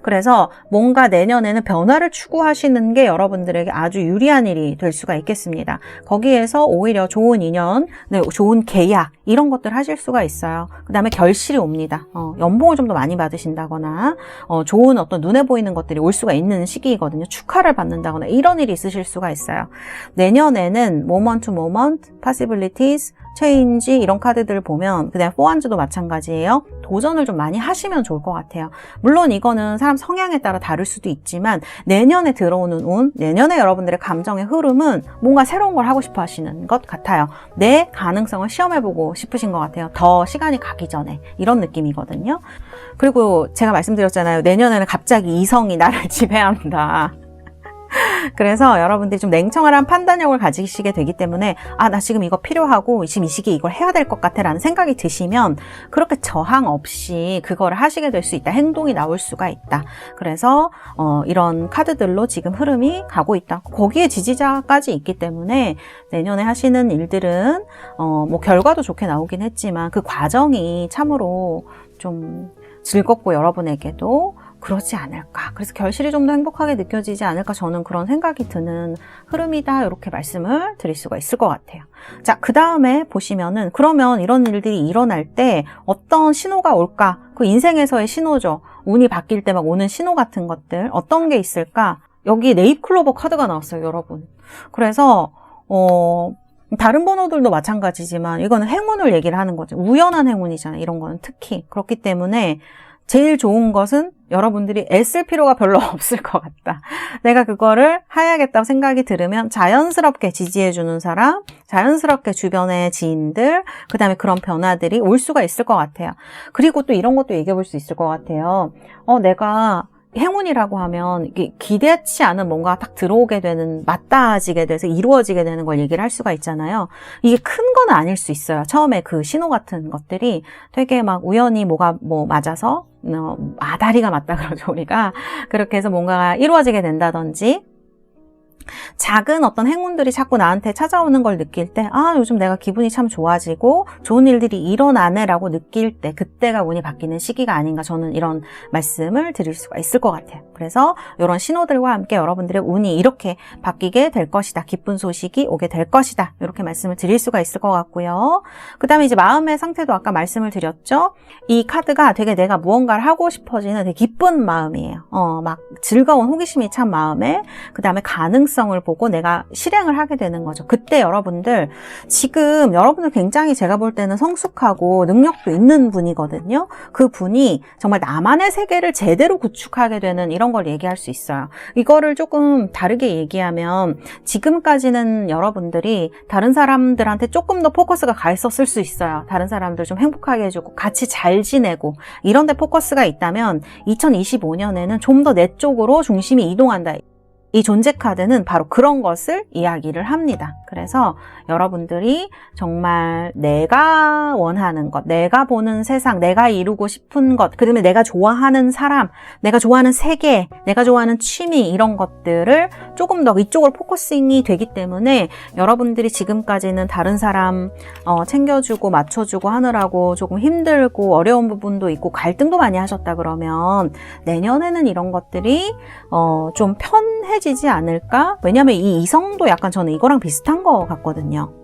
그래서 뭔가 내년에는 변화를 추구하시는 게 여러분들에게 아주 유리한 일이 될 수가 있겠습니다. 거기에서 오히려 좋은 인연, 좋은 계약 이런 것들 하실 수가 있어요. 그 다음에 결실이 옵니다. 연봉을 좀 더 많이 받으신다거나 좋은 어떤 눈에 보이는 것들이 올 수가 있는 시기이거든요. 축하를 받는다거나 이런 일이 있으실 수가 있어요. 내년에는 moment to moment, possibilities, 체인지 이런 카드들을 보면 그다음에 포안즈도 마찬가지예요. 도전을 좀 많이 하시면 좋을 것 같아요. 물론 이거는 사람 성향에 따라 다를 수도 있지만 내년에 들어오는 운, 내년에 여러분들의 감정의 흐름은 뭔가 새로운 걸 하고 싶어 하시는 것 같아요. 내 가능성을 시험해보고 싶으신 것 같아요. 더 시간이 가기 전에 이런 느낌이거든요. 그리고 제가 말씀드렸잖아요. 내년에는 갑자기 이성이 나를 지배한다. 그래서 여러분들이 좀 냉정한 판단력을 가지시게 되기 때문에 나 지금 이거 필요하고 지금 이 시기에 이걸 해야 될 것 같아 라는 생각이 드시면 그렇게 저항 없이 그거를 하시게 될 수 있다. 행동이 나올 수가 있다. 그래서 이런 카드들로 지금 흐름이 가고 있다. 거기에 지지자까지 있기 때문에 내년에 하시는 일들은 뭐 결과도 좋게 나오긴 했지만 그 과정이 참으로 좀 즐겁고 여러분에게도 그렇지 않을까. 그래서 결실이 좀 더 행복하게 느껴지지 않을까. 저는 그런 생각이 드는 흐름이다. 이렇게 말씀을 드릴 수가 있을 것 같아요. 자, 그 다음에 보시면은 그러면 이런 일들이 일어날 때 어떤 신호가 올까? 그 인생에서의 신호죠. 운이 바뀔 때 막 오는 신호 같은 것들 어떤 게 있을까? 여기 네잎클로버 카드가 나왔어요, 여러분. 그래서 다른 번호들도 마찬가지지만 이거는 행운을 얘기를 하는 거죠. 우연한 행운이잖아요. 이런 거는 특히. 그렇기 때문에 제일 좋은 것은 여러분들이 애쓸 필요가 별로 없을 것 같다. 내가 그거를 해야겠다고 생각이 들으면 자연스럽게 지지해주는 사람, 자연스럽게 주변의 지인들, 그 다음에 그런 변화들이 올 수가 있을 것 같아요. 그리고 또 이런 것도 얘기해 볼 수 있을 것 같아요. 내가 행운이라고 하면 이게 기대치 않은 뭔가 딱 들어오게 되는, 맞닿아지게 돼서 이루어지게 되는 걸 얘기를 할 수가 있잖아요. 이게 큰 건 아닐 수 있어요. 처음에 그 신호 같은 것들이 되게 막 우연히 뭐가 맞아서 다리가 맞다 그러죠, 우리가. 그렇게 해서 뭔가가 이루어지게 된다든지, 작은 어떤 행운들이 자꾸 나한테 찾아오는 걸 느낄 때, 요즘 내가 기분이 참 좋아지고 좋은 일들이 일어나네 라고 느낄 때, 그때가 운이 바뀌는 시기가 아닌가, 저는 이런 말씀을 드릴 수가 있을 것 같아요. 그래서 이런 신호들과 함께 여러분들의 운이 이렇게 바뀌게 될 것이다, 기쁜 소식이 오게 될 것이다, 이렇게 말씀을 드릴 수가 있을 것 같고요. 그 다음에 이제 마음의 상태도 아까 말씀을 드렸죠. 이 카드가 되게 내가 무언가를 하고 싶어지는 되게 기쁜 마음이에요. 막 즐거운 호기심이 찬 마음에, 그 다음에 가능성을 보고 내가 실행을 하게 되는 거죠. 그때 여러분들, 지금 여러분들 굉장히 제가 볼 때는 성숙하고 능력도 있는 분이거든요. 그 분이 정말 나만의 세계를 제대로 구축하게 되는 이런 걸 얘기할 수 있어요. 이거를 조금 다르게 얘기하면, 지금까지는 여러분들이 다른 사람들한테 조금 더 포커스가 가 있었을 수 있어요. 다른 사람들 좀 행복하게 해주고 같이 잘 지내고 이런 데 포커스가 있다면 2025년에는 좀 더 내 쪽으로 중심이 이동한다. 이 존재 카드는 바로 그런 것을 이야기를 합니다. 그래서 여러분들이 정말 내가 원하는 것, 내가 보는 세상, 내가 이루고 싶은 것, 그다음에 내가 좋아하는 사람, 내가 좋아하는 세계, 내가 좋아하는 취미, 이런 것들을 조금 더 이쪽으로 포커싱이 되기 때문에 여러분들이 지금까지는 다른 사람 챙겨주고 맞춰주고 하느라고 조금 힘들고 어려운 부분도 있고 갈등도 많이 하셨다 그러면 내년에는 이런 것들이 좀 편해지지 않을까? 왜냐하면 이 이성도 약간 저는 이거랑 비슷한 것 같거든요.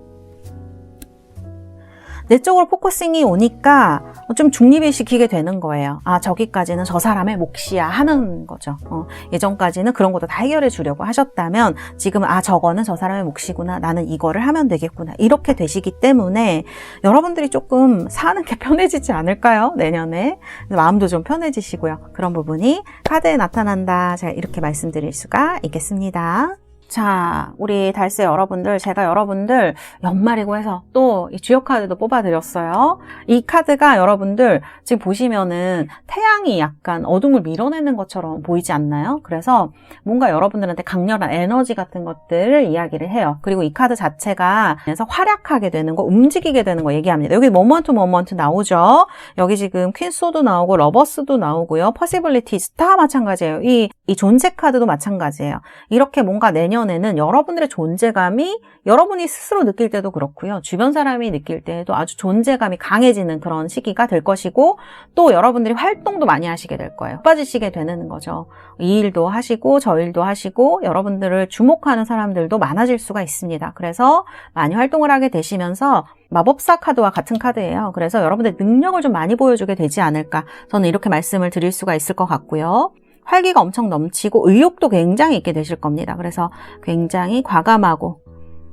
내 쪽으로 포커싱이 오니까 좀 중립을 시키게 되는 거예요. 저기까지는 저 사람의 몫이야 하는 거죠. 예전까지는 그런 것도 다 해결해 주려고 하셨다면 지금은 저거는 저 사람의 몫이구나, 나는 이거를 하면 되겠구나, 이렇게 되시기 때문에 여러분들이 조금 사는 게 편해지지 않을까요? 내년에. 마음도 좀 편해지시고요. 그런 부분이 카드에 나타난다, 제가 이렇게 말씀드릴 수가 있겠습니다. 자, 우리 달새 여러분들, 제가 여러분들 연말이고 해서 또 이 주요 카드도 뽑아드렸어요. 이 카드가 여러분들 지금 보시면은 태양이 약간 어둠을 밀어내는 것처럼 보이지 않나요? 그래서 뭔가 여러분들한테 강렬한 에너지 같은 것들을 이야기를 해요. 그리고 이 카드 자체가 그래서 활약하게 되는 거, 움직이게 되는 거 얘기합니다. 여기 모먼트 나오죠? 여기 지금 퀸소도 나오고 러버스도 나오고요. 퍼시빌리티즈 다 마찬가지예요. 이 존재 카드도 마찬가지예요. 이렇게 뭔가 내년에는 여러분들의 존재감이 여러분이 스스로 느낄 때도 그렇고요. 주변 사람이 느낄 때도 아주 존재감이 강해지는 그런 시기가 될 것이고, 또 여러분들이 활동도 많이 하시게 될 거예요. 빠지시게 되는 거죠. 이 일도 하시고 저 일도 하시고 여러분들을 주목하는 사람들도 많아질 수가 있습니다. 그래서 많이 활동을 하게 되시면서 마법사 카드와 같은 카드예요. 그래서 여러분들 능력을 좀 많이 보여주게 되지 않을까, 저는 이렇게 말씀을 드릴 수가 있을 것 같고요. 활기가 엄청 넘치고 의욕도 굉장히 있게 되실 겁니다. 그래서 굉장히 과감하고,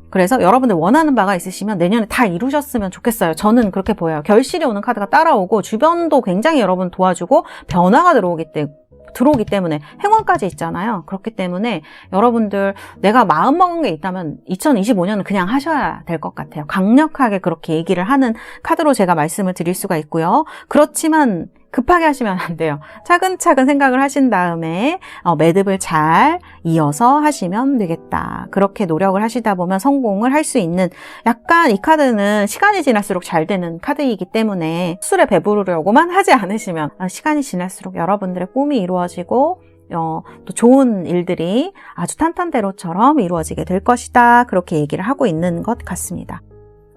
그래서 여러분들 원하는 바가 있으시면 내년에 다 이루셨으면 좋겠어요. 저는 그렇게 보여요. 결실이 오는 카드가 따라오고 주변도 굉장히 여러분 도와주고 변화가 들어오기 때문에 행운까지 있잖아요. 그렇기 때문에 여러분들 내가 마음먹은 게 있다면 2025년은 그냥 하셔야 될 것 같아요. 강력하게 그렇게 얘기를 하는 카드로 제가 말씀을 드릴 수가 있고요. 그렇지만 급하게 하시면 안 돼요. 차근차근 생각을 하신 다음에 매듭을 잘 이어서 하시면 되겠다. 그렇게 노력을 하시다 보면 성공을 할 수 있는, 약간 이 카드는 시간이 지날수록 잘 되는 카드이기 때문에 술에 배부르려고만 하지 않으시면 시간이 지날수록 여러분들의 꿈이 이루어지고 또 좋은 일들이 아주 탄탄대로처럼 이루어지게 될 것이다. 그렇게 얘기를 하고 있는 것 같습니다.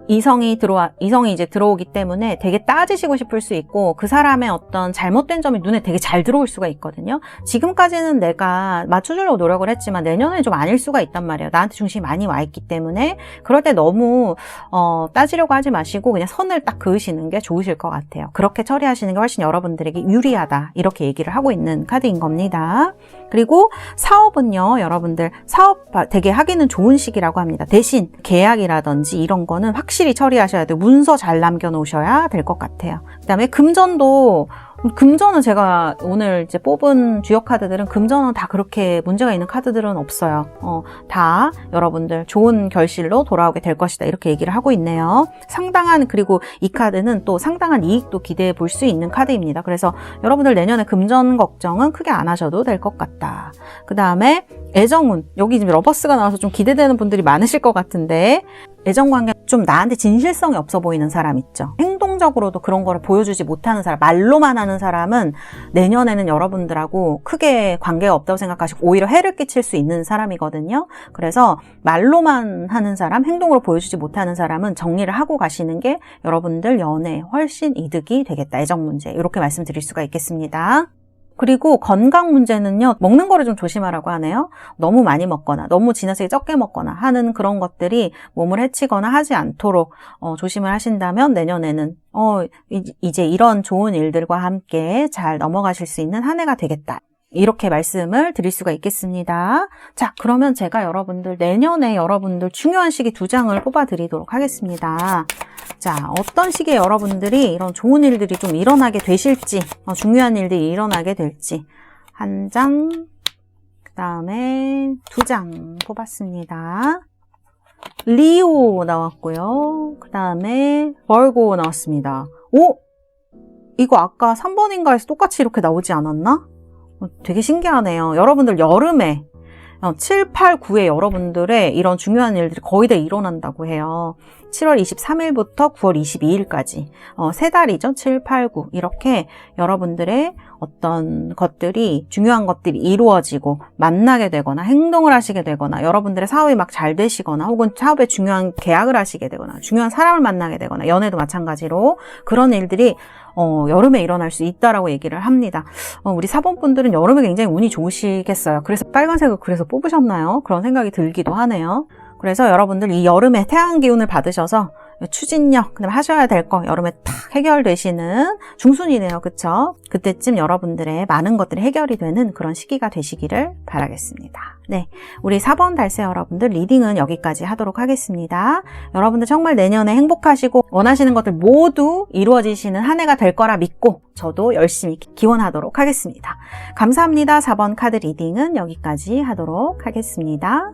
이성이 이제 들어오기 때문에 되게 따지시고 싶을 수 있고, 그 사람의 어떤 잘못된 점이 눈에 되게 잘 들어올 수가 있거든요. 지금까지는 내가 맞춰주려고 노력을 했지만 내년에 좀 아닐 수가 있단 말이에요. 나한테 중심이 많이 와 있기 때문에. 그럴 때 너무 따지려고 하지 마시고 그냥 선을 딱 그으시는 게 좋으실 것 같아요. 그렇게 처리하시는 게 훨씬 여러분들에게 유리하다, 이렇게 얘기를 하고 있는 카드인 겁니다. 그리고 사업은요, 여러분들 사업 되게 하기는 좋은 시기라고 합니다. 대신 계약이라든지 이런 거는 확실히 처리하셔야 돼요. 문서 잘 남겨놓으셔야 될 것 같아요. 그 다음에 금전은 제가 오늘 이제 뽑은 주요 카드들은 금전은 다 그렇게 문제가 있는 카드들은 없어요. 다 여러분들 좋은 결실로 돌아오게 될 것이다. 이렇게 얘기를 하고 있네요. 그리고 이 카드는 또 상당한 이익도 기대해 볼 수 있는 카드입니다. 그래서 여러분들 내년에 금전 걱정은 크게 안 하셔도 될 것 같다. 그 다음에 애정운. 여기 지금 러버스가 나와서 좀 기대되는 분들이 많으실 것 같은데, 애정관계 좀 나한테 진실성이 없어 보이는 사람 있죠. 행동적으로도 그런 거를 보여주지 못하는 사람, 말로만 하는 사람은 내년에는 여러분들하고 크게 관계가 없다고 생각하시고 오히려 해를 끼칠 수 있는 사람이거든요. 그래서 말로만 하는 사람, 행동으로 보여주지 못하는 사람은 정리를 하고 가시는 게 여러분들 연애에 훨씬 이득이 되겠다. 애정 문제. 이렇게 말씀드릴 수가 있겠습니다. 그리고 건강 문제는요, 먹는 거를 좀 조심하라고 하네요. 너무 많이 먹거나 너무 지나치게 적게 먹거나 하는 그런 것들이 몸을 해치거나 하지 않도록 조심을 하신다면 내년에는 이제 이런 좋은 일들과 함께 잘 넘어가실 수 있는 한 해가 되겠다. 이렇게 말씀을 드릴 수가 있겠습니다. 자, 그러면 제가 내년에 여러분들 중요한 시기 2장을 뽑아 드리도록 하겠습니다. 자, 어떤 시기에 여러분들이 이런 좋은 일들이 좀 일어나게 되실지, 중요한 일들이 일어나게 될지, 1장, 그 다음에 2장 뽑았습니다. 리오 나왔고요. 그 다음에 벌고 나왔습니다. 이거 아까 3번인가 해서 똑같이 이렇게 나오지 않았나? 되게 신기하네요. 여러분들 여름에 7, 8, 9에 여러분들의 이런 중요한 일들이 거의 다 일어난다고 해요. 7월 23일부터 9월 22일까지 3달이죠. 7, 8, 9 이렇게 여러분들의 어떤 것들이 중요한 것들이 이루어지고 만나게 되거나 행동을 하시게 되거나 여러분들의 사업이 막 잘 되시거나 혹은 사업에 중요한 계약을 하시게 되거나 중요한 사람을 만나게 되거나 연애도 마찬가지로 그런 일들이 여름에 일어날 수 있다라고 얘기를 합니다. 우리 4번 분들은 여름에 굉장히 운이 좋으시겠어요. 그래서 빨간색을 그래서 뽑으셨나요? 그런 생각이 들기도 하네요. 그래서 여러분들 이 여름에 태양 기운을 받으셔서 추진력, 그다음에 하셔야 될 거 여름에 탁 해결되시는 중순이네요. 그쵸? 그때쯤 여러분들의 많은 것들이 해결이 되는 그런 시기가 되시기를 바라겠습니다. 네, 우리 4번 달세 여러분들 리딩은 여기까지 하도록 하겠습니다. 여러분들 정말 내년에 행복하시고 원하시는 것들 모두 이루어지시는 한 해가 될 거라 믿고 저도 열심히 기원하도록 하겠습니다. 감사합니다. 4번 카드 리딩은 여기까지 하도록 하겠습니다.